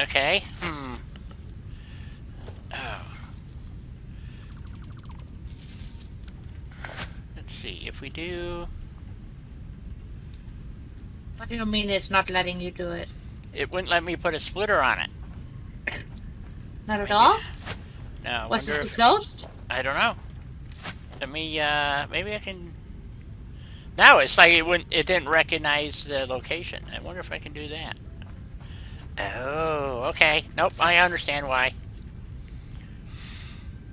[SPEAKER 1] Okay. Oh. Let's see, if we do...
[SPEAKER 3] What do you mean it's not letting you do it?
[SPEAKER 1] It wouldn't let me put a splitter on it.
[SPEAKER 3] Not at all?
[SPEAKER 1] No, I
[SPEAKER 3] Was
[SPEAKER 1] wonder
[SPEAKER 3] it too
[SPEAKER 1] if...
[SPEAKER 3] closed?
[SPEAKER 1] I don't know. Let me, maybe I can... No, it's like it didn't recognize the location. I wonder if I can do that. Oh, okay. Nope, I understand why.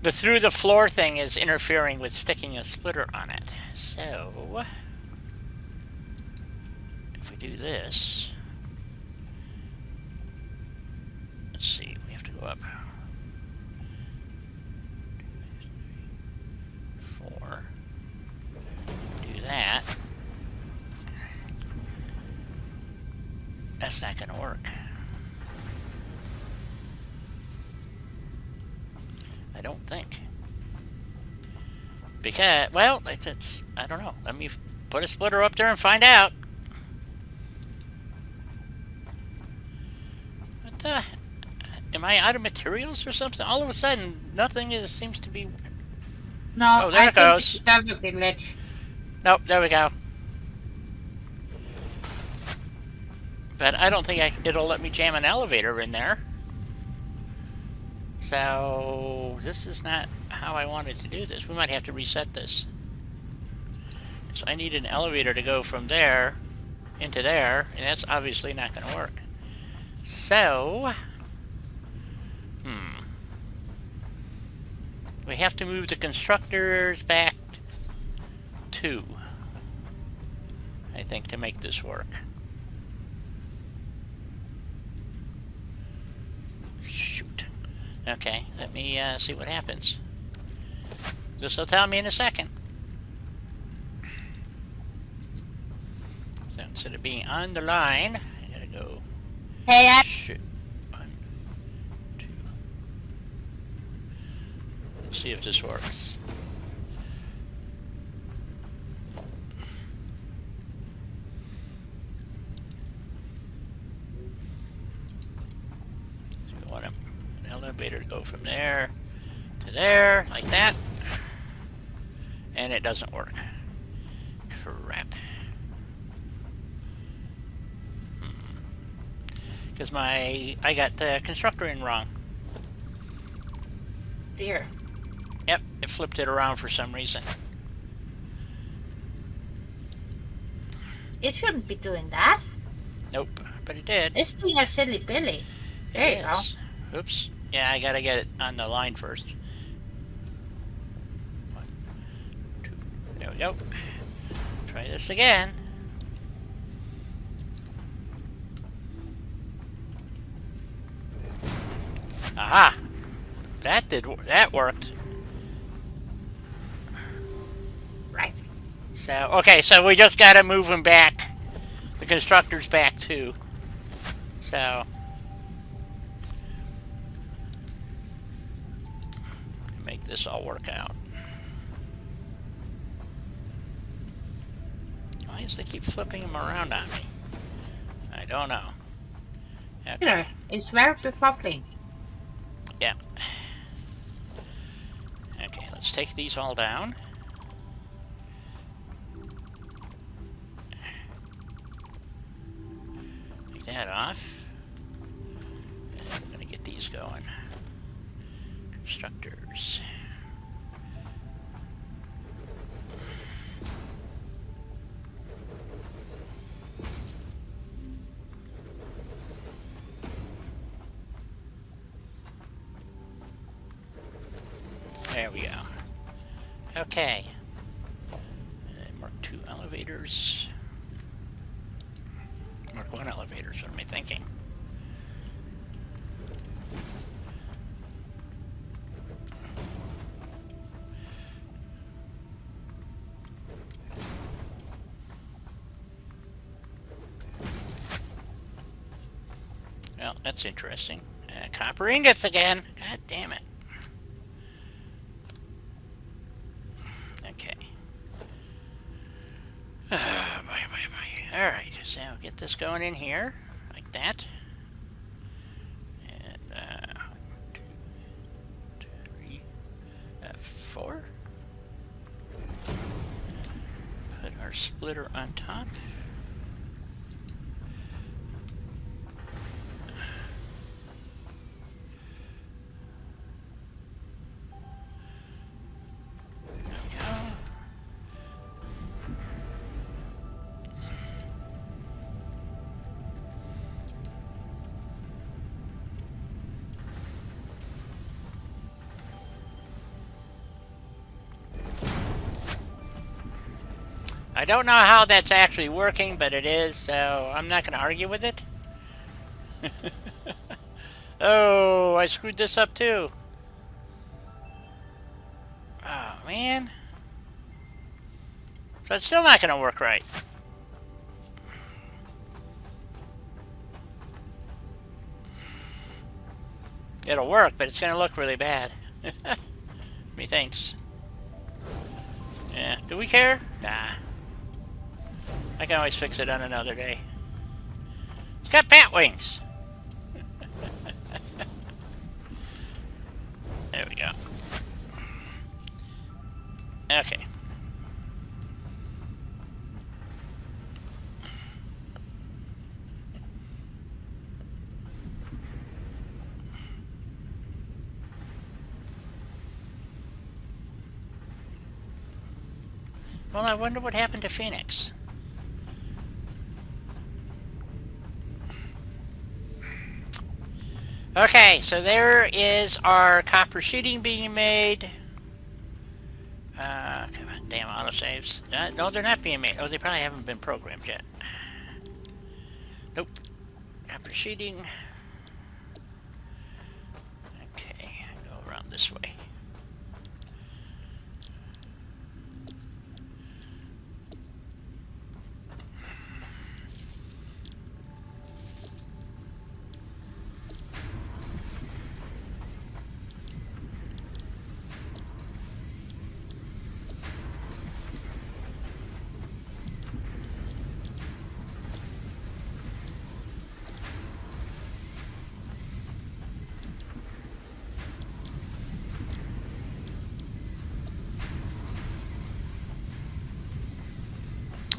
[SPEAKER 1] The through the floor thing is interfering with sticking a splitter on it. So, if we do this, let's see, we have to go up 4, do that. That's not going to work. I don't think. Because, well, it's I don't know. Let me put a splitter up there and find out. What the? Am I out of materials or something? All of a sudden, nothing seems to be...
[SPEAKER 3] No,
[SPEAKER 1] Oh, there
[SPEAKER 3] I
[SPEAKER 1] it
[SPEAKER 3] think
[SPEAKER 1] goes.
[SPEAKER 3] it's definitely glitch.
[SPEAKER 1] Nope, there we go. But I don't think it'll let me jam an elevator in there. So, this is not how I wanted to do this. We might have to reset this. So I need an elevator to go from there into there, and that's obviously not going to work. So, we have to move the constructors back 2, I think, to make this work. Shoot. Okay, let me see what happens. This will tell me in a second. So instead of being on the line, I gotta go.
[SPEAKER 3] Hey,
[SPEAKER 1] Shoot. 1, 2. Let's see if this works. So we want an elevator to go from there to there, like that. And it doesn't work. Crap. Because I got the constructor in wrong.
[SPEAKER 3] dear.
[SPEAKER 1] Yep, it flipped it around for some reason.
[SPEAKER 3] It shouldn't be doing that.
[SPEAKER 1] Nope, but it did.
[SPEAKER 3] It's being a silly Billy. There you go.
[SPEAKER 1] go. Oops. Yeah, I gotta get it on the line first. 1, 2. There we go. Try this again. Aha! That worked.
[SPEAKER 3] Right.
[SPEAKER 1] So, okay, so we just gotta move him back. The constructor's back too. So, make this all work out. Why does they keep flipping him around on me? I don't know. Okay.
[SPEAKER 3] Peter, it's very befuddling.
[SPEAKER 1] Yeah. Okay, let's take these all down. Take that off. And I'm gonna get these going. Constructors. There we go. Okay. Mark 2 elevators. Mark 1 elevators, what am I thinking? Well, that's interesting. Copper ingots again. God damn it. Okay. Alright, so get this going in here, like that. And, 1, 2, 3, 4. Put our splitter on top. I don't know how that's actually working, but it is, so I'm not going to argue with it. Oh, I screwed this up too. Oh, man. So it's still not going to work right. It'll work, but it's going to look really bad. Methinks. Yeah, do we care? Nah. I can always fix it on another day. It's got bat wings. There we go. Okay. Well, I wonder what happened to Phoenix. Okay, so there is our copper sheeting being made. Come on, damn autosaves. No, they're not being made. Oh, they probably haven't been programmed yet. Nope. Copper sheeting. Okay, go around this way.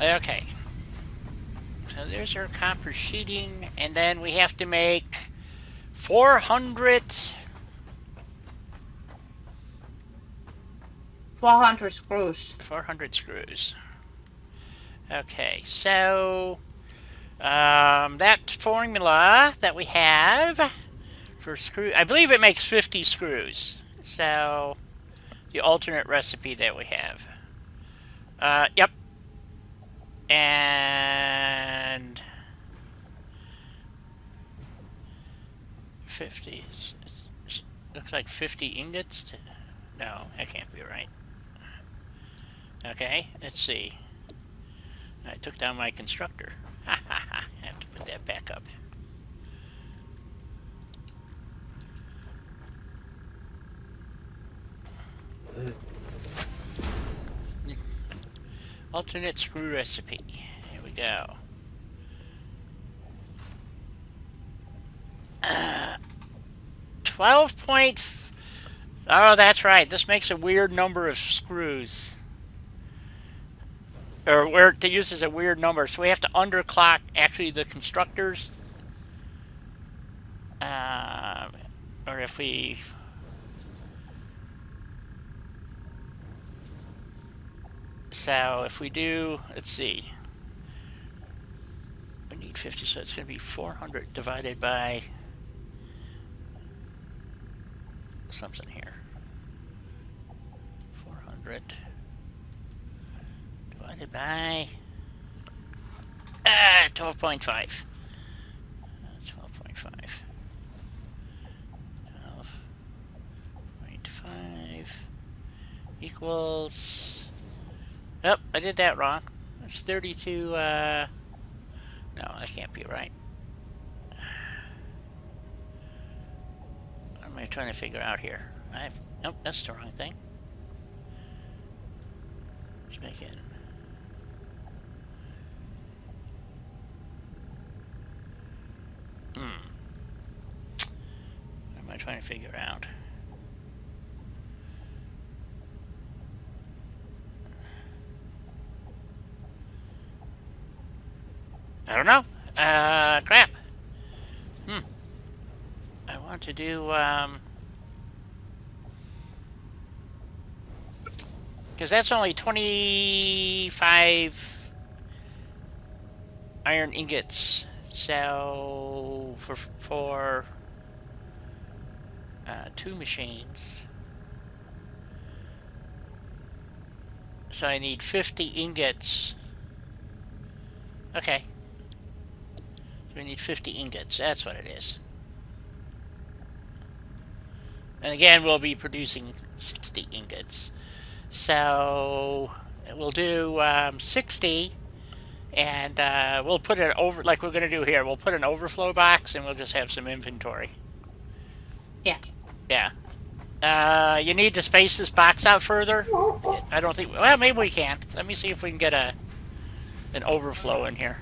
[SPEAKER 1] Okay. So there's our copper sheeting, and then we have to make 400...
[SPEAKER 3] 400 screws.
[SPEAKER 1] 400 screws. Okay, so that formula that we have for screw, I believe it makes 50 screws. So the alternate recipe that we have. Yep. And 50. looks like 50 ingots. No, that can't be right. Okay, let's see. I took down my constructor. Ha ha ha. I have to put that back up. Alternate screw recipe. Here we go. 12 point. Oh, that's right. This makes a weird number of screws. Or where it uses a weird number. So we have to underclock actually the constructors. Or if we... So if we do, let's see. We need 50, so it's going to be 400 divided by something here. 400 divided by 12.5. 12.5. 12.5 equals... Oh, I did that wrong. It's 32, no, that can't be right. What am I trying to figure out here? Nope, that's the wrong thing. Let's make it... What am I trying to figure out? I don't know. Crap. I want to do, because that's only 25 iron ingots. So, for 2 machines. So I need 50 ingots. Okay. We need 50 ingots. That's what it is. And again, we'll be producing 60 ingots. So we'll do 60, and we'll put it over, like we're going to do here. We'll put an overflow box, and we'll just have some inventory.
[SPEAKER 3] Yeah.
[SPEAKER 1] Yeah. You need to space this box out further? I don't think... Well, maybe we can. Let me see if we can get an overflow in here.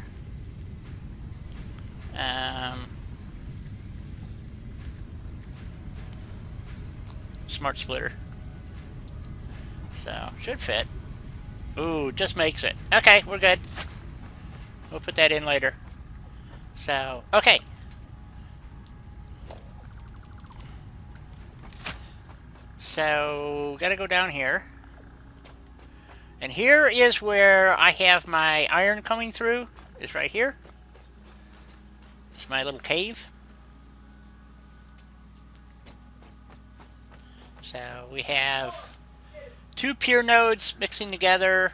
[SPEAKER 1] Smart splitter. So, should fit. Ooh, just makes it. Okay, we're good. We'll put that in later. So, okay. So, gotta go down here. And here is where I have my iron coming through. It's right here. It's my little cave. So we have 2 pier nodes mixing together,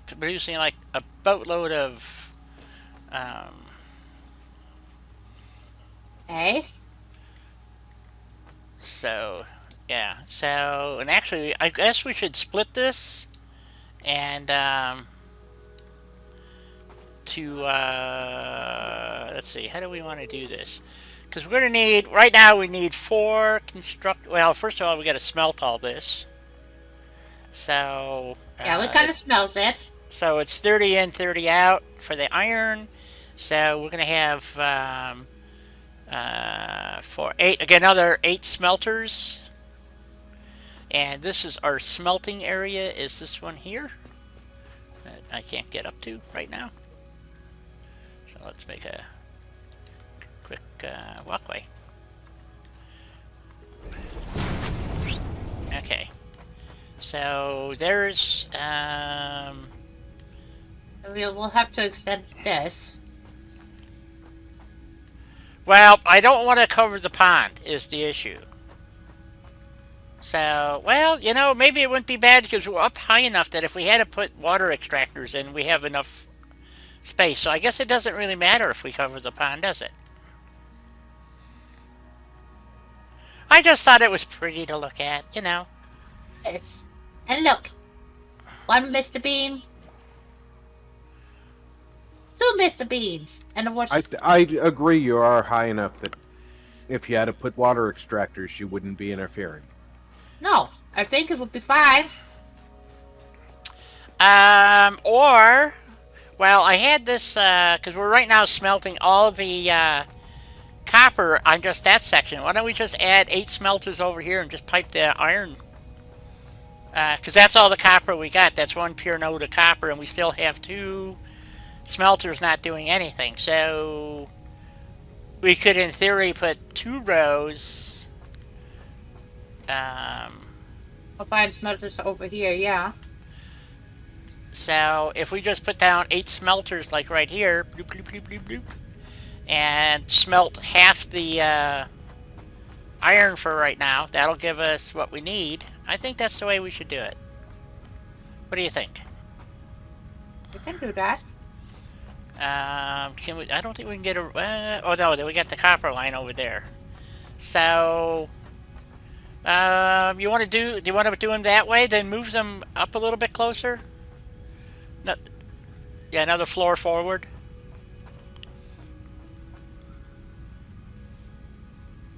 [SPEAKER 1] producing like a boatload of
[SPEAKER 3] Okay.
[SPEAKER 1] So yeah, so, and actually I guess we should split this and let's see, how do we want to do this? Because we're going to need, right now we need 4 well, first of all, we got to smelt all this. So...
[SPEAKER 3] yeah, we gotta smelt it.
[SPEAKER 1] So it's 30 in, 30 out for the iron. So we're going to have 8, again, another 8 smelters. And this is our smelting area, is this one here. That I can't get up to right now. So let's make a quick walkway. Okay. So there's
[SPEAKER 3] We'll have to extend this.
[SPEAKER 1] well, I don't want to cover the pond is the issue. So, well, you know, maybe it wouldn't be bad because we're up high enough that if we had to put water extractors in, we have enough space. So I guess it doesn't really matter if we cover the pond, does it? I just thought it was pretty to look at, you know.
[SPEAKER 3] Yes. And look, one Mr. Bean, two Mr. Beans, and a wash.
[SPEAKER 2] I agree. You are high enough that if you had to put water extractors, you wouldn't be interfering.
[SPEAKER 3] No, I think it would be fine.
[SPEAKER 1] Or, well, I had this, because we're right now smelting all the copper on just that section. Why don't we just add 8 smelters over here and just pipe the iron? Because that's all the copper we got. That's 1 pure node of copper, and we still have 2 smelters not doing anything. So we could, in theory, put 2 rows.
[SPEAKER 3] I'll find smelters over here, yeah.
[SPEAKER 1] So if we just put down 8 smelters, like right here, bloop, bloop, bloop, bloop, bloop, and smelt half the iron for right now, that'll give us what we need. I think that's the way we should do it. What do you think?
[SPEAKER 3] We can do that.
[SPEAKER 1] Can we? I don't think we can get a. Oh no, we got the copper line over there. So, you want to do? Do you want to do them that way? Then move them up a little bit closer. No, yeah, another floor forward.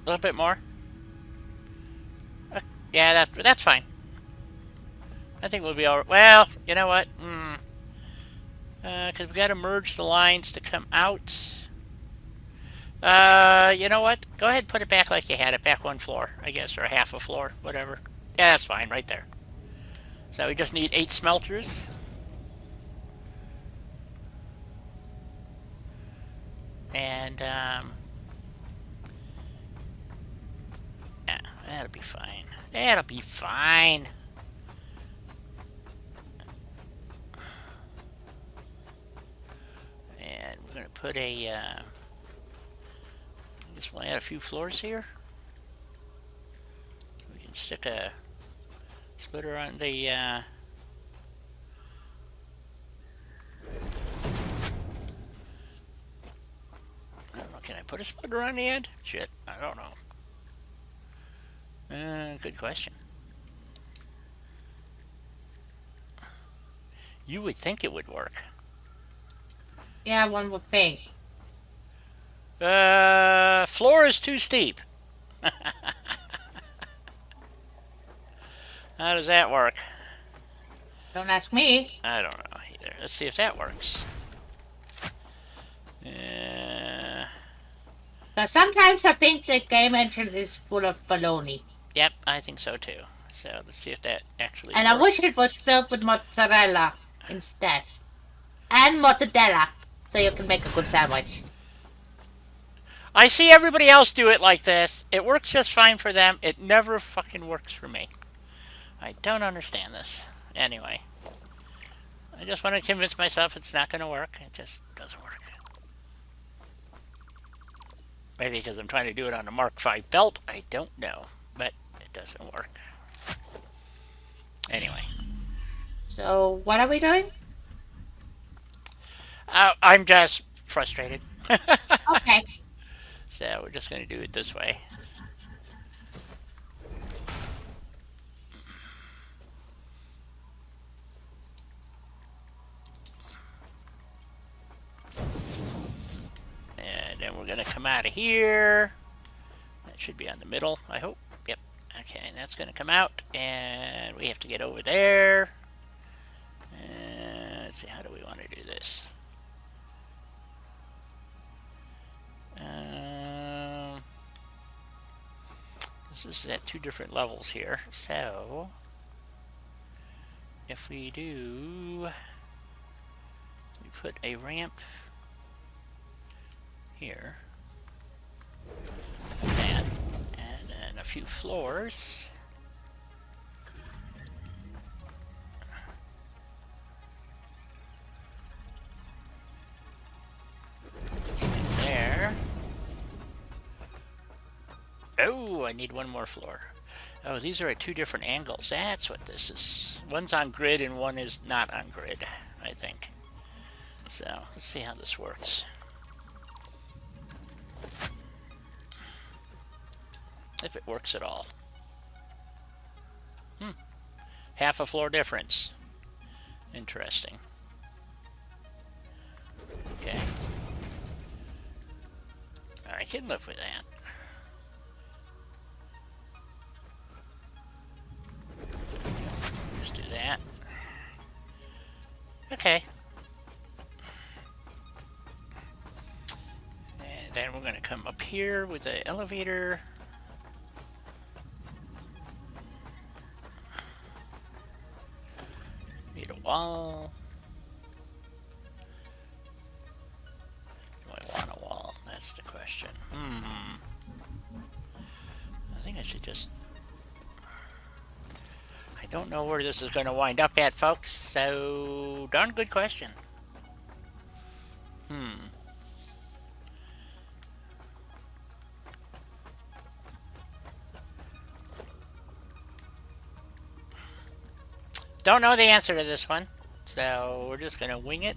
[SPEAKER 1] A little bit more. Yeah, that's fine. I think we'll be all right. Well, you know what? Because we got to merge the lines to come out. You know what? Go ahead and put it back like you had it. Back 1 floor, I guess, or half a floor, whatever. Yeah, that's fine, right there. So we just need 8 smelters. And, yeah, that'll be fine. That'll be fine. And we're going to put a, I just want to add a few floors here. We can stick a splitter on the, I don't know, can I put a splitter on the end? Shit, I don't know. Good question. You would think it would work.
[SPEAKER 3] Yeah, one would think.
[SPEAKER 1] Floor is too steep. How does that work?
[SPEAKER 3] Don't ask me.
[SPEAKER 1] I don't know either. Let's see if that works.
[SPEAKER 3] But sometimes I think the game engine is full of baloney.
[SPEAKER 1] Yep, I think so too. So let's see if that actually
[SPEAKER 3] And
[SPEAKER 1] works.
[SPEAKER 3] I wish it was filled with mozzarella instead. And mortadella, so you can make a good sandwich.
[SPEAKER 1] I see everybody else do it like this. It works just fine for them. It never fucking works for me. I don't understand this. Anyway, I just want to convince myself it's not going to work. It just doesn't work. Maybe because I'm trying to do it on a Mark V belt. I don't know. But it doesn't work. Anyway.
[SPEAKER 3] So, what are we doing?
[SPEAKER 1] I'm just frustrated.
[SPEAKER 3] Okay.
[SPEAKER 1] So we're just going to do it this way. And then we're going to come out of here. That should be on the middle, I hope. Yep. Okay, and that's going to come out. And we have to get over there. And let's see, how do we want to do this? This is at 2 different levels here. So, if we do, we put a ramp here, and then a few floors. There. Oh, I need 1 more floor. Oh, these are at 2 different angles. That's what this is. One's on grid and one is not on grid, I think. So, let's see how this works. if it works at all. Half a floor difference. Interesting. Okay. I can live with that. Just do that. Okay. And then we're going to come up here with the elevator. Need a wall. Do I want a wall? That's the question. I think I should just... I don't know where this is going to wind up at, folks, so darn good question. Don't know the answer to this one, so we're just going to wing it.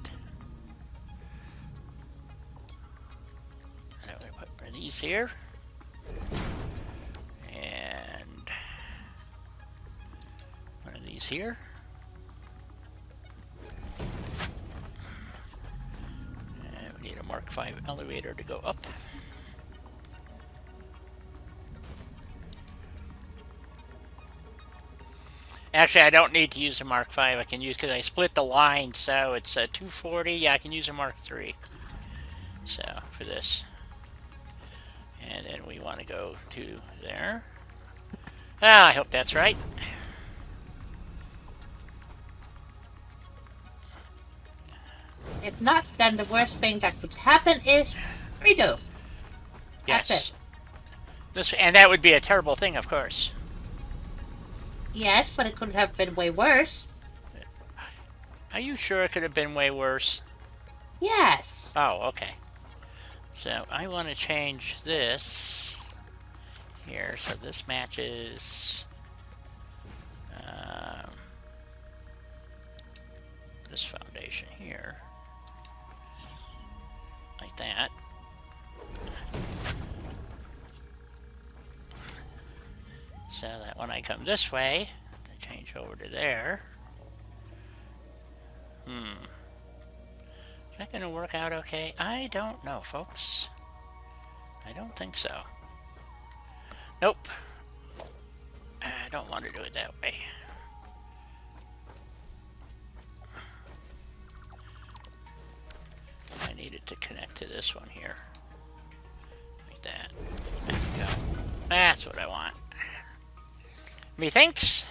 [SPEAKER 1] I'm going to put one of these here. And one of these here. And we need a Mark V elevator to go up. Actually, I don't need to use a Mark V. I can use, because I split the line, so it's a 240. Yeah, I can use a Mark III. So, for this. And then we want to go to there. I hope that's right.
[SPEAKER 3] If not, then the worst thing that could happen is redo.
[SPEAKER 1] Yes.
[SPEAKER 3] That's it.
[SPEAKER 1] And that would be a terrible thing, of course.
[SPEAKER 3] Yes, but it could have been way worse.
[SPEAKER 1] Are you sure it could have been way worse?
[SPEAKER 3] Yes.
[SPEAKER 1] Oh, okay. So I want to change this here so this matches this foundation here, like that. So that when I come this way, I change over to there. Is that going to work out okay? I don't know, folks. I don't think so. Nope. I don't want to do it that way. I need it to connect to this one here. Like that. There we go. That's what I want. Methinks.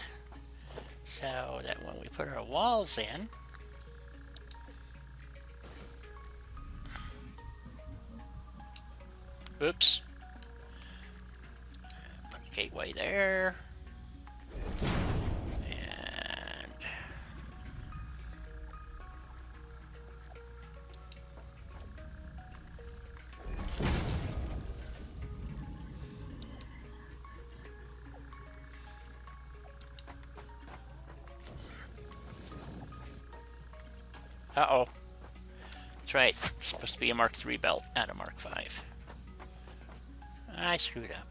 [SPEAKER 1] So that when we put our walls in, oops. Put a gateway there. And uh-oh. That's right. It's supposed to be a Mark III belt, not a Mark V. I screwed up.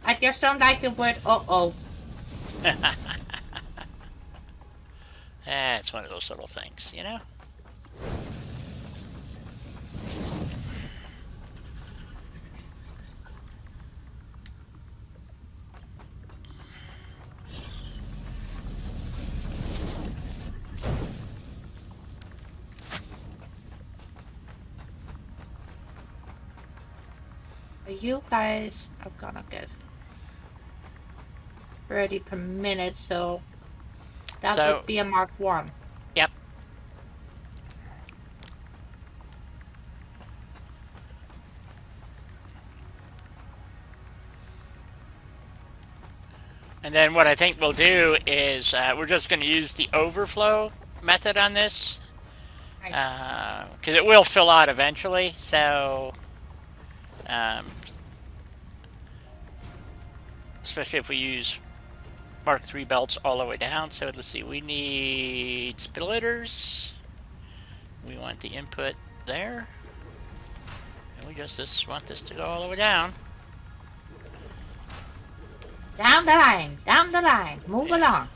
[SPEAKER 3] I just don't like the word uh-oh.
[SPEAKER 1] It's one of those little things, you know?
[SPEAKER 3] You guys are gonna get 30 per minute, so that would be a Mark 1.
[SPEAKER 1] Yep. And then what I think we'll do is we're just going to use the overflow method on this. Because it will fill out eventually, so especially if we use Mark III belts all the way down. So let's see, we need splitters. We want the input there. And we just want this to go all the way down.
[SPEAKER 3] Down the line. Down the line. Move along.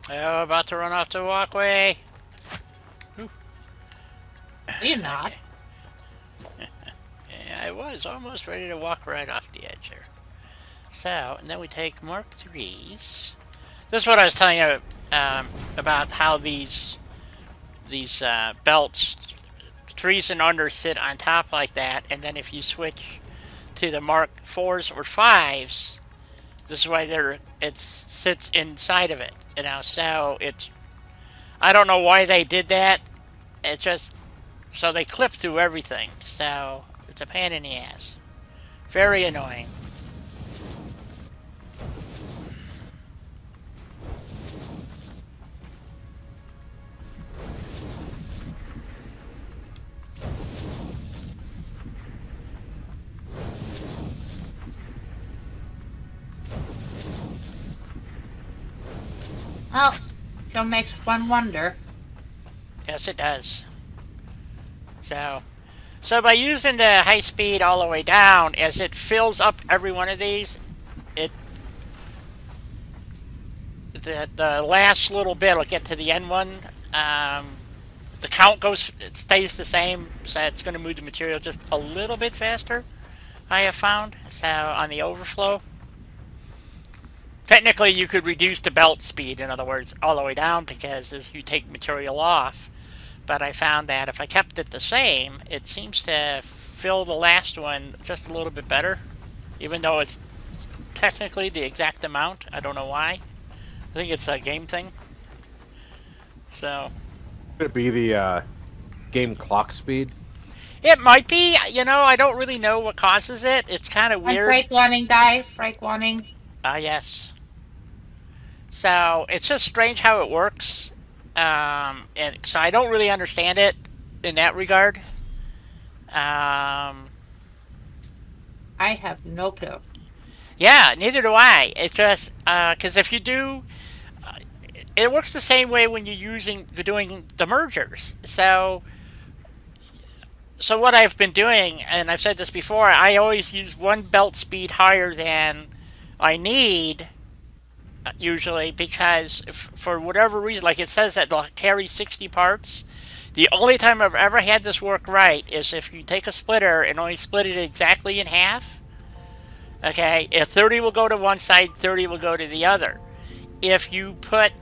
[SPEAKER 1] Oh, about to run off the walkway.
[SPEAKER 3] You're not.
[SPEAKER 1] Okay. Yeah, I was almost ready to walk right off the edge here. So, and then we take Mark IIIs. This is what I was telling you about how these belts, trees and under, sit on top like that, and then if you switch to the Mark IVs or Vs, this is why it sits inside of it. You know, so it's, I don't know why they did that. It just, so they clip through everything. So it's a pain in the ass. Very annoying.
[SPEAKER 3] Well, sure makes one wonder.
[SPEAKER 1] Yes, it does. So by using the high speed all the way down, as it fills up every one of these, the last little bit will get to the end one. The count it stays the same, so it's going to move the material just a little bit faster, I have found. So on the overflow, technically you could reduce the belt speed, in other words, all the way down, because as you take material off. But I found that if I kept it the same, it seems to fill the last one just a little bit better, even though it's technically the exact amount. I don't know why. I think it's a game thing. So
[SPEAKER 2] Could it be the game clock speed?
[SPEAKER 1] it might be. You know, I don't really know what causes it. It's kind of
[SPEAKER 3] And
[SPEAKER 1] weird.
[SPEAKER 3] break warning, die. Break warning.
[SPEAKER 1] Yes. So it's just strange how it works. And so I don't really understand it in that regard.
[SPEAKER 3] I have no clue.
[SPEAKER 1] Yeah, neither do I. It just because if you do, it works the same way when you're doing the mergers. So what I've been doing, and I've said this before, I always use one belt speed higher than I need. Usually, because for whatever reason, like it says that they'll carry 60 parts. The only time I've ever had this work right is if you take a splitter and only split it exactly in half. Okay, if 30 will go to one side, 30 will go to the other. If you put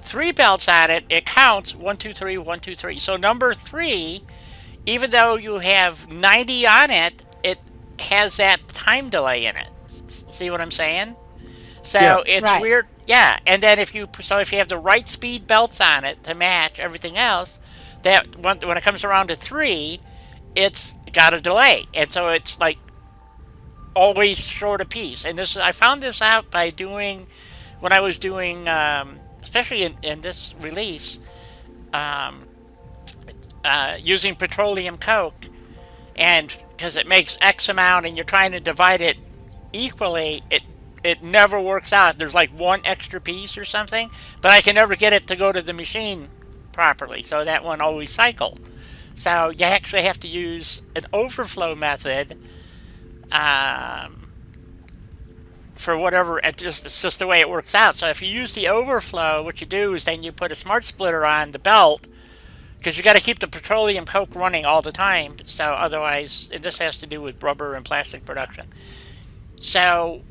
[SPEAKER 1] 3 belts on it, it counts 1, 2, 3, 1, 2, 3. So number 3, even though you have 90 on it, it has that time delay in it. See what I'm saying? So
[SPEAKER 2] Yeah.
[SPEAKER 1] it's
[SPEAKER 3] Right.
[SPEAKER 1] weird, yeah. And then if you have the right speed belts on it to match everything else, that when it comes around to 3, it's got a delay, and so it's like always short a piece. And I found this out by when I was doing, especially in this release, using petroleum coke, and because it makes X amount, and you're trying to divide it equally, it never works out. There's like one extra piece or something, but I can never get it to go to the machine properly, so that one always cycled. So you actually have to use an overflow method for whatever. It's just the way it works out. So if you use the overflow, what you do is then you put a smart splitter on the belt, because you got to keep the petroleum coke running all the time. So otherwise, and this has to do with rubber and plastic production. So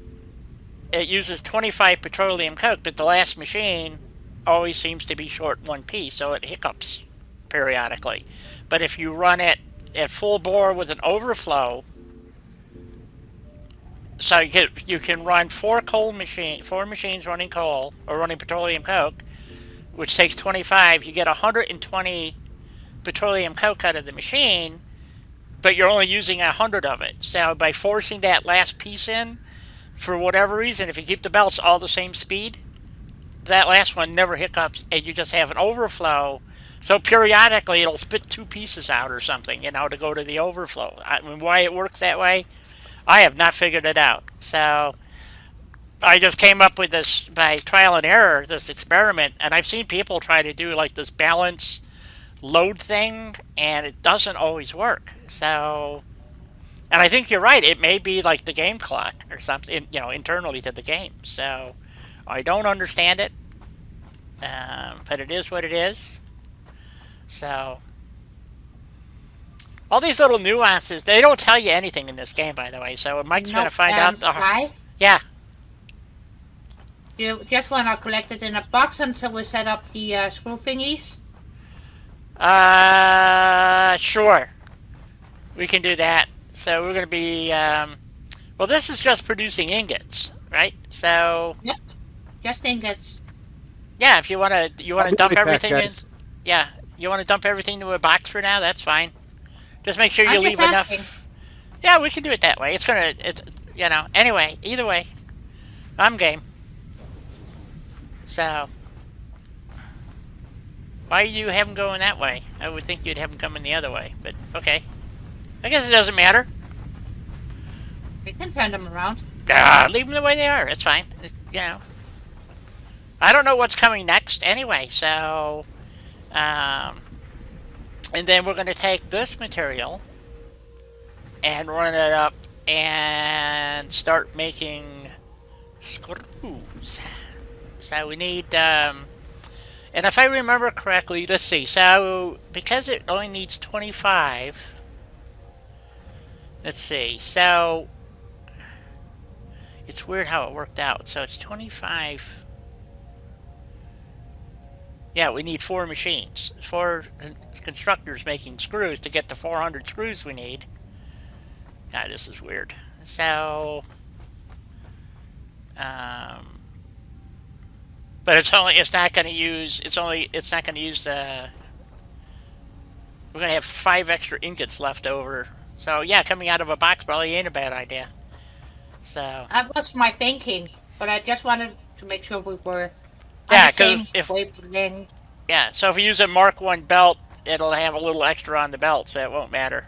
[SPEAKER 1] it uses 25 petroleum coke, but the last machine always seems to be short one piece, so it hiccups periodically. But if you run it at full bore with an overflow, so you can run 4 machines running coal or running petroleum coke, which takes 25. You get 120 petroleum coke out of the machine, but you're only using 100 of it. So by forcing that last piece in, for whatever reason, if you keep the belts all the same speed, that last one never hiccups, and you just have an overflow. So periodically it'll spit 2 pieces out or something, to go to the overflow. I mean, why it works that way, I have not figured it out. So I just came up with this by trial and error, this experiment, and I've seen people try to do like this balance load thing, and it doesn't always work. So, and I think you're right. It may be like the game clock or something, internally to the game. So, I don't understand it, but it is what it is. So, all these little nuances, they don't tell you anything in this game, by the way. So, Mike's going to find out the.
[SPEAKER 3] Why?
[SPEAKER 1] Yeah.
[SPEAKER 3] You just want to collect it in a box until we set up the screw thingies?
[SPEAKER 1] Sure. We can do that. So we're going to be, well, this is just producing ingots, right? So.
[SPEAKER 3] Yep. Just ingots.
[SPEAKER 1] Yeah, if you want to, dump everything in.
[SPEAKER 2] guys.
[SPEAKER 1] Yeah, you want to dump everything into a box for now. That's fine. Just make sure you
[SPEAKER 3] I'm
[SPEAKER 1] leave
[SPEAKER 3] just
[SPEAKER 1] enough.
[SPEAKER 3] asking.
[SPEAKER 1] Yeah, we can do it that way. Anyway, either way, I'm game. So, why you have them going that way? I would think you'd have them coming the other way, but okay. I guess it doesn't matter.
[SPEAKER 3] We can turn them around.
[SPEAKER 1] Leave them the way they are. It's fine. I don't know what's coming next anyway, so... and then we're going to take this material and run it up and start making screws. So we need... and if I remember correctly, let's see. So, because it only needs 25... Let's see. So, it's weird how it worked out. So it's 25. Yeah, we need 4 machines. 4 constructors making screws to get the 400 screws we need. God, this is weird. So, but it's not going to use the, we're going to have 5 extra ingots left over. So, yeah, coming out of a box probably ain't a bad idea. So.
[SPEAKER 3] That was my thinking, but I just wanted to make sure we were
[SPEAKER 1] Yeah,
[SPEAKER 3] on the same
[SPEAKER 1] if
[SPEAKER 3] wavelength.
[SPEAKER 1] Yeah, so if we use a Mark 1 belt, it'll have a little extra on the belt, so it won't matter.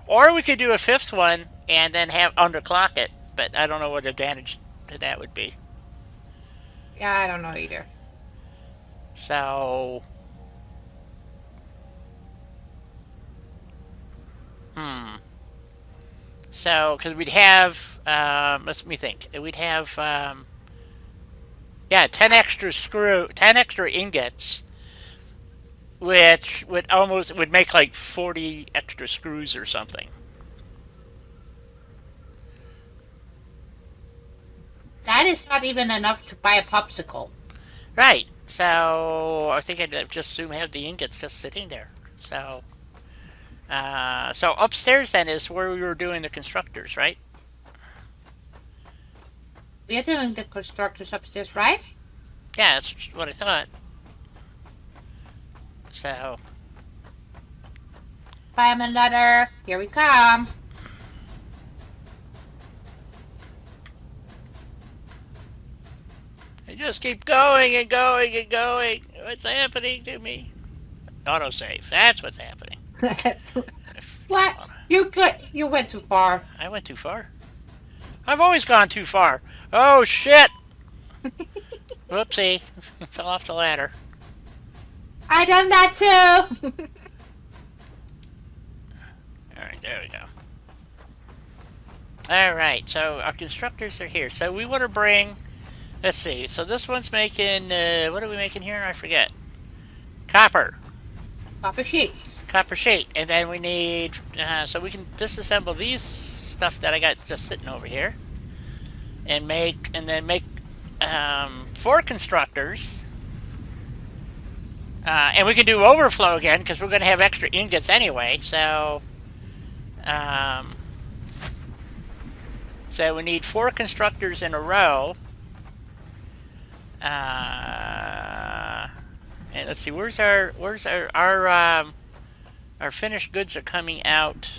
[SPEAKER 1] Or we could do a 5th one and then have underclock it, but I don't know what advantage to that would be.
[SPEAKER 3] Yeah, I don't know either.
[SPEAKER 1] So... So, because we'd have, let me think, we'd have, 10 extra ingots, which would make like 40 extra screws or something.
[SPEAKER 3] That is not even enough to buy a popsicle.
[SPEAKER 1] Right, so I think I'd just soon have the ingots just sitting there. So upstairs then is where we were doing the constructors, right?
[SPEAKER 3] We are doing the constructors upstairs, right?
[SPEAKER 1] Yeah, that's what I thought. So...
[SPEAKER 3] Fireman ladder, here we come.
[SPEAKER 1] I just keep going and going and going. What's happening to me? Autosave, that's what's happening.
[SPEAKER 3] What? You went too far.
[SPEAKER 1] I went too far. I've always gone too far. Oh, shit! Whoopsie. Fell off the ladder.
[SPEAKER 3] I done that too!
[SPEAKER 1] Alright, there we go. Alright, so our constructors are here. So we want to bring... Let's see. So this one's making... what are we making here? I forget. Copper.
[SPEAKER 3] Copper sheets.
[SPEAKER 1] Copper sheet. And then we need... so we can disassemble these stuff that I got just sitting over here. And make... 4 constructors. And we can do overflow again, because we're going to have extra ingots anyway, so... so we need 4 constructors in a row. And let's see, where's our finished goods are coming out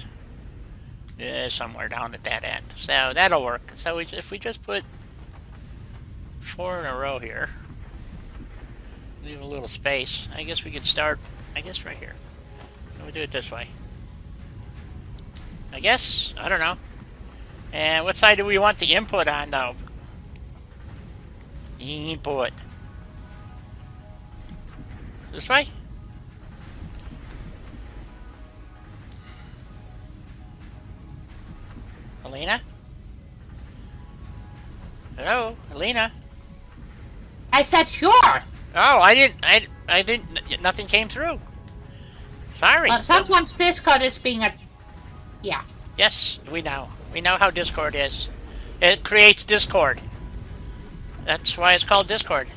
[SPEAKER 1] somewhere down at that end. So that'll work. So if we just put 4 in a row here, leave a little space. I guess we could start, right here. We'll do it this way. I guess, I don't know. And what side do we want the input on, though? Input. This way? Elena? Hello, Elena?
[SPEAKER 3] I said sure.
[SPEAKER 1] Oh, I didn't, nothing came through. Sorry.
[SPEAKER 3] Sometimes Discord is being a... Yeah.
[SPEAKER 1] Yes, we know. We know how Discord is. It creates Discord. That's why it's called Discord.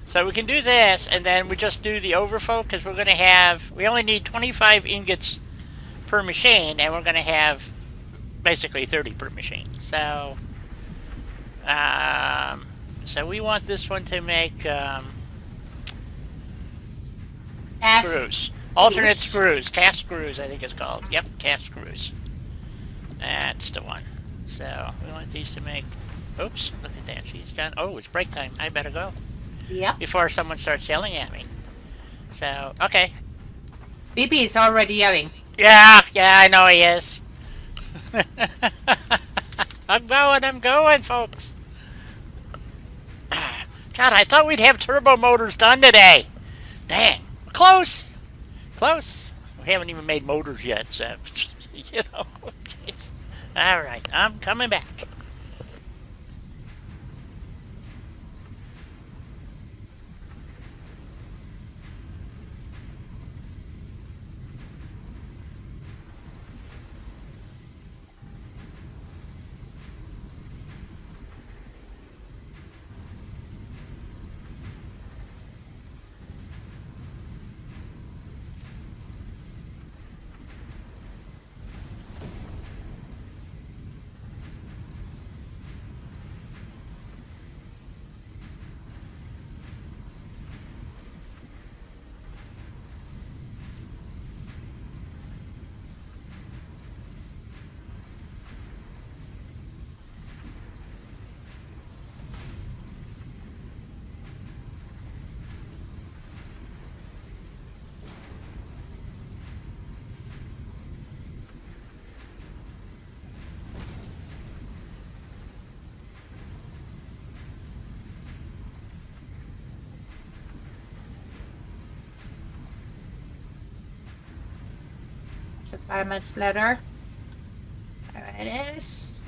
[SPEAKER 1] So we can do this, and then we just do the overflow, because we're going to have... We only need 25 ingots per machine, and we're going to have basically 30 per machine. So... so we want this one to make... screws. Alternate screws. Cast screws, I think it's called. Yep, cast screws. That's the one. So, we want these to make... Oops, look at that. She's done... Oh, it's break time. I better go.
[SPEAKER 3] Yep.
[SPEAKER 1] Before someone starts yelling at me. So, okay.
[SPEAKER 3] BB is already yelling.
[SPEAKER 1] Yeah, I know he is. I'm going, folks. God, I thought we'd have turbo motors done today. Dang. Close. We haven't even made motors yet, so, you know. All right, I'm coming back.
[SPEAKER 3] So 5 minutes later. There it is.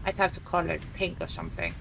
[SPEAKER 3] I'd have to color it pink or something.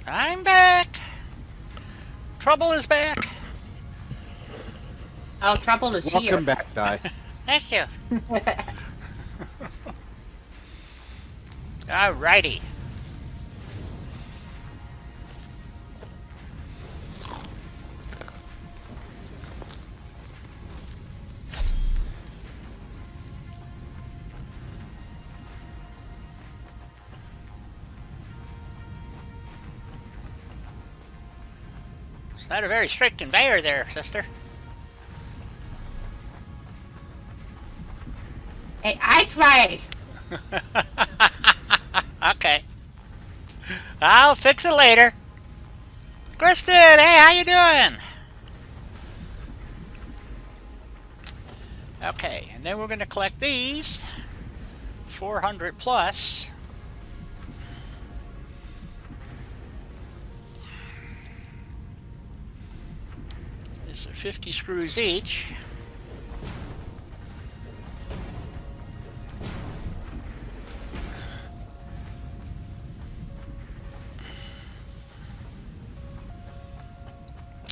[SPEAKER 1] I'm back. Trouble is back.
[SPEAKER 3] Oh, trouble is here.
[SPEAKER 2] Welcome back, Di.
[SPEAKER 1] Thank you. Alrighty. It's not a very strict conveyor there, sister.
[SPEAKER 3] Hey, I tried.
[SPEAKER 1] Okay. I'll fix it later. Kristen, hey, how you doing? Okay, and then we're going to collect these. 400 plus. These are 50 screws each.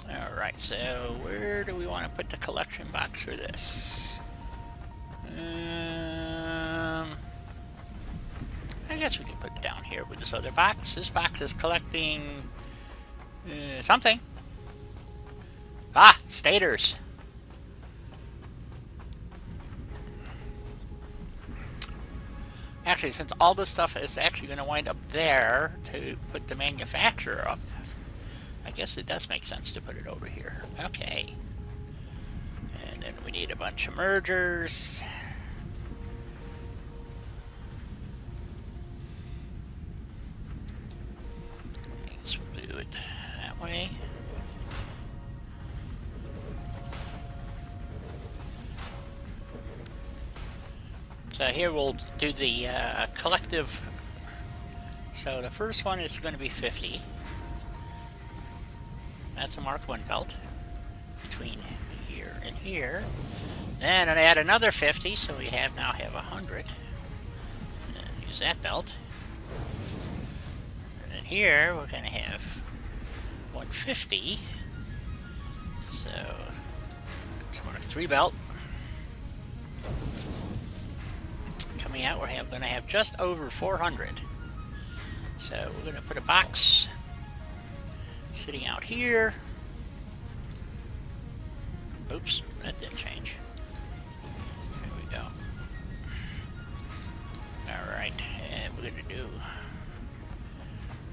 [SPEAKER 1] Alright, so where do we want to put the collection box for this? I guess we can put it down here with this other box. This box is collecting something. Ah, stators. Actually, since all this stuff is actually going to wind up there to put the manufacturer up, I guess it does make sense to put it over here. Okay. And then we need a bunch of mergers. I guess we'll do it that way. So here we'll do the collective. So the first one is going to be 50. That's a Mark 1 belt between here and here. Then I add another 50, so we now have 100. And then use that belt. And then here we're going to have 150. So it's a Mark 3 belt. Coming out, we're going to have just over 400. So we're going to put a box sitting out here. Oops, that didn't change. There we go. Alright, and we're going to do...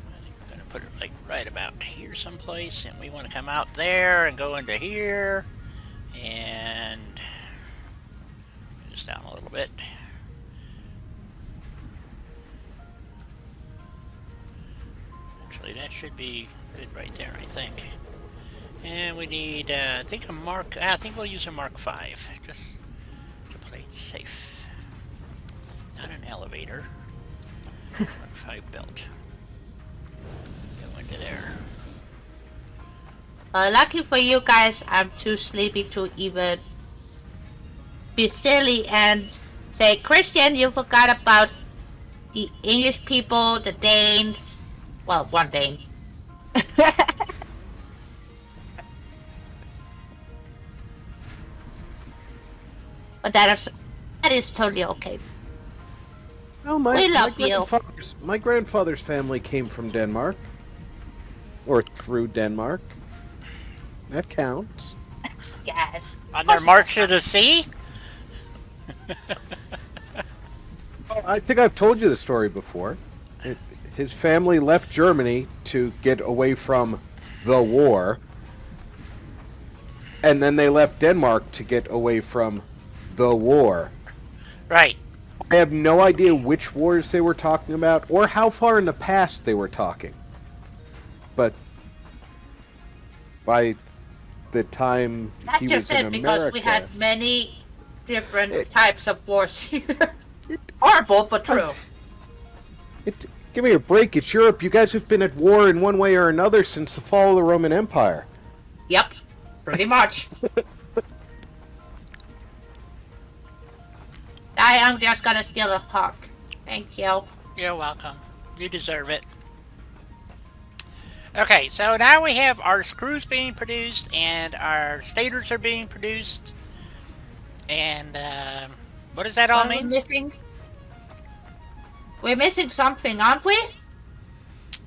[SPEAKER 1] I think we're going to put it like right about here someplace, and we want to come out there and go into here, and... just down a little bit. Actually, that should be good right there, I think. And we need, I think a Mark, I think we'll use a Mark 5, just to play it safe. Not an elevator. Mark 5 belt. Go into there.
[SPEAKER 3] Lucky for you guys, I'm too sleepy to even be silly and say, Christian, you forgot about the English people, the Danes. Well, one Dane. But that is totally okay.
[SPEAKER 2] No,
[SPEAKER 3] We love you.
[SPEAKER 2] My grandfather's family came from Denmark. Or through Denmark. That counts.
[SPEAKER 3] Yes.
[SPEAKER 1] On their march to the sea?
[SPEAKER 2] I think I've told you the story before. His family left Germany to get away from the war. And then they left Denmark to get away from the war.
[SPEAKER 1] Right.
[SPEAKER 2] I have no idea which wars they were talking about or how far in the past they were talking. But by the time
[SPEAKER 3] That's
[SPEAKER 2] he
[SPEAKER 3] just
[SPEAKER 2] was in
[SPEAKER 3] it,
[SPEAKER 2] America,
[SPEAKER 3] because we had many different types of wars here. Horrible, but true.
[SPEAKER 2] Give me a break. It's Europe. You guys have been at war in one way or another since the fall of the Roman Empire.
[SPEAKER 3] Yep, pretty much. I'm just gonna steal a hawk. Thank you.
[SPEAKER 1] You're welcome. You deserve it. Okay, so now we have our screws being produced and our stators are being produced. And what does that all
[SPEAKER 3] What are we
[SPEAKER 1] mean?
[SPEAKER 3] missing? We're missing something, aren't we?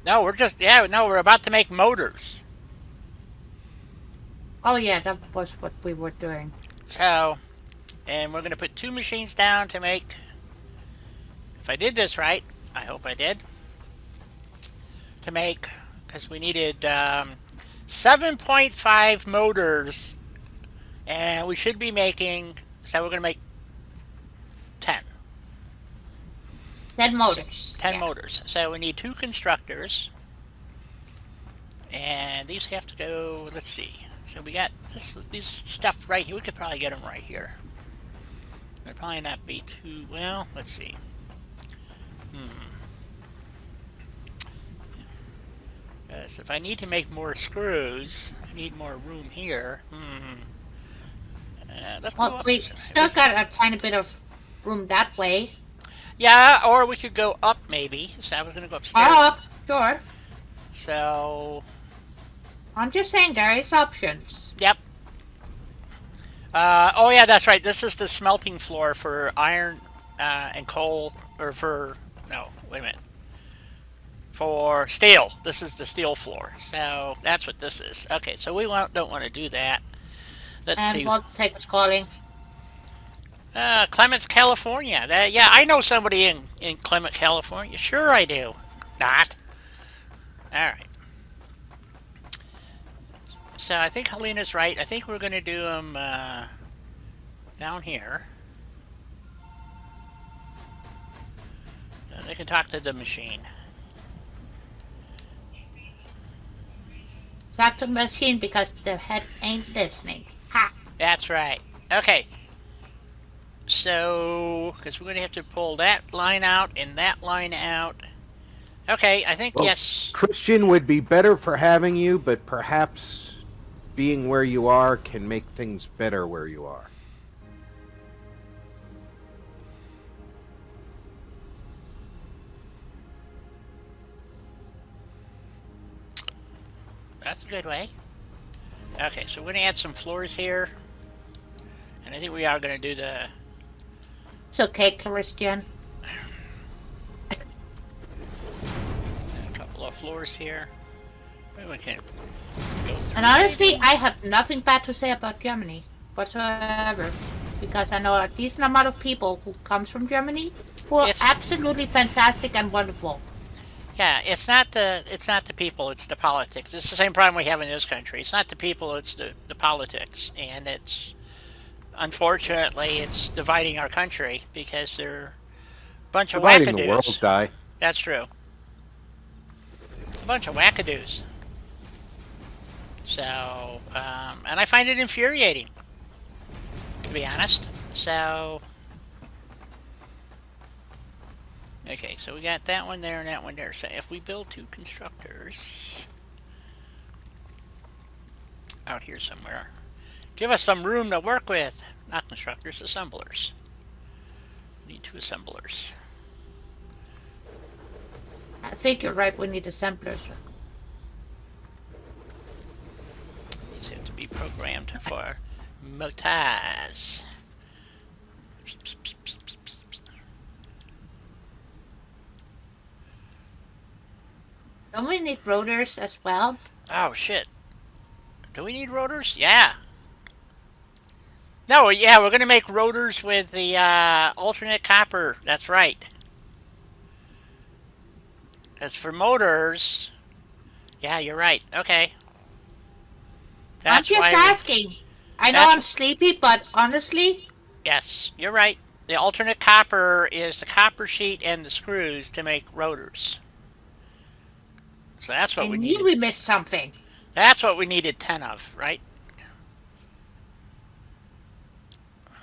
[SPEAKER 1] No, we're about to make motors.
[SPEAKER 3] Oh yeah, that was what we were doing.
[SPEAKER 1] So, and we're going to put two machines down to make, if I did this right, I hope I did, to make, because we needed 7.5 motors, and we should be making, so we're going to make 10.
[SPEAKER 3] 10
[SPEAKER 1] So,
[SPEAKER 3] motors.
[SPEAKER 1] 10
[SPEAKER 3] Yeah.
[SPEAKER 1] motors. So we need two constructors, and these have to go, let's see. So we got this stuff right here. We could probably get them right here. It'd probably not be too, well, let's see. Because if I need to make more screws, I need more room here. Let's go
[SPEAKER 3] Well,
[SPEAKER 1] up.
[SPEAKER 3] we still got a tiny bit of room that way.
[SPEAKER 1] Yeah, or we could go up maybe. So I was going to go upstairs.
[SPEAKER 3] Up, sure.
[SPEAKER 1] So,
[SPEAKER 3] I'm just saying there is options.
[SPEAKER 1] yep. Oh yeah, that's right. This is the smelting floor for iron and coal, or for, no, wait a minute. For steel. This is the steel floor. So that's what this is. Okay, so we don't want to do that. Let's
[SPEAKER 3] And
[SPEAKER 1] see.
[SPEAKER 3] Voltaic is calling.
[SPEAKER 1] Clements, California. Yeah, I know somebody in Clement, California. Sure I do. Not. Alright. So I think Helena's right. I think we're going to do them down here. They can talk to the machine.
[SPEAKER 3] Talk to the machine because the head ain't listening. Ha!
[SPEAKER 1] That's right. Okay. So, because we're going to have to pull that line out and that line out. Okay, I think
[SPEAKER 2] Well,
[SPEAKER 1] yes.
[SPEAKER 2] Christian would be better for having you, but perhaps being where you are can make things better where you are.
[SPEAKER 1] That's a good way. Okay, so we're going to add some floors here. And I think we are going to do the...
[SPEAKER 3] It's okay, Christian.
[SPEAKER 1] a couple of floors here. Maybe we can go through.
[SPEAKER 3] And honestly, I have nothing bad to say about Germany whatsoever. Because I know a decent amount of people who comes from Germany who are absolutely fantastic and wonderful.
[SPEAKER 1] Yeah, it's not the people, it's the politics. It's the same problem we have in this country. It's not the people, it's the politics. And it's, unfortunately, it's dividing our country because they're a bunch of
[SPEAKER 2] Dividing
[SPEAKER 1] wackadoos.
[SPEAKER 2] the world, Di.
[SPEAKER 1] That's true. A bunch of wackadoos. So, and I find it infuriating, to be honest. So, okay, so we got that one there and that one there. So if we build two constructors out here somewhere, give us some room to work with. Not constructors, assemblers. We need two assemblers.
[SPEAKER 3] I think you're right, we need assemblers.
[SPEAKER 1] These have to be programmed for motors.
[SPEAKER 3] Don't we need rotors as well?
[SPEAKER 1] Oh shit. Do we need rotors? Yeah. No, yeah, we're gonna make rotors with the alternate copper. That's right. As for motors, yeah, you're right. Okay.
[SPEAKER 3] I'm just asking. I know I'm sleepy, but honestly...
[SPEAKER 1] Yes, you're right. The alternate copper is the copper sheet and the screws to make rotors. So that's what we needed.
[SPEAKER 3] I knew we missed something.
[SPEAKER 1] That's what we needed 10 of, right?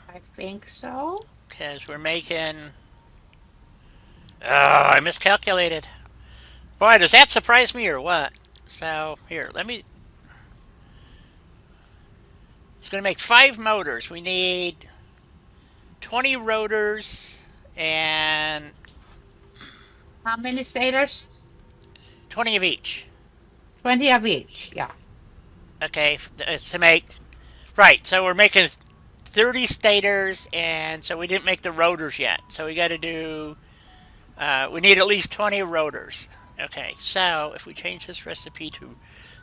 [SPEAKER 3] I think so.
[SPEAKER 1] Because we're making... Oh, I miscalculated. Boy, does that surprise me or what? So, here, let me... It's going to make 5 motors. We need 20 rotors and...
[SPEAKER 3] How many stators?
[SPEAKER 1] 20 of each.
[SPEAKER 3] 20 of each, yeah.
[SPEAKER 1] Okay, to make... Right, so we're making 30 stators, and so we didn't make the rotors yet. So we got to do... we need at least 20 rotors. Okay, so if we change this recipe to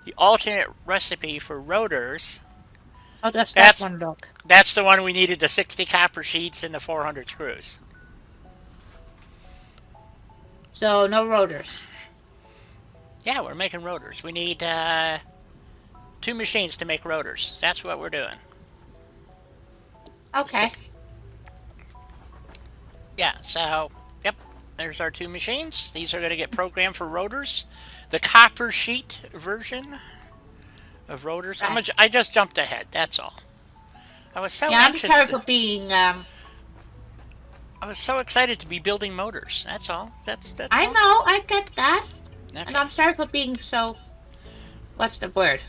[SPEAKER 1] the alternate recipe for rotors...
[SPEAKER 3] How does that
[SPEAKER 1] That's
[SPEAKER 3] one look?
[SPEAKER 1] that's the one we needed, the 60 copper sheets and the 400 screws.
[SPEAKER 3] So no rotors.
[SPEAKER 1] Yeah, we're making rotors. We need 2 machines to make rotors. That's what we're doing.
[SPEAKER 3] Okay.
[SPEAKER 1] Yeah, so, yep, there's our 2 machines. These are going to get programmed for rotors. The copper sheet version of rotors.
[SPEAKER 3] Right.
[SPEAKER 1] I just jumped ahead, that's all. I was so
[SPEAKER 3] Yeah, I'm
[SPEAKER 1] anxious.
[SPEAKER 3] sorry for being.
[SPEAKER 1] I was so excited to be building motors. That's all. That's
[SPEAKER 3] I
[SPEAKER 1] all.
[SPEAKER 3] know, I get that.
[SPEAKER 1] Okay.
[SPEAKER 3] And I'm sorry for being so. What's the word?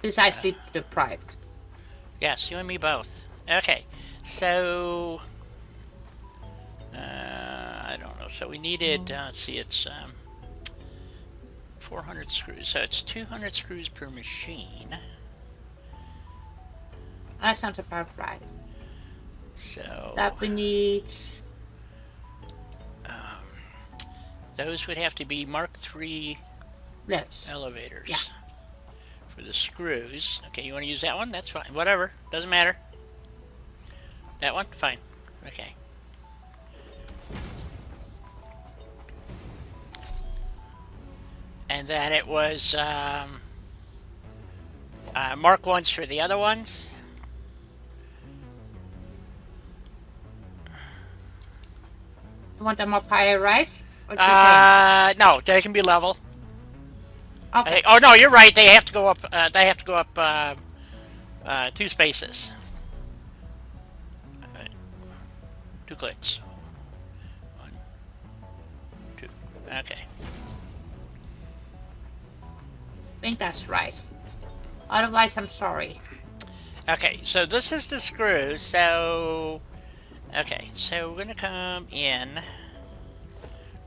[SPEAKER 3] Besides sleep deprived.
[SPEAKER 1] Yes, you and me both. Okay, so I don't know. So we needed. Let's see, it's 400 screws. So it's 200 screws per machine.
[SPEAKER 3] That sounds about right.
[SPEAKER 1] So
[SPEAKER 3] That we need.
[SPEAKER 1] those would have to be Mark III
[SPEAKER 3] Lifts.
[SPEAKER 1] elevators.
[SPEAKER 3] Yeah.
[SPEAKER 1] For the screws. Okay, you want to use that one? That's fine. Whatever. Doesn't matter. That one? Fine. Okay. And then it was Mark 1s for the other ones.
[SPEAKER 3] You want them up higher, right?
[SPEAKER 1] No, they can be level.
[SPEAKER 3] Okay.
[SPEAKER 1] Oh no, you're right. They have to go up. They have to go up 2 spaces. 2 clicks. 1, 2. Okay.
[SPEAKER 3] I think that's right. Otherwise, I'm sorry.
[SPEAKER 1] Okay. So this is the screws. So okay. So we're gonna come in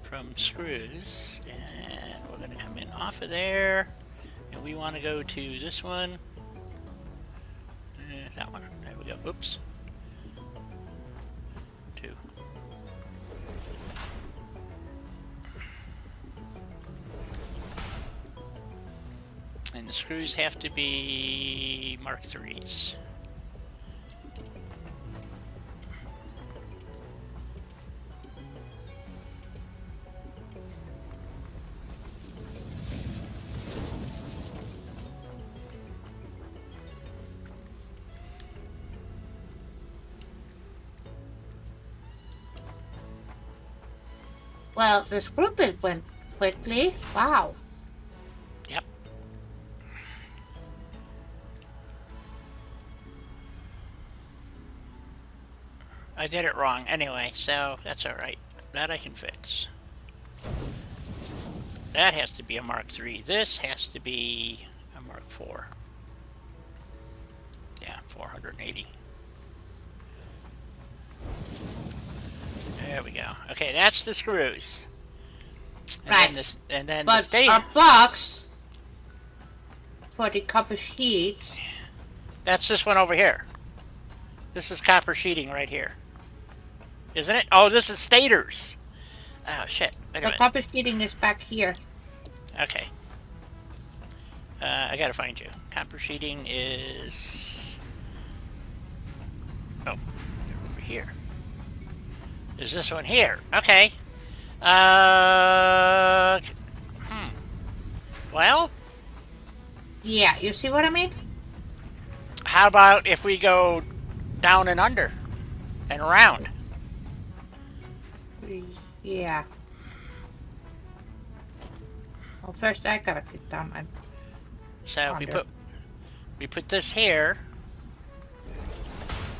[SPEAKER 1] from screws, and we're gonna come in off of there, and we want to go to this one. That one. There we go. Oops. 2. And the screws have to be Mark IIIs.
[SPEAKER 3] Well, the screw bit went quickly. Wow.
[SPEAKER 1] Yep. I did it wrong anyway, so that's alright. That I can fix. That has to be a Mark III. This has to be a Mark IV. Yeah, 480. There we go. Okay, that's the screws. And
[SPEAKER 3] Right.
[SPEAKER 1] Then this, and then the
[SPEAKER 3] But
[SPEAKER 1] state.
[SPEAKER 3] our box for the copper sheets.
[SPEAKER 1] That's this one over here. This is copper sheeting right here. Isn't it? Oh, this is stators. Oh, shit. Wait a
[SPEAKER 3] The
[SPEAKER 1] minute.
[SPEAKER 3] copper sheeting is back here.
[SPEAKER 1] Okay. I gotta find you. Copper sheeting is... Oh, over here. Is this one here? Okay. Well,
[SPEAKER 3] Yeah, you see what I mean?
[SPEAKER 1] how about if we go down and under and around?
[SPEAKER 3] Yeah. Well, first I gotta get down and
[SPEAKER 1] So
[SPEAKER 3] under.
[SPEAKER 1] we put this here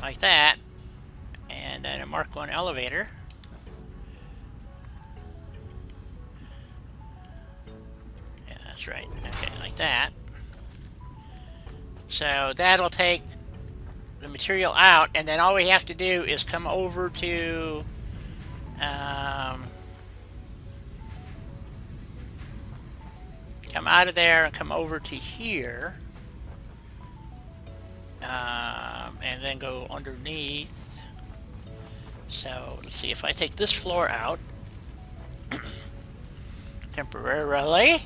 [SPEAKER 1] like that, and then a Mark 1 elevator. Yeah, that's right. Okay, like that. So that'll take the material out, and then all we have to do is come over to come out of there and come over to here. And then go underneath. So let's see if I take this floor out temporarily.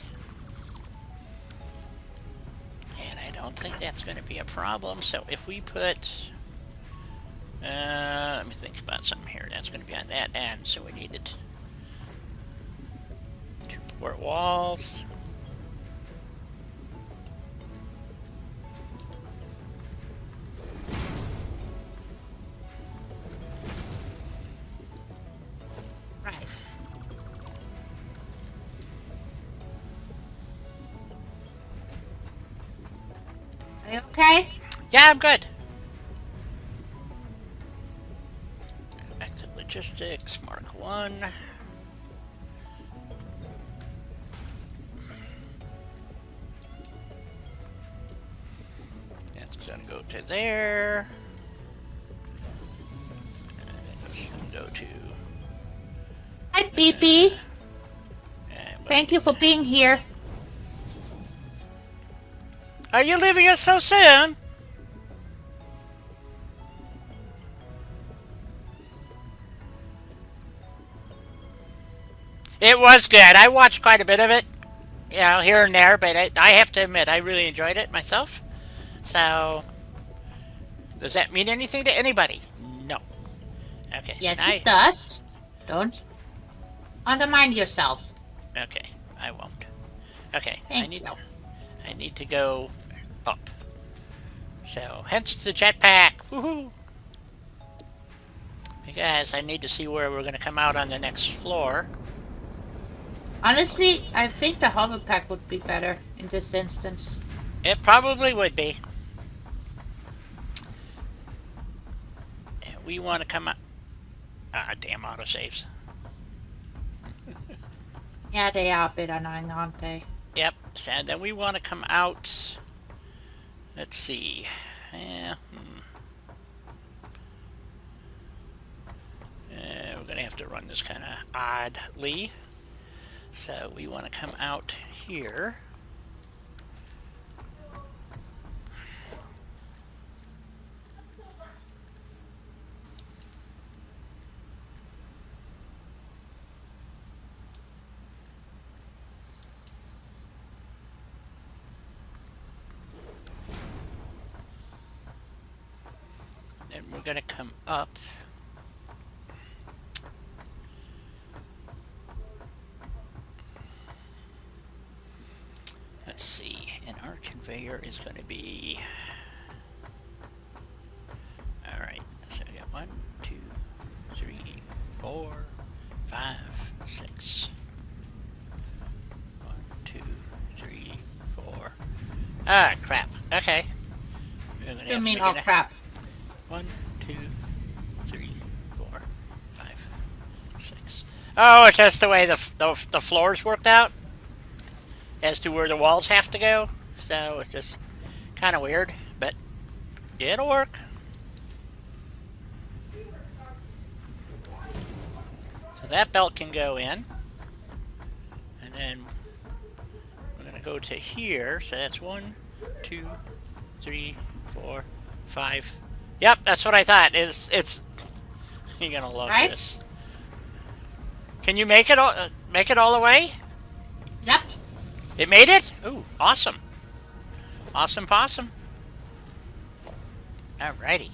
[SPEAKER 1] And I don't think that's going to be a problem. So if we put, let me think about something here. That's going to be on that end. So we needed 2 port walls.
[SPEAKER 3] Right. Are you okay?
[SPEAKER 1] Yeah, I'm good. Back to logistics, Mark 1. That's gonna go to there. And it's gonna go to...
[SPEAKER 3] Hi, BB.
[SPEAKER 1] well,
[SPEAKER 3] Thank you for being here.
[SPEAKER 1] Are you leaving us so soon? It was good. I watched quite a bit of it, you know, here and there, but I have to admit, I really enjoyed it myself. So, does that mean anything to anybody? No. Okay,
[SPEAKER 3] Yes,
[SPEAKER 1] so
[SPEAKER 3] it does. Don't undermine yourself.
[SPEAKER 1] Okay, I won't. Okay,
[SPEAKER 3] Thank you.
[SPEAKER 1] I need to go up. So, hence the jetpack. Woohoo! Because I need to see where we're going to come out on the next floor.
[SPEAKER 3] Honestly, I think the hover pack would be better in this instance.
[SPEAKER 1] It probably would be. And we want to come out. Ah, damn autosaves.
[SPEAKER 3] Yeah, they are a bit annoying, aren't they?
[SPEAKER 1] Yep, so then we want to come out. Let's see. We're going to have to run this kind of oddly. So we want to come out here. Then we're going to come up. Let's see, and our conveyor is going to be... Alright, so we got 1, 2, 3, 4, 5, 6. 1, 2, 3, 4. Ah, crap. Okay.
[SPEAKER 3] You mean, oh crap.
[SPEAKER 1] 1, 2, 3, 4, 5, 6. Oh, it's just the way the floors worked out as to where the walls have to go. So it's just kind of weird, but it'll work. So that belt can go in. And then we're going to go to here. So that's 1, 2, 3, 4, 5. Yep, that's what I thought. It's you're going to love this. Can you make it all the way?
[SPEAKER 3] Yep.
[SPEAKER 1] It made it? Ooh, awesome. Awesome possum. Alrighty.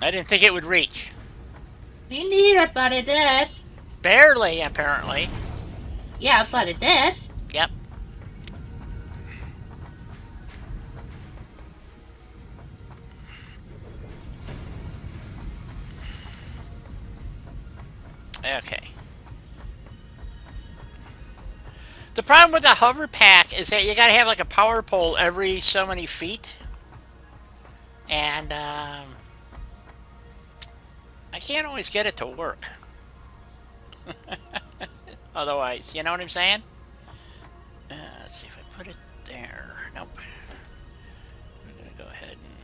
[SPEAKER 1] I didn't think it would reach.
[SPEAKER 3] Me neither, but it did.
[SPEAKER 1] Barely, apparently.
[SPEAKER 3] Yeah, but it did.
[SPEAKER 1] Yep. Okay. The problem with the hover pack is that you gotta have like a power pole every so many feet. And I can't always get it to work. Otherwise, you know what I'm saying? Let's see if I put it there. Nope. We're gonna go ahead and...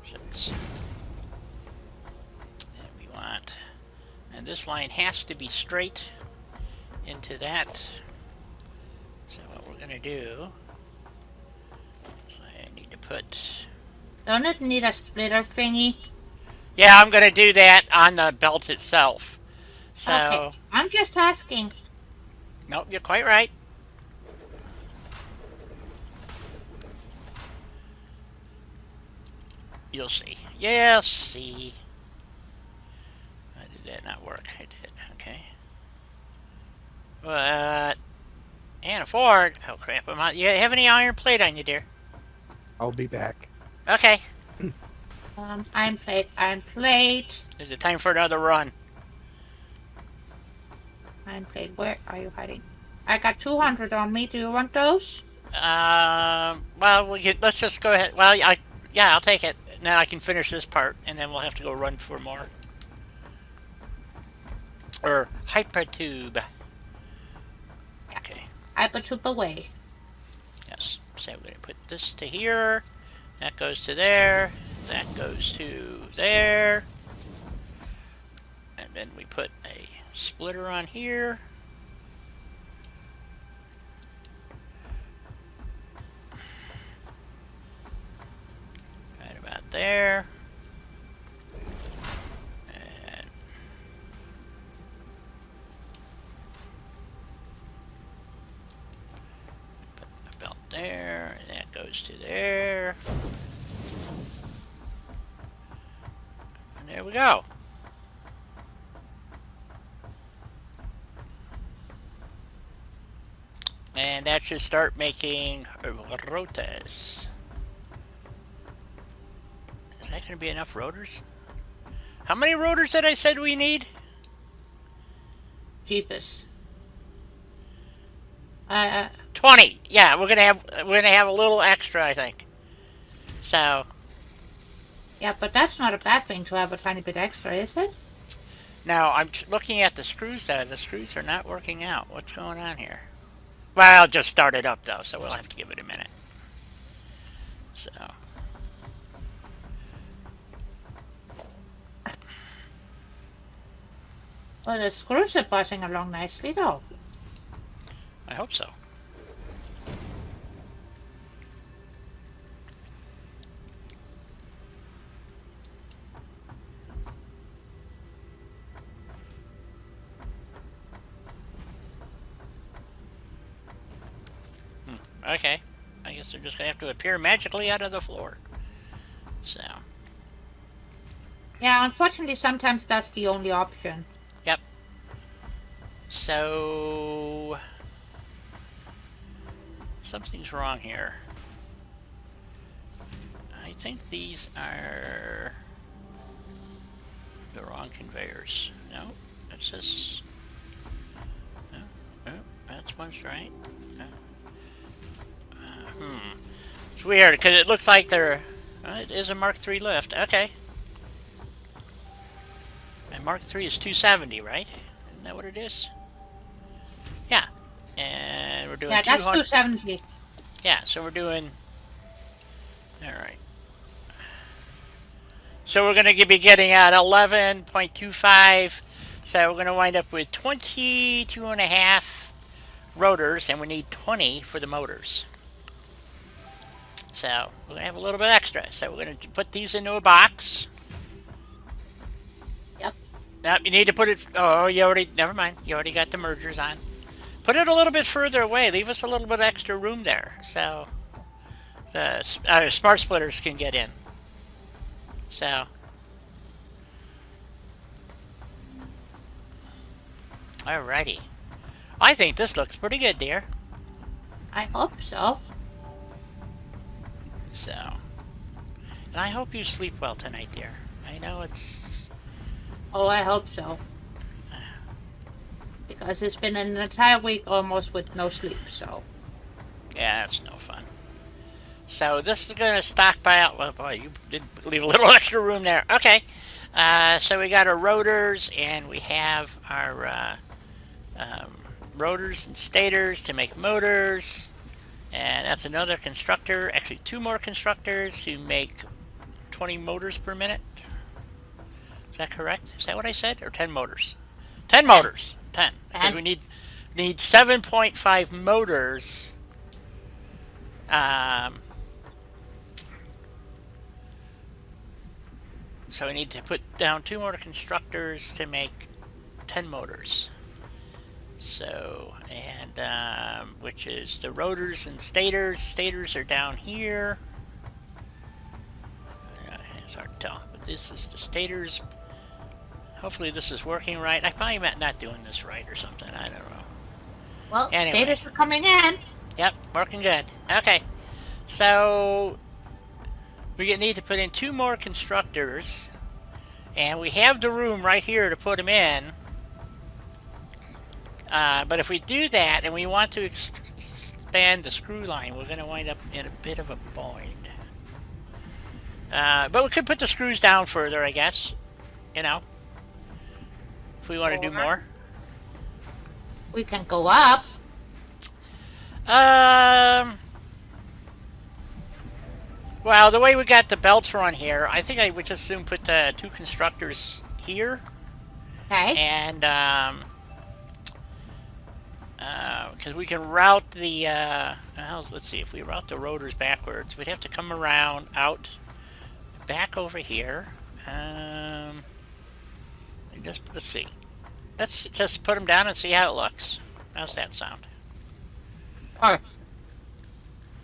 [SPEAKER 1] 6. And we want, and this line has to be straight into that. So what we're gonna do is I need to put.
[SPEAKER 3] Don't it need a splitter thingy?
[SPEAKER 1] Yeah, I'm gonna do that on the belt itself. So.
[SPEAKER 3] Okay, I'm just asking.
[SPEAKER 1] Nope, you're quite right. You'll see. You'll see. Why did that not work? It did. Okay. What? Can't afford. Oh crap! I'm out. You have any iron plate on you, dear?
[SPEAKER 2] I'll be back.
[SPEAKER 1] Okay.
[SPEAKER 3] Iron plate.
[SPEAKER 1] Is it time for another run?
[SPEAKER 3] Iron plate. Where are you hiding? I got 200 on me. Do you want those?
[SPEAKER 1] Well, let's just go ahead. Well, yeah, I'll take it. Now I can finish this part, and then we'll have to go run for more. Or hypertube. Okay.
[SPEAKER 3] Hypertube away.
[SPEAKER 1] Yes. So we're going to put this to here. That goes to there. That goes to there. And then we put a splitter on here. Right about there. And put a belt there. And that goes to there. And there we go. And that should start making rotors. Is that going to be enough rotors? How many rotors did I said we need?
[SPEAKER 3] Jeepers.
[SPEAKER 1] 20. Yeah, we're gonna have a little extra, I think. So.
[SPEAKER 3] Yeah, but that's not a bad thing to have a tiny bit extra, is it?
[SPEAKER 1] Now I'm looking at the screws though. The screws are not working out. What's going on here? Well, I'll just start it up though, so we'll have to give it a minute. So.
[SPEAKER 3] Well, the screws are buzzing along nicely though.
[SPEAKER 1] I hope so. Okay. I guess they're just going to have to appear magically out of the floor. So.
[SPEAKER 3] Yeah, unfortunately, sometimes that's the only option.
[SPEAKER 1] Yep. So. Something's wrong here. I think these are the wrong conveyors. No, it says. No, that's one's right. No. It's weird because it looks like they're. It is a Mark III lift. Okay. And Mark III is 270, right? Isn't that what it is? Yeah. And we're doing.
[SPEAKER 3] Yeah, that's 270.
[SPEAKER 1] Yeah, so we're doing. All right. So we're going to be getting at 11.25. So we're going to wind up with 22.5 rotors, and we need 20 for the motors. So we're going to have a little bit extra. So we're going to put these into a box.
[SPEAKER 3] Yep.
[SPEAKER 1] Now you need to put it. Oh, you already. Never mind. You already got the mergers on. Put it a little bit further away. Leave us a little bit extra room there, so the smart splitters can get in. So. Alrighty. I think this looks pretty good, dear.
[SPEAKER 3] I hope so.
[SPEAKER 1] So. And I hope you sleep well tonight, dear. I know it's.
[SPEAKER 3] Oh, I hope so. Because it's been an entire week almost with no sleep, so.
[SPEAKER 1] Yeah, that's no fun. So this is going to stockpile. Well, boy, you did leave a little extra room there. Okay. So we got our rotors, and we have our rotors and stators to make motors. And that's another constructor. Actually, two more constructors to make 20 motors per minute. Is that correct? Is that what I said? Or 10 motors? 10 motors. 10. Because we need 7.5 motors. So we need to put down 2 motor constructors to make 10 motors. So, and which is the rotors and stators. Stators are down here. It's hard to tell, but this is the stators. Hopefully this is working right. I probably meant not doing this right or something. I don't know.
[SPEAKER 3] Well,
[SPEAKER 1] anyway.
[SPEAKER 3] stators are coming in.
[SPEAKER 1] Yep, working good. Okay, so we need to put in 2 more constructors, and we have the room right here to put them in. But if we do that and we want to expand the screw line, we're going to wind up in a bit of a bind. But we could put the screws down further, I guess. You know, if we want to do more.
[SPEAKER 3] We can go up.
[SPEAKER 1] Well, the way we got the belts run here, I think I would just soon put the 2 constructors here.
[SPEAKER 3] Okay.
[SPEAKER 1] And, because we can route the, let's see, if we route the rotors backwards, we'd have to come around, out, back over here. Let's see. Let's just put them down and see how it looks. How's that sound?
[SPEAKER 3] Alright.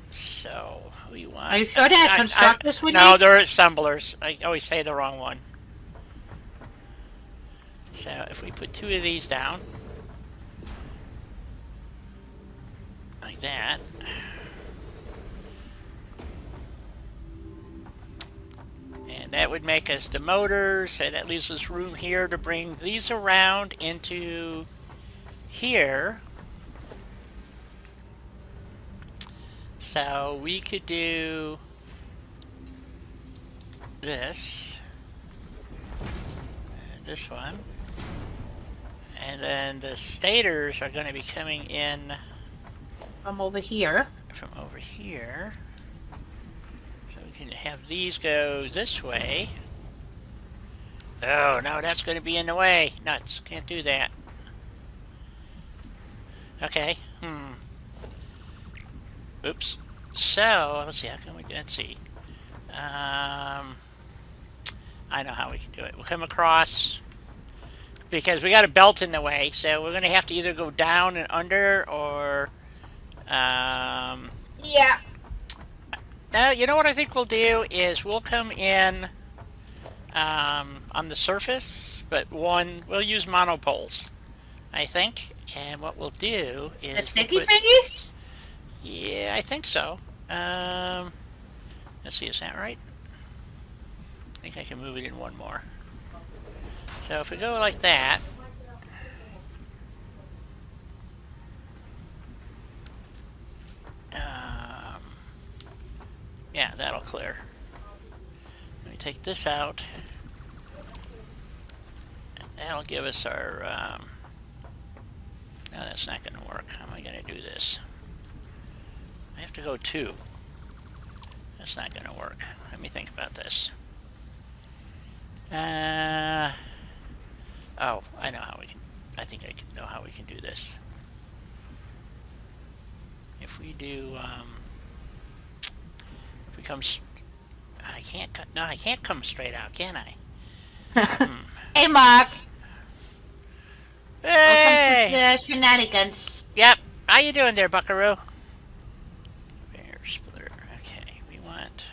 [SPEAKER 1] So, we want...
[SPEAKER 3] Are you sure that constructors we need?
[SPEAKER 1] No, they're assemblers. I always say the wrong one. So, if we put 2 of these down, like that, and that would make us the motors, and that leaves us room here to bring these around into here. So we could do this, and this one, and then the stators are going to be coming in
[SPEAKER 3] from over here.
[SPEAKER 1] So we can have these go this way. Oh no, that's going to be in the way. Nuts, can't do that. Okay. Oops. So let's see. How can we? Let's see. I know how we can do it. We'll come across because we got a belt in the way, so we're going to have to either go down and under, or
[SPEAKER 3] yeah.
[SPEAKER 1] Now, you know what I think we'll do is we'll come in on the surface, but we'll use monopoles, I think. And what we'll do is...
[SPEAKER 3] The sticky thingies?
[SPEAKER 1] Yeah, I think so. Let's see, is that right? I think I can move it in one more. So if we go like that... yeah, that'll clear. Let me take this out. That'll give us our... no, that's not going to work. How am I going to do this? I have to go 2. That's not going to work. Let me think about this. Oh, I know how we can... I think I know how we can do this. If we do... if we come... I can't cut... No, I can't come straight out, can I?
[SPEAKER 3] Hey, Mark.
[SPEAKER 1] Hey!
[SPEAKER 3] Welcome to the shenanigans.
[SPEAKER 1] Yep. How you doing there, buckaroo? Air splitter. Okay, we want...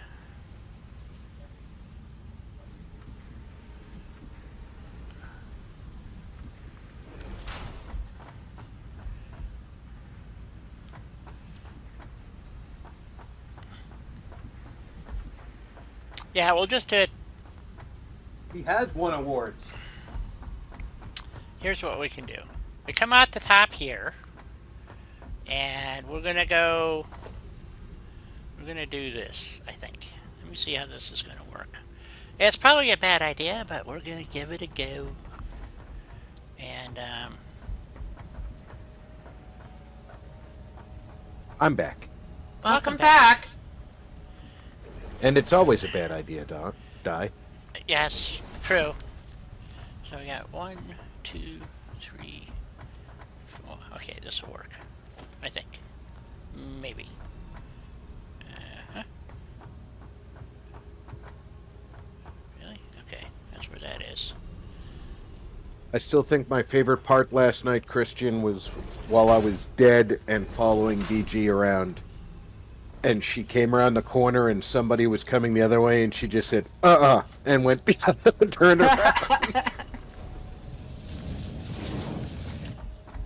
[SPEAKER 1] yeah, we'll just do it.
[SPEAKER 2] He has won awards.
[SPEAKER 1] Here's what we can do. We come out the top here, and we're gonna go... we're gonna do this, I think. Let me see how this is gonna work. It's probably a bad idea, but we're gonna give it a go. And,
[SPEAKER 2] I'm back.
[SPEAKER 3] Welcome back.
[SPEAKER 2] And it's always a bad idea, Die.
[SPEAKER 1] Yes, true. So we got 1, 2, 3, 4. Okay, this will work. I think. Maybe. Uh-huh. Really? Okay, that's where that is.
[SPEAKER 2] I still think my favorite part last night, Christian, was while I was dead and following DG around. And she came around the corner and somebody was coming the other way and she just said, and went the other, turned around.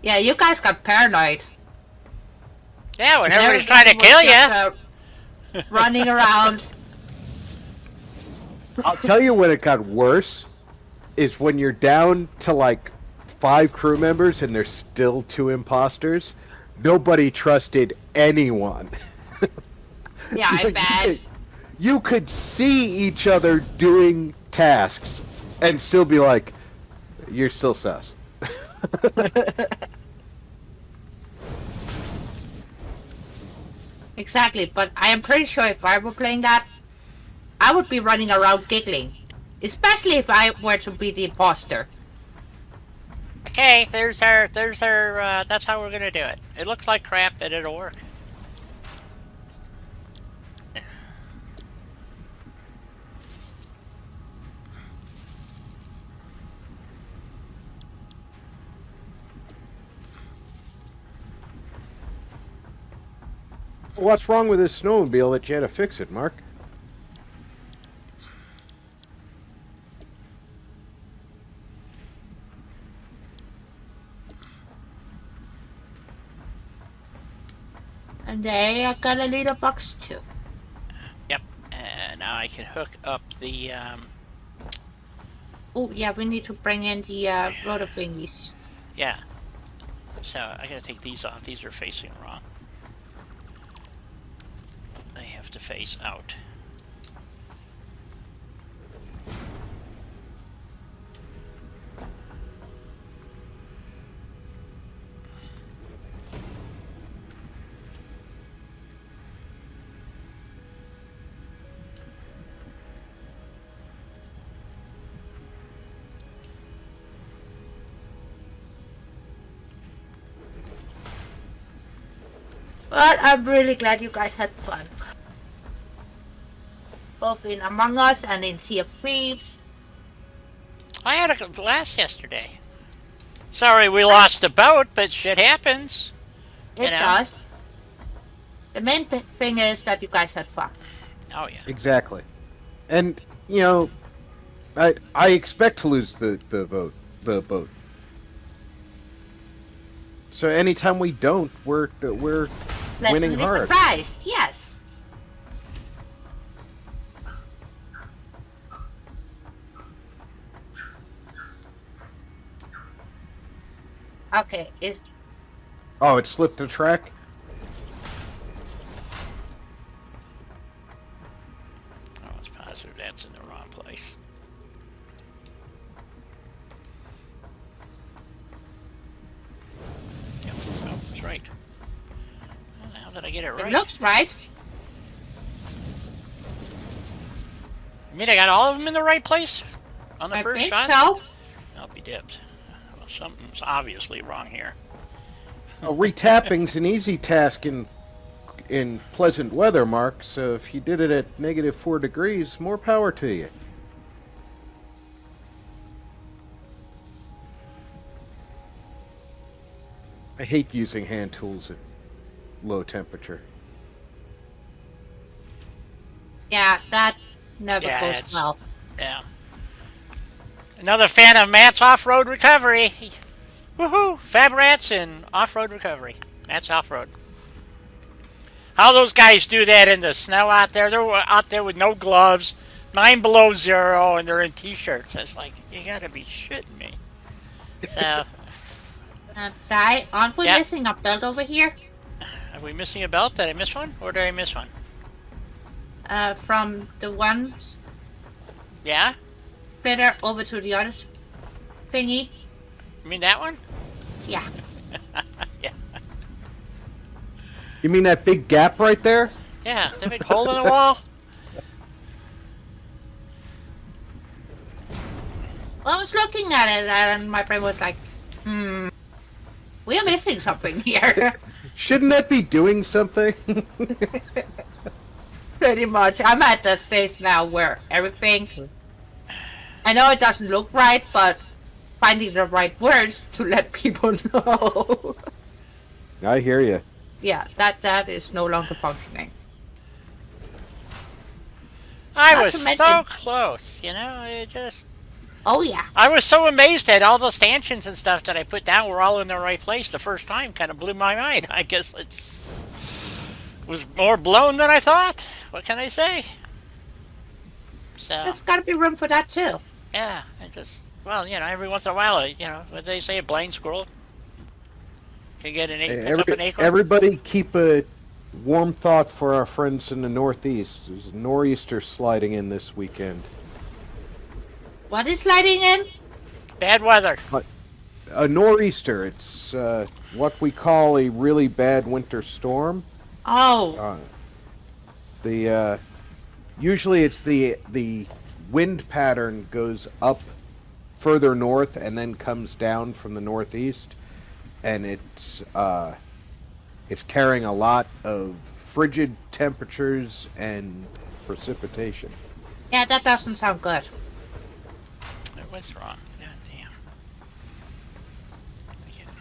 [SPEAKER 3] Yeah, you guys got paranoid.
[SPEAKER 1] Yeah, when everybody's trying to kill you.
[SPEAKER 3] Running around.
[SPEAKER 2] I'll tell you when it got worse is when you're down to like 5 crew members and there's still 2 imposters. Nobody trusted anyone.
[SPEAKER 3] Yeah, I bet.
[SPEAKER 2] You could see each other doing tasks and still be like, you're still sus.
[SPEAKER 3] Exactly, but I am pretty sure if I were playing that, I would be running around giggling. Especially if I were to be the imposter.
[SPEAKER 1] Okay, there's our, that's how we're gonna do it. It looks like crap, but it'll work.
[SPEAKER 2] What's wrong with this snowmobile that you had to fix it, Mark?
[SPEAKER 3] And they are gonna need a box too.
[SPEAKER 1] Yep, and now I can hook up the,
[SPEAKER 3] Oh, yeah, we need to bring in the rotor thingies.
[SPEAKER 1] yeah. So, I gotta take these off. These are facing wrong. They have to face out.
[SPEAKER 3] But I'm really glad you guys had fun. Both in Among Us and in Sea of Thieves.
[SPEAKER 1] I had a blast yesterday. Sorry we lost the boat, but shit happens.
[SPEAKER 3] It does. The main thing is that you guys had fun.
[SPEAKER 1] Oh yeah.
[SPEAKER 2] Exactly. And, you know, I expect to lose the boat. So anytime we don't, we're winning
[SPEAKER 3] Pleasantly
[SPEAKER 2] hard.
[SPEAKER 3] surprised, yes. Okay,
[SPEAKER 2] Oh, it slipped the track?
[SPEAKER 1] Oh, it's positive that's in the wrong place. Yep. Oh, that's right. How did I get it right?
[SPEAKER 3] it looks right.
[SPEAKER 1] You mean I got all of them in the right place on the
[SPEAKER 3] I
[SPEAKER 1] first
[SPEAKER 3] think
[SPEAKER 1] shot?
[SPEAKER 3] so.
[SPEAKER 1] I'll be dipped. Well, something's obviously wrong here.
[SPEAKER 2] Retapping's an easy task in pleasant weather, Mark, so if you did it at -4 degrees, more power to you. I hate using hand tools at low temperature.
[SPEAKER 3] Yeah, that never
[SPEAKER 1] Yeah,
[SPEAKER 3] goes
[SPEAKER 1] it's-
[SPEAKER 3] well.
[SPEAKER 1] Yeah. Another fan of Matt's off-road recovery. Woohoo! Fab Rats and off-road recovery. That's off-road. How those guys do that in the snow out there? They're out there with no gloves, 9 below zero, and they're in t-shirts. It's like, you gotta be shitting me. So,
[SPEAKER 3] Di, aren't we
[SPEAKER 1] Yeah.
[SPEAKER 3] missing a belt over here?
[SPEAKER 1] are we missing a belt? Did I miss one? Or did I miss one?
[SPEAKER 3] From the one
[SPEAKER 1] Yeah?
[SPEAKER 3] splitter over to the other thingy.
[SPEAKER 1] You mean that one?
[SPEAKER 3] Yeah.
[SPEAKER 1] Yeah.
[SPEAKER 2] You mean that big gap right there?
[SPEAKER 1] Yeah, the big hole in the wall?
[SPEAKER 3] I was looking at it, and my brain was like, we are missing something here.
[SPEAKER 2] Shouldn't that be doing something?
[SPEAKER 3] Pretty much. I'm at the stage now where everything. I know it doesn't look right, but finding the right words to let people know.
[SPEAKER 2] I hear you.
[SPEAKER 3] Yeah, that is no longer functioning.
[SPEAKER 1] I
[SPEAKER 3] Not
[SPEAKER 1] was
[SPEAKER 3] to
[SPEAKER 1] so
[SPEAKER 3] mention-
[SPEAKER 1] close, you know. It just.
[SPEAKER 3] Oh yeah.
[SPEAKER 1] I was so amazed that all the stanchions and stuff that I put down were all in the right place the first time. Kind of blew my mind. I guess it was more blown than I thought. What can I say? So
[SPEAKER 3] There's got to be room for that too.
[SPEAKER 1] yeah, I just well, you know, every once in a while, you know, what they say, a blind squirrel can get an pick up an acorn.
[SPEAKER 2] Everybody keep a warm thought for our friends in the Northeast. There's a nor'easter sliding in this weekend.
[SPEAKER 3] What is sliding in?
[SPEAKER 1] Bad weather.
[SPEAKER 2] A nor'easter. It's what we call a really bad winter storm.
[SPEAKER 3] Oh,
[SPEAKER 2] Usually it's the wind pattern goes up further north and then comes down from the northeast, and it's carrying a lot of frigid temperatures and precipitation.
[SPEAKER 3] yeah, that doesn't sound good.
[SPEAKER 1] What's wrong? God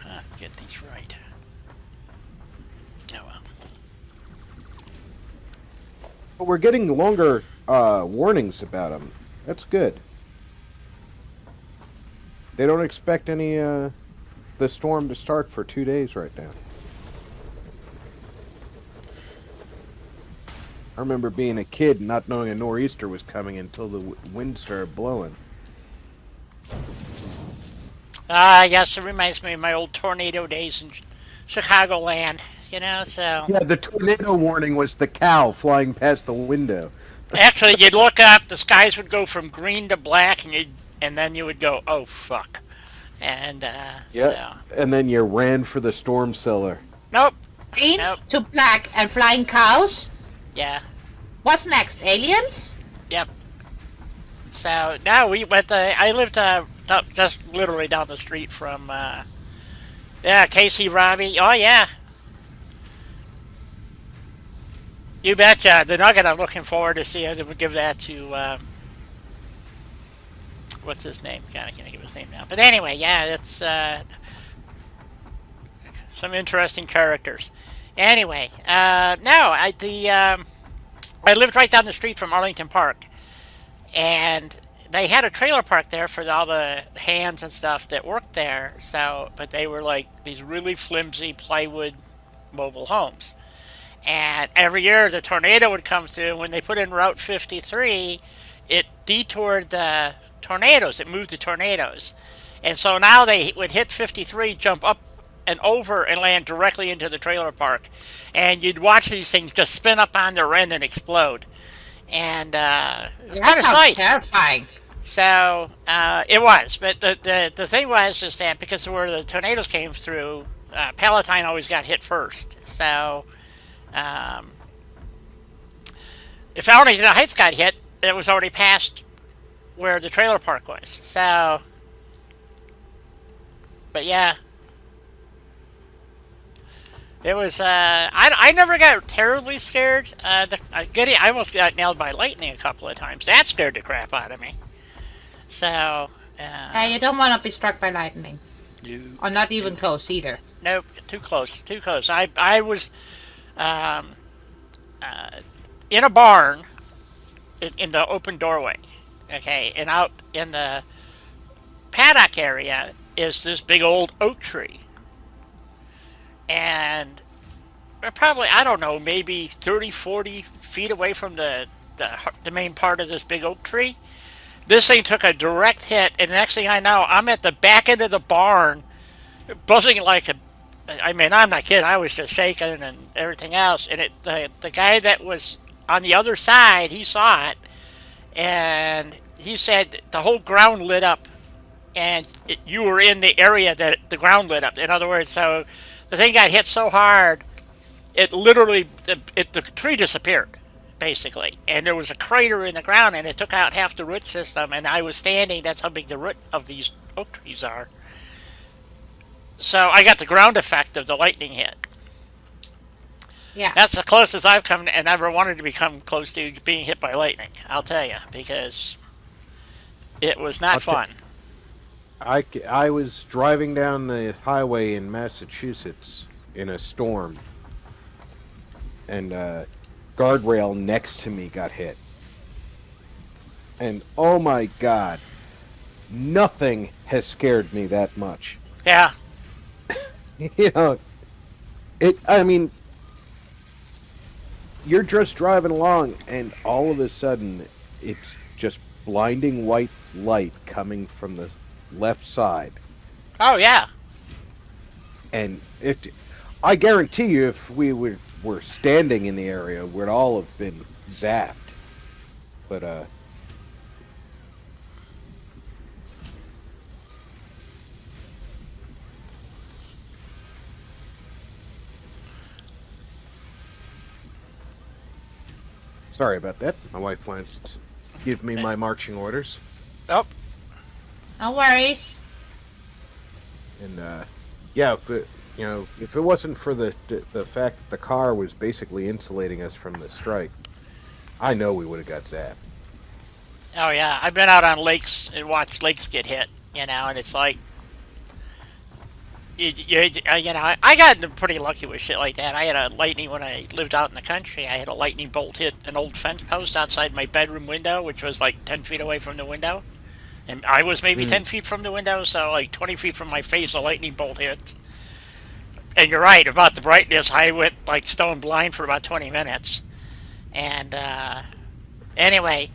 [SPEAKER 1] damn. Get these right. Oh well.
[SPEAKER 2] But we're getting longer warnings about them. That's good. They don't expect any the storm to start for 2 days right now. I remember being a kid and not knowing a nor'easter was coming until the wind started blowing.
[SPEAKER 1] Yes, it reminds me of my old tornado days in Chicagoland, you know, so...
[SPEAKER 2] Yeah, the tornado warning was the cow flying past the window.
[SPEAKER 1] Actually, you'd look up, the skies would go from green to black, and then you would go, oh, fuck. And,
[SPEAKER 2] Yeah, and then you ran for the storm cellar.
[SPEAKER 1] Nope.
[SPEAKER 3] Green
[SPEAKER 1] Nope.
[SPEAKER 3] to black and flying cows.
[SPEAKER 1] Yeah.
[SPEAKER 3] What's next? Aliens?
[SPEAKER 1] Yep. So, now we went, I lived, just literally down the street from, Casey, Robbie. Oh, yeah. You betcha. The Nugget, I'm looking forward to see. I would give that to, what's his name? God, I can't think of his name now. But anyway, yeah, it's, some interesting characters. Anyway, I lived right down the street from Arlington Park. And they had a trailer park there for all the hands and stuff that worked there. So, but they were like these really flimsy plywood mobile homes. And every year the tornado would come through. And when they put in Route 53, it detoured the tornadoes. It moved the tornadoes. And so now they would hit 53, jump up and over and land directly into the trailer park. And you'd watch these things just spin up on their end and explode. And it was kind of sight.
[SPEAKER 3] Terrifying.
[SPEAKER 1] So it was, but the thing was is that because of where the tornadoes came through, Palatine always got hit first. So if Arlington Heights got hit, it was already past where the trailer park was. So, but yeah. It was, I never got terribly scared. I almost got nailed by lightning a couple of times. That scared the crap out of me. So,
[SPEAKER 3] You don't want to be struck by lightning.
[SPEAKER 1] no,
[SPEAKER 3] Or not even close either.
[SPEAKER 1] nope, too close, too close. I was, in a barn, in the open doorway, okay, and out in the paddock area is this big old oak tree. And we're probably, I don't know, maybe 30, 40 feet away from the main part of this big oak tree. This thing took a direct hit, and the next thing I know, I'm at the back end of the barn, buzzing like a, I mean, I'm not kidding, I was just shaking and everything else. And the guy that was on the other side, he saw it, and he said the whole ground lit up, and you were in the area that the ground lit up. In other words, so the thing got hit so hard, it literally, the tree disappeared. basically. And there was a crater in the ground, and it took out half the root system. And I was standing. That's how big the root of these oak trees are. So I got the ground effect of the lightning hit.
[SPEAKER 3] Yeah.
[SPEAKER 1] That's the closest I've come and ever wanted to become close to being hit by lightning. I'll tell you, because it was not fun.
[SPEAKER 2] I was driving down the highway in Massachusetts in a storm, and a guardrail next to me got hit. And oh my god, nothing has scared me that much.
[SPEAKER 1] Yeah.
[SPEAKER 2] You know, I mean, you're just driving along, and all of a sudden, it's just blinding white light coming from the left side.
[SPEAKER 1] Oh yeah.
[SPEAKER 2] And I guarantee you, if we were standing in the area, we'd all have been zapped. But sorry about that. My wife wants to give me my marching orders.
[SPEAKER 1] Oh.
[SPEAKER 3] No worries.
[SPEAKER 2] And yeah, but you know, if it wasn't for the fact that the car was basically insulating us from the strike, I know we would have got zapped.
[SPEAKER 1] Oh yeah. I've been out on lakes and watched lakes get hit. You know, and it's like, you know, I got pretty lucky with shit like that. I had a lightning when I lived out in the country. I had a lightning bolt hit an old fence post outside my bedroom window, which was like 10 feet away from the window. And I was maybe 10 feet from the window, so like 20 feet from my face, a lightning bolt hit. And you're right about the brightness. I went like stone blind for about 20 minutes. And anyway,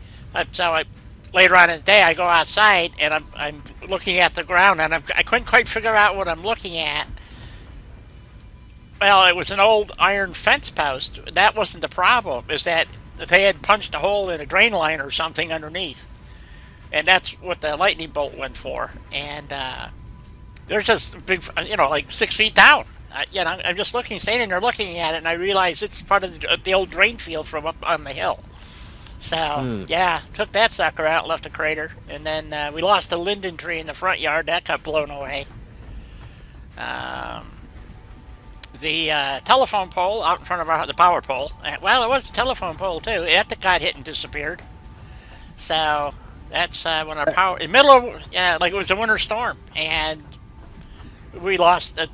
[SPEAKER 1] later on in the day, I go outside and I'm looking at the ground, and I couldn't quite figure out what I'm looking at. Well, it was an old iron fence post. That wasn't the problem. Is that they had punched a hole in a drain line or something underneath. And that's what the lightning bolt went for. And there's just a big, you know, like 6 feet down. You know, I'm just standing there looking at it, and I realize it's part of the old drain field from up on the hill. So, yeah, took that sucker out, left a crater. And then we lost a linden tree in the front yard. That got blown away. The telephone pole out in front of the power pole. Well, it was a telephone pole, too. It got hit and disappeared. So that's when our power, in the middle of, like it was a winter storm, and we lost, the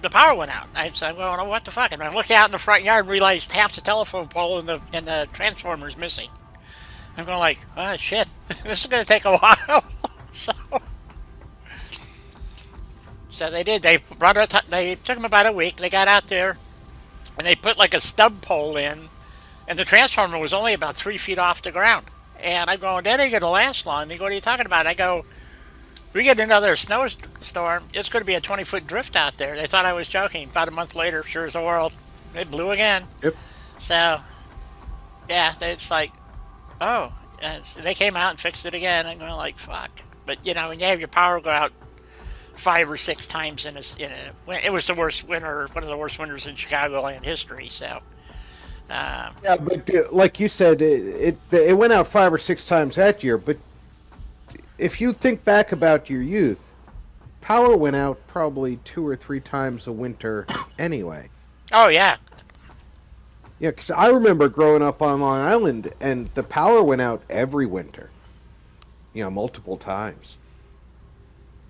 [SPEAKER 1] power went out. I said, well, oh, what the fuck? And I looked out in the front yard and realized half the telephone pole and the transformer's missing. I'm going like, oh shit, this is going to take a while. So they did. They took them about a week. They got out there, and they put like a stub pole in, and the transformer was only about 3 feet off the ground. And I'm going, that ain't going to last long. They go, what are you talking about? I go, we get another snowstorm, it's going to be a 20-foot drift out there. They thought I was joking. About a month later, sure as the world, it blew again.
[SPEAKER 2] Yep.
[SPEAKER 1] So, yeah, it's like, oh. So they came out and fixed it again. I'm going like, fuck. But, you know, when you have your power go out 5 or 6 times it was the worst winter, one of the worst winters in Chicagoland history, so.
[SPEAKER 2] Yeah, but like you said, it went out 5 or 6 times that year, but if you think back about your youth, power went out probably 2 or 3 times a winter anyway.
[SPEAKER 1] Oh, yeah.
[SPEAKER 2] Yeah, because I remember growing up on Long Island, and the power went out every winter. You know, multiple times.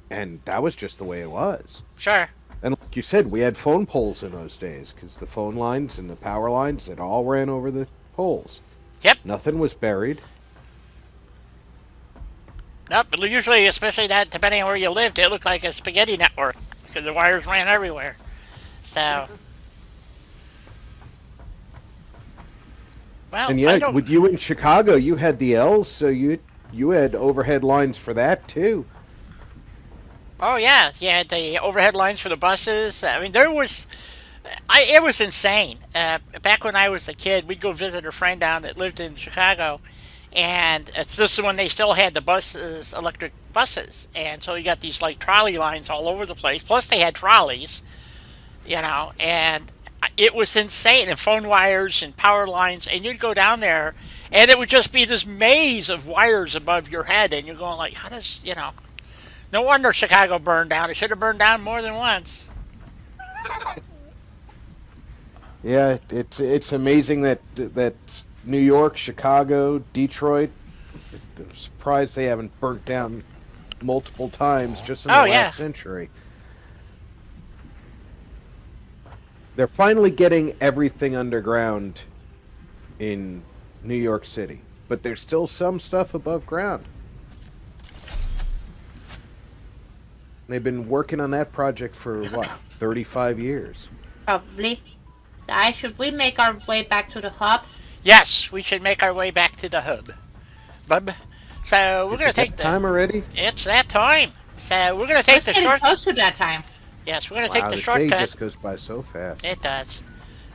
[SPEAKER 2] And that was just the way it was.
[SPEAKER 1] Sure.
[SPEAKER 2] And like you said, we had phone poles in those days, because the phone lines and the power lines, it all ran over the poles.
[SPEAKER 1] Yep.
[SPEAKER 2] Nothing was buried.
[SPEAKER 1] Nope, but usually, especially that, depending on where you lived, it looked like a spaghetti network, because the wires ran everywhere. So, well,
[SPEAKER 2] and yeah, with you in Chicago, you had the L's, so you had overhead lines for that too.
[SPEAKER 1] Oh yeah, you had the overhead lines for the buses. I mean, it was insane. Back when I was a kid, we'd go visit a friend down that lived in Chicago, and this is when they still had the buses, electric buses, and so you got these like trolley lines all over the place. Plus, they had trolleys, you know, and It was insane, and phone wires and power lines, and you'd go down there, and it would just be this maze of wires above your head, and you're going like, how does No wonder Chicago burned down. It should have burned down more than once.
[SPEAKER 2] Yeah, it's amazing that New York, Chicago, Detroit. I'm surprised they haven't burnt down multiple times just in the
[SPEAKER 1] Oh yeah,
[SPEAKER 2] last century. They're finally getting everything underground in New York City, but there's still some stuff above ground. They've been working on that project for what, 35 years.
[SPEAKER 3] Probably. Guys, should we make our way back to the hub?
[SPEAKER 1] yes, we should make our way back to the hub, bub. So we're
[SPEAKER 2] Is
[SPEAKER 1] gonna
[SPEAKER 2] it
[SPEAKER 1] take
[SPEAKER 2] that
[SPEAKER 1] the.
[SPEAKER 2] time already?
[SPEAKER 1] It's that time. So we're gonna
[SPEAKER 3] We're
[SPEAKER 1] take the
[SPEAKER 3] getting
[SPEAKER 1] short.
[SPEAKER 3] close to that time.
[SPEAKER 1] Yes, we're gonna take
[SPEAKER 2] Wow,
[SPEAKER 1] the
[SPEAKER 2] the day
[SPEAKER 1] shortcut.
[SPEAKER 2] just goes by so fast.
[SPEAKER 1] It does.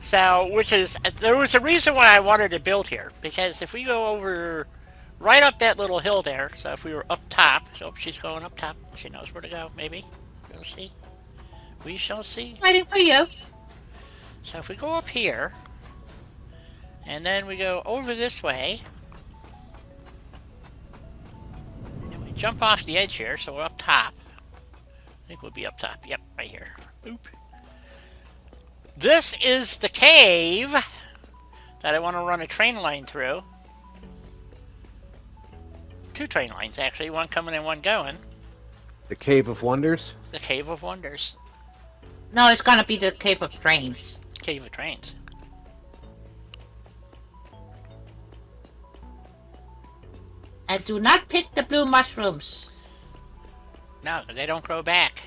[SPEAKER 1] So, which is there was a reason why I wanted to build here because if we go over right up that little hill there, so if we were up top, so she's going up top, she knows where to go. Maybe we'll see. We shall see.
[SPEAKER 3] Waiting for you.
[SPEAKER 1] So if we go up here, and then we go over this way, and we jump off the edge here, so we're up top. I think we'll be up top. Yep, right here. Oop. This is the cave that I want to run a train line through. Two train lines, actually. One coming and one going.
[SPEAKER 2] The Cave of Wonders?
[SPEAKER 1] The Cave of Wonders.
[SPEAKER 3] No, it's gonna be the Cave of Trains.
[SPEAKER 1] Cave of Trains.
[SPEAKER 3] And do not pick the blue mushrooms.
[SPEAKER 1] No, they don't grow back.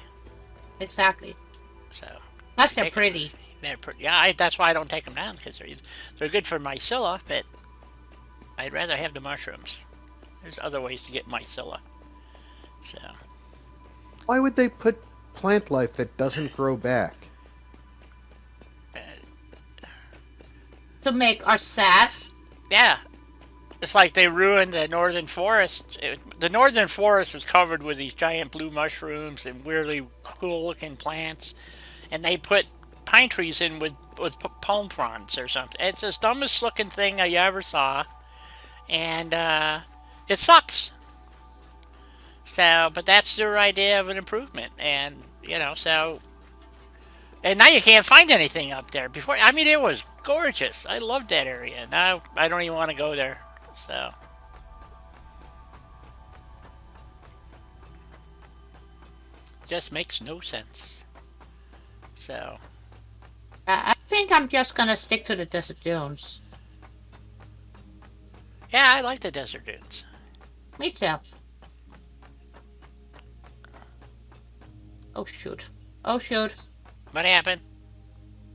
[SPEAKER 3] Exactly.
[SPEAKER 1] So,
[SPEAKER 3] Plus they're
[SPEAKER 1] Take-
[SPEAKER 3] pretty.
[SPEAKER 1] they're pretty. Yeah, that's why I don't take them down, because they're good for mycella, but I'd rather have the mushrooms. There's other ways to get mycella. So,
[SPEAKER 2] Why would they put plant life that doesn't grow back?
[SPEAKER 3] To make us sad.
[SPEAKER 1] yeah. It's like they ruined the northern forest. The northern forest was covered with these giant blue mushrooms and weirdly cool-looking plants, and they put pine trees in with palm fronds or something. It's the dumbest-looking thing I ever saw, and it sucks. So, but that's their idea of an improvement, and so. And now you can't find anything up there. Before, I mean, it was gorgeous. I loved that area. Now I don't even want to go there. So, just makes no sense. So,
[SPEAKER 3] I think I'm just gonna stick to the desert dunes.
[SPEAKER 1] yeah, I like the desert dunes.
[SPEAKER 3] Me too. Oh shoot. Oh shoot.
[SPEAKER 1] What happened?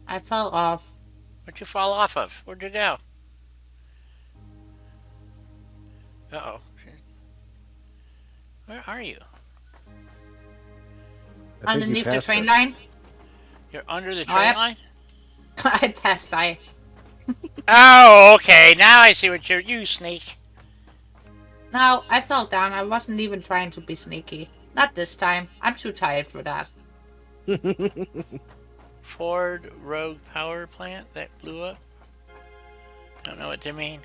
[SPEAKER 3] I fell off.
[SPEAKER 1] Where'd you fall off of? Where'd you go? Uh-oh. Where are you?
[SPEAKER 2] I think you
[SPEAKER 3] Underneath the
[SPEAKER 2] passed
[SPEAKER 3] train
[SPEAKER 2] her.
[SPEAKER 3] line.
[SPEAKER 1] You're under the
[SPEAKER 3] Oh,
[SPEAKER 1] train
[SPEAKER 3] yep.
[SPEAKER 1] line?
[SPEAKER 3] I passed I.
[SPEAKER 1] Oh, okay. Now I see what you sneak.
[SPEAKER 3] No, I fell down. I wasn't even trying to be sneaky. Not this time. I'm too tired for that.
[SPEAKER 1] Ford Rogue Power Plant that blew up? Don't know what they mean.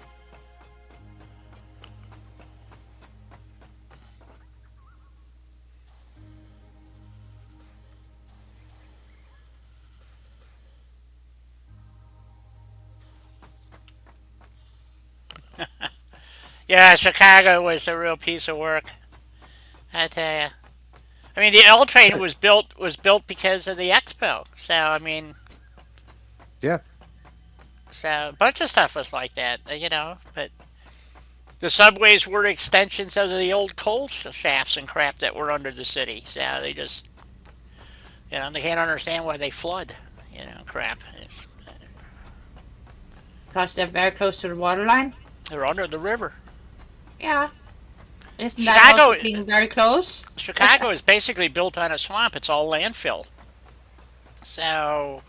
[SPEAKER 1] Yeah, Chicago was a real piece of work. I tell you. I mean, the L train was built because of the expo. So I mean,
[SPEAKER 2] Yeah.
[SPEAKER 1] so a bunch of stuff was like that, But the subways were extensions of the old coal shafts and crap that were under the city. So they just, they can't understand why they flood. Crap.
[SPEAKER 3] Because they're very close to the water line.
[SPEAKER 1] They're under the river.
[SPEAKER 3] Yeah. Isn't that
[SPEAKER 1] Chicago,
[SPEAKER 3] also being very close?
[SPEAKER 1] Chicago is basically built on a swamp. It's all landfill. So,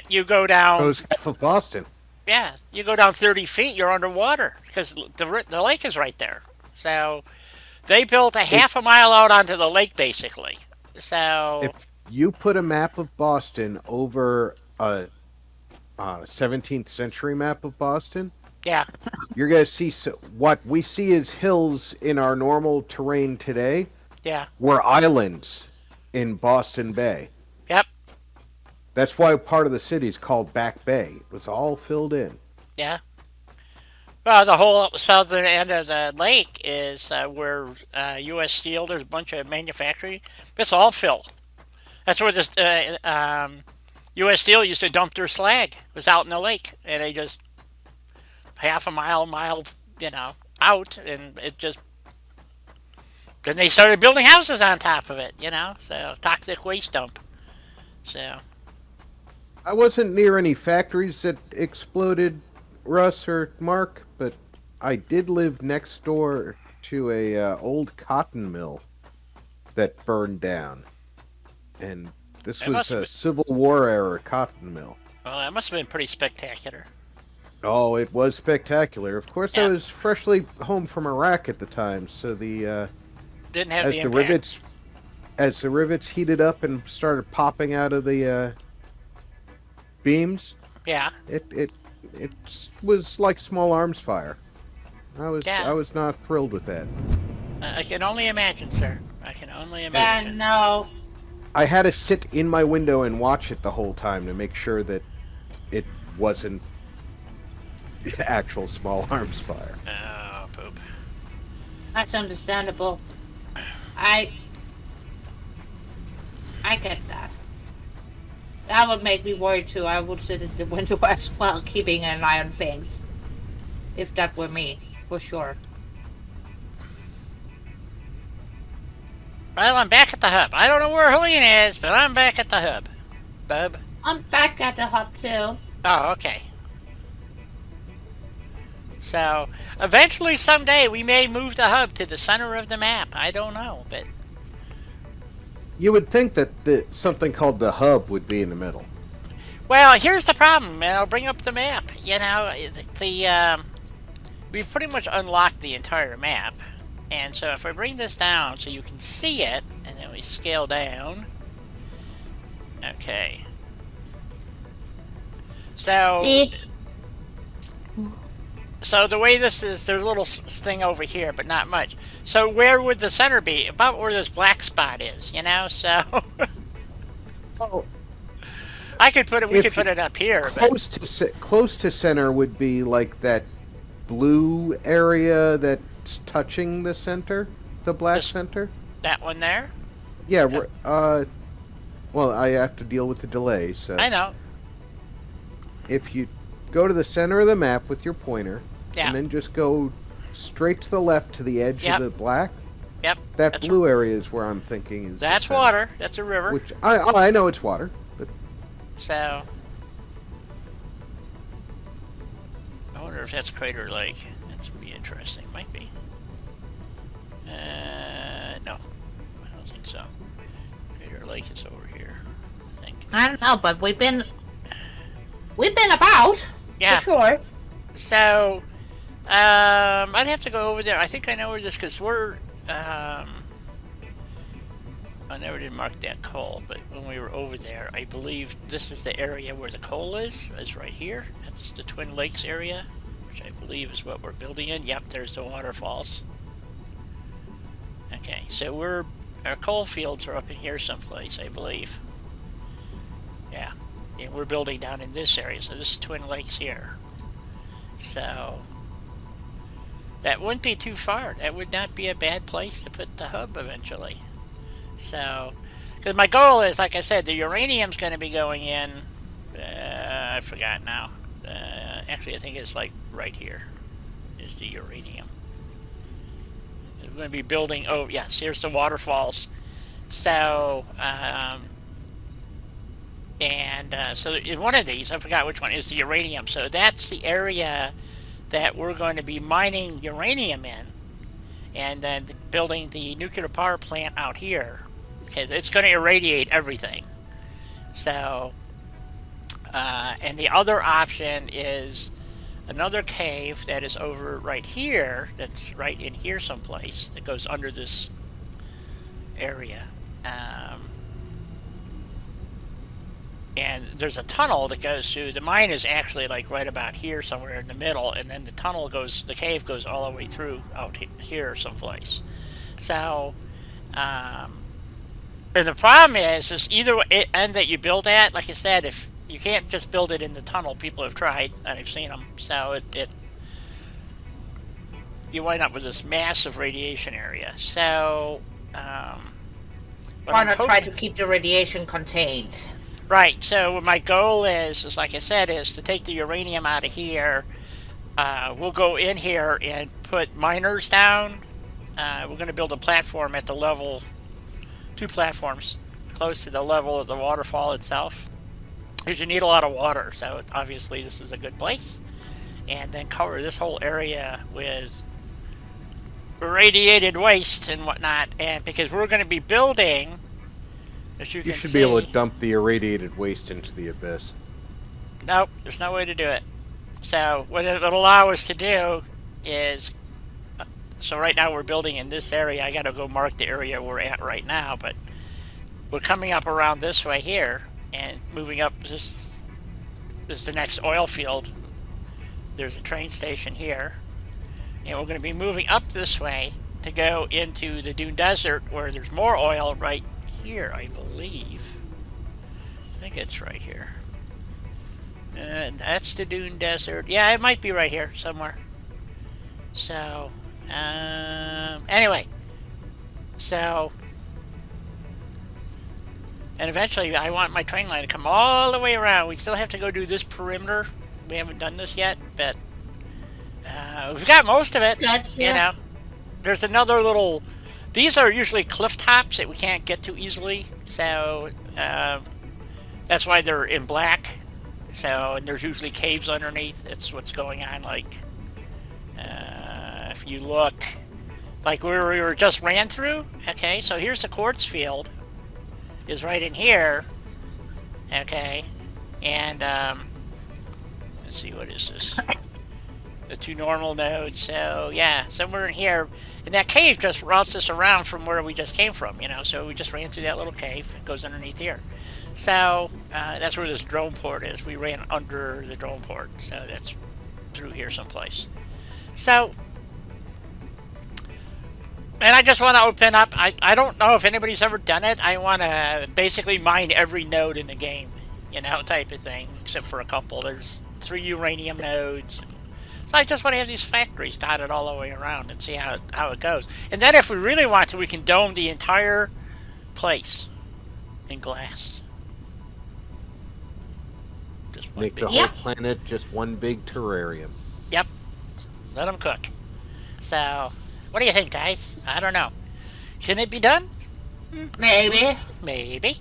[SPEAKER 1] you go down.
[SPEAKER 2] Goes half of Boston.
[SPEAKER 1] Yeah, you go down 30 feet, you're underwater because the lake is right there. So, they built a half a mile out onto the lake basically. So,
[SPEAKER 2] If you put a map of Boston over a 17th century map of Boston,
[SPEAKER 1] Yeah,
[SPEAKER 2] you're going to see what we see as hills in our normal terrain today
[SPEAKER 1] yeah,
[SPEAKER 2] were islands in Boston Bay.
[SPEAKER 1] yep,
[SPEAKER 2] That's why part of the city is called Back Bay. It was all filled in.
[SPEAKER 1] yeah. Well, the whole southern end of the lake is where U.S. Steel. There's a bunch of manufacturing. It's all fill. That's where this U.S. Steel used to dump their slag. It was out in the lake, and they just half a mile, out, and it just. Then they started building houses on top of it. So toxic waste dump. So
[SPEAKER 2] I wasn't near any factories that exploded, Russ or Mark, but I did live next door to a old cotton mill that burned down, and this
[SPEAKER 1] it
[SPEAKER 2] was
[SPEAKER 1] must have
[SPEAKER 2] a
[SPEAKER 1] been.
[SPEAKER 2] Civil War era cotton mill.
[SPEAKER 1] Well, that must have been pretty spectacular.
[SPEAKER 2] Oh, it was spectacular. Of course, I
[SPEAKER 1] Yeah,
[SPEAKER 2] was freshly home from Iraq at the time, so
[SPEAKER 1] didn't have the
[SPEAKER 2] as the
[SPEAKER 1] impact.
[SPEAKER 2] rivets heated up and started popping out of the beams,
[SPEAKER 1] Yeah,
[SPEAKER 2] it was like small arms fire. I
[SPEAKER 1] yeah.
[SPEAKER 2] was not thrilled with that.
[SPEAKER 1] I can only imagine, sir. I can only
[SPEAKER 3] Yeah,
[SPEAKER 1] imagine.
[SPEAKER 3] no.
[SPEAKER 2] I had to sit in my window and watch it the whole time to make sure that it wasn't actual small arms fire.
[SPEAKER 1] Oh, poop.
[SPEAKER 3] That's understandable. I I get that. That would make me worried too. I would sit at the window as well, keeping an eye on things. If that were me, for sure.
[SPEAKER 1] Well, I'm back at the hub. I don't know where Helene is, but I'm back at the hub. Bub.
[SPEAKER 3] I'm back at the hub too.
[SPEAKER 1] Oh, okay. So, eventually, someday, we may move the hub to the center of the map. I don't know, but
[SPEAKER 2] You would think that something called the hub would be in the middle.
[SPEAKER 1] well, here's the problem, and I'll bring up the map. We've pretty much unlocked the entire map, and so if I bring this down so you can see it, and then we scale down. Okay. So,
[SPEAKER 3] See?
[SPEAKER 1] so the way this is, there's a little thing over here, but not much. So where would the center be? About where this black spot is, So
[SPEAKER 3] Oh,
[SPEAKER 1] I could put it. We
[SPEAKER 2] If
[SPEAKER 1] could put
[SPEAKER 2] you-
[SPEAKER 1] it up here, but
[SPEAKER 2] Close to center would be like that blue area that's touching the center, the black
[SPEAKER 1] This-
[SPEAKER 2] center.
[SPEAKER 1] that one there.
[SPEAKER 2] Yeah, well, I have to deal with the delay, so
[SPEAKER 1] I know.
[SPEAKER 2] if you go to the center of the map with your pointer,
[SPEAKER 1] Yeah.
[SPEAKER 2] and then just go straight to the left to the edge
[SPEAKER 1] Yep.
[SPEAKER 2] of the black,
[SPEAKER 1] Yep.
[SPEAKER 2] that
[SPEAKER 1] That's
[SPEAKER 2] blue area is where I'm thinking is the
[SPEAKER 1] That's
[SPEAKER 2] center.
[SPEAKER 1] water. That's a river.
[SPEAKER 2] Which I know it's water, but
[SPEAKER 1] So I wonder if that's Crater Lake. That's be interesting. Might be. No, I don't think so. Crater Lake is over here. I think.
[SPEAKER 3] I don't know, but we've been about
[SPEAKER 1] Yeah.
[SPEAKER 3] for sure.
[SPEAKER 1] So, I'd have to go over there. I think I know where this, because we're, I never did mark that coal, but when we were over there, I believe this is the area where the coal is right here. That's the Twin Lakes area, which I believe is what we're building in. Yep, there's the waterfalls. Okay, so our coal fields are up in here someplace, I believe. Yeah, we're building down in this area, so this is Twin Lakes here. So that wouldn't be too far. That would not be a bad place to put the hub eventually. So, because my goal is, like I said, the uranium's going to be going in. I forgot now. Actually, I think it's like right here is the uranium. We're going to be building. Oh, yes, here's the waterfalls. So, so in one of these, I forgot which one, is the uranium. So that's the area that we're going to be mining uranium in, and then building the nuclear power plant out here, because it's going to irradiate everything. So, and the other option is another cave that is over right here, that's right in here someplace, that goes under this area. and there's a tunnel that goes through. The mine is actually like right about here, somewhere in the middle, and then the cave goes all the way through out here someplace. So, and the problem is either end that you build at, like I said, if you can't just build it in the tunnel, people have tried, and I've seen them. So you wind up with this massive radiation area. So,
[SPEAKER 3] why not try to keep the radiation contained?
[SPEAKER 1] Right. So what my goal is like I said, is to take the uranium out of here. We'll go in here and put miners down. We're going to build a platform at the level, 2 platforms, close to the level of the waterfall itself. Because you need a lot of water, so obviously this is a good place. And then cover this whole area with irradiated waste and whatnot. And because we're going to be building, as you can
[SPEAKER 2] should
[SPEAKER 1] see,
[SPEAKER 2] be able to dump the irradiated waste into the abyss.
[SPEAKER 1] Nope, there's no way to do it. So what it'll allow us to do is, so right now we're building in this area. I got to go mark the area we're at right now, but we're coming up around this way here and moving up. This is the next oil field. There's a train station here, and we're going to be moving up this way to go into the Dune Desert, where there's more oil right here, I believe. I think it's right here. That's the Dune Desert. Yeah, it might be right here somewhere. So, anyway. So, and eventually I want my train line to come all the way around. We still have to go do this perimeter. We haven't done this yet, but we've got most of it.
[SPEAKER 3] Good, yeah.
[SPEAKER 1] You know, there's another little. These are usually cliff tops that we can't get to easily, so that's why they're in black. So, and there's usually caves underneath. That's what's going on. Like, if you look, like where we were just ran through. Okay, so here's the quartz field. Is right in here. Okay, and let's see, what is this? The 2 normal nodes. So yeah, somewhere in here, and that cave just routes us around from where we just came from. You know, so we just ran through that little cave. It goes underneath here. So that's where this drone port is. We ran under the drone port, so that's through here someplace. So, and I just want to open up. I don't know if anybody's ever done it. I want to basically mine every node in the game, you know, type of thing, except for a couple. There's 3 uranium nodes. So I just want to have these factories dotted all the way around and see how it goes. And then if we really want to, we can dome the entire place in glass. Just one
[SPEAKER 2] Make
[SPEAKER 1] big,
[SPEAKER 2] the whole planet just one big terrarium.
[SPEAKER 1] Yep. Let them cook. So, what do you think, guys? I don't know. Shouldn't it be done?
[SPEAKER 3] Maybe.
[SPEAKER 1] Maybe.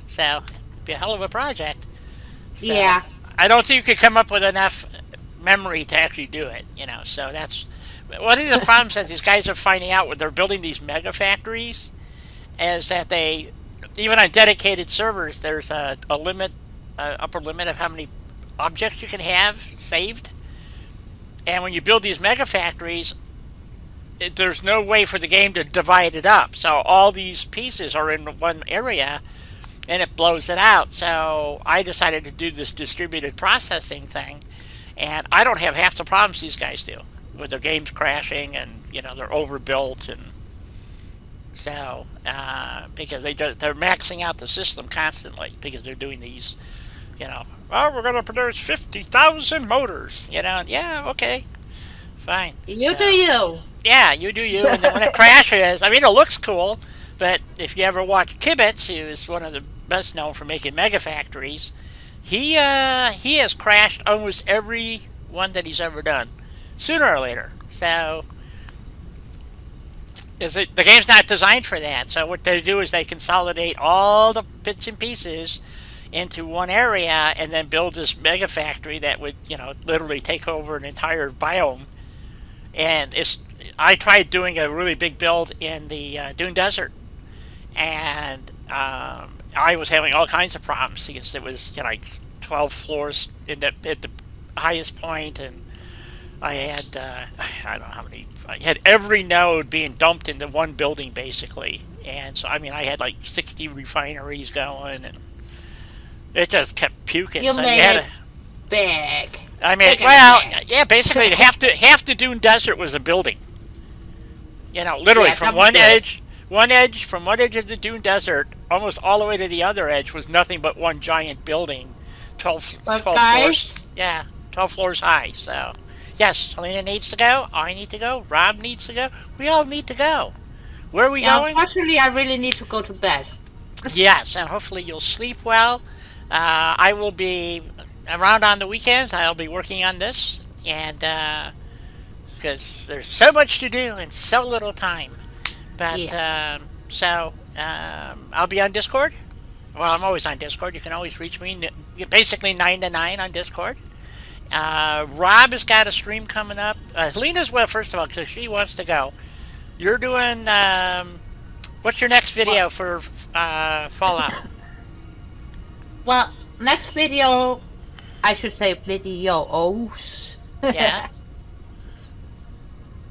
[SPEAKER 1] So, it'd be a hell of a project. So,
[SPEAKER 3] Yeah.
[SPEAKER 1] I don't think you could come up with enough memory to actually do it, you know, so that's one of the problems that these guys are finding out when they're building these mega factories, is that they, even on dedicated servers, there's a limit, upper limit of how many objects you can have saved. And when you build these mega factories, there's no way for the game to divide it up. So all these pieces are in one area, and it blows it out. So I decided to do this distributed processing thing, and I don't have half the problems these guys do with their games crashing, and you know, they're overbuilt, and so because they're maxing out the system constantly because they're doing these, you know, oh, we're going to produce 50,000 motors, you know, yeah, okay, fine.
[SPEAKER 3] You do you.
[SPEAKER 1] Yeah, you do you, and then when it crashes, I mean, it looks cool, but if you ever watch Kibitz, who's one of the best known for making mega factories, he has crashed almost every one that he's ever done, sooner or later. So, the game's not designed for that. So what they do is they consolidate all the bits and pieces into one area, and then build this mega factory that would, you know, literally take over an entire biome. And I tried doing a really big build in the Dune Desert, and I was having all kinds of problems because it was, you know, like 12 floors at the highest point, and I had I don't know how many. I had every node being dumped into one building basically, and so I mean I had like 60 refineries going, and It just kept puking.
[SPEAKER 3] You
[SPEAKER 1] So
[SPEAKER 3] made
[SPEAKER 1] had
[SPEAKER 3] it big.
[SPEAKER 1] I mean,
[SPEAKER 3] Big and
[SPEAKER 1] well,
[SPEAKER 3] big.
[SPEAKER 1] yeah, basically half the Dune Desert was a building. You know, literally
[SPEAKER 3] Yeah,
[SPEAKER 1] from
[SPEAKER 3] that was good.
[SPEAKER 1] from one edge of the Dune Desert, almost all the way to the other edge was nothing but one giant building, 12,
[SPEAKER 3] But
[SPEAKER 1] 12 floors.
[SPEAKER 3] guys,
[SPEAKER 1] Yeah, 12 floors high. So, yes, Selena needs to go. I need to go. Rob needs to go. We all need to go. Where are we
[SPEAKER 3] yeah,
[SPEAKER 1] going?
[SPEAKER 3] unfortunately, I really need to go to bed.
[SPEAKER 1] Yes, and hopefully you'll sleep well. I will be around on the weekends. I'll be working on this, and because there's so much to do and so little time. But
[SPEAKER 3] Yeah.
[SPEAKER 1] I'll be on Discord. Well, I'm always on Discord. You can always reach me. Basically 9 to 9 on Discord. Rob has got a stream coming up. Lena's well, first of all, because she wants to go. You're doing. What's your next
[SPEAKER 3] Well,
[SPEAKER 1] video for Fallout?
[SPEAKER 3] well, next video, I should say videos.
[SPEAKER 1] Yeah.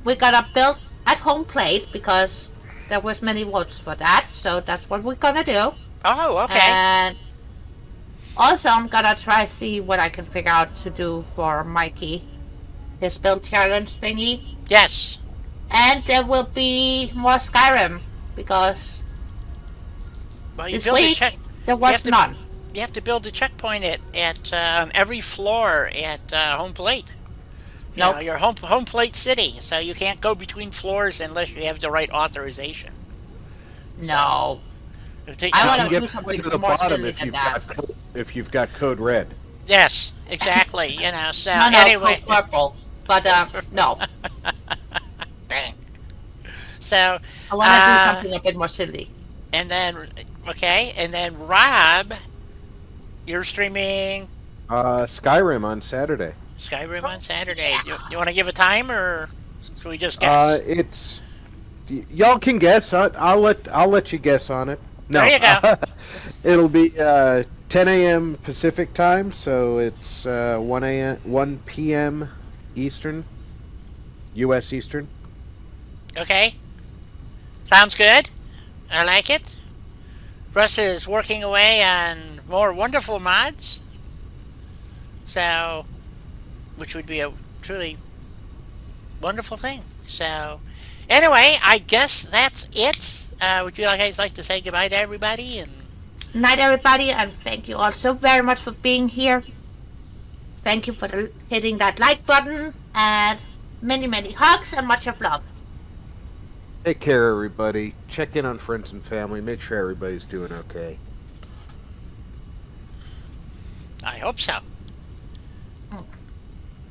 [SPEAKER 3] We gotta build at home plate because there was many votes for that, so that's what we're gonna do.
[SPEAKER 1] Oh, okay.
[SPEAKER 3] And also, I'm gonna try see what I can figure out to do for Mikey, his build challenge thingy.
[SPEAKER 1] Yes.
[SPEAKER 3] And there will be more Skyrim because
[SPEAKER 1] Well, you
[SPEAKER 3] this
[SPEAKER 1] build a
[SPEAKER 3] week
[SPEAKER 1] check.
[SPEAKER 3] there
[SPEAKER 1] You
[SPEAKER 3] was
[SPEAKER 1] have to
[SPEAKER 3] none.
[SPEAKER 1] you have to build a checkpoint at on every floor at home plate. You know,
[SPEAKER 3] Nope.
[SPEAKER 1] your home plate city, so you can't go between floors unless you have the right authorization.
[SPEAKER 3] No.
[SPEAKER 1] You take-
[SPEAKER 3] I
[SPEAKER 2] You
[SPEAKER 3] wanna
[SPEAKER 2] can
[SPEAKER 3] do
[SPEAKER 2] get
[SPEAKER 3] something
[SPEAKER 2] to the
[SPEAKER 3] more
[SPEAKER 2] bottom
[SPEAKER 3] silly
[SPEAKER 2] if
[SPEAKER 3] than
[SPEAKER 2] you've
[SPEAKER 3] that.
[SPEAKER 2] if you've got code red.
[SPEAKER 1] Yes, exactly. You know, so
[SPEAKER 3] No,
[SPEAKER 1] anyway.
[SPEAKER 3] code purple. But no,
[SPEAKER 1] Dang. So,
[SPEAKER 3] I want to do
[SPEAKER 1] uh,
[SPEAKER 3] something a bit more silly.
[SPEAKER 1] and then and then Rob, you're streaming
[SPEAKER 2] Skyrim on Saturday.
[SPEAKER 1] Skyrim on Saturday.
[SPEAKER 3] Yeah.
[SPEAKER 1] You want to give a time, or should we just guess?
[SPEAKER 2] It's y'all can guess. I'll let you guess on it. No,
[SPEAKER 1] There you go.
[SPEAKER 2] it'll be 10 a.m. Pacific time, so it's 1 p.m. Eastern, U.S. Eastern.
[SPEAKER 1] Okay. Sounds good. I like it. Russ is working away on more wonderful mods. So, which would be a truly wonderful thing. So, anyway, I guess that's it. Would you guys like to say goodbye to everybody? And
[SPEAKER 3] Night, everybody, and thank you all so very much for being here. Thank you for hitting that like button, and many, many hugs and much of love.
[SPEAKER 2] Take care, everybody. Check in on friends and family. Make sure everybody's doing okay.
[SPEAKER 1] I hope so.
[SPEAKER 3] Mm.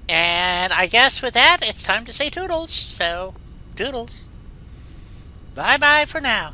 [SPEAKER 1] And I guess with that, it's time to say toodles. So, toodles. Bye bye for now.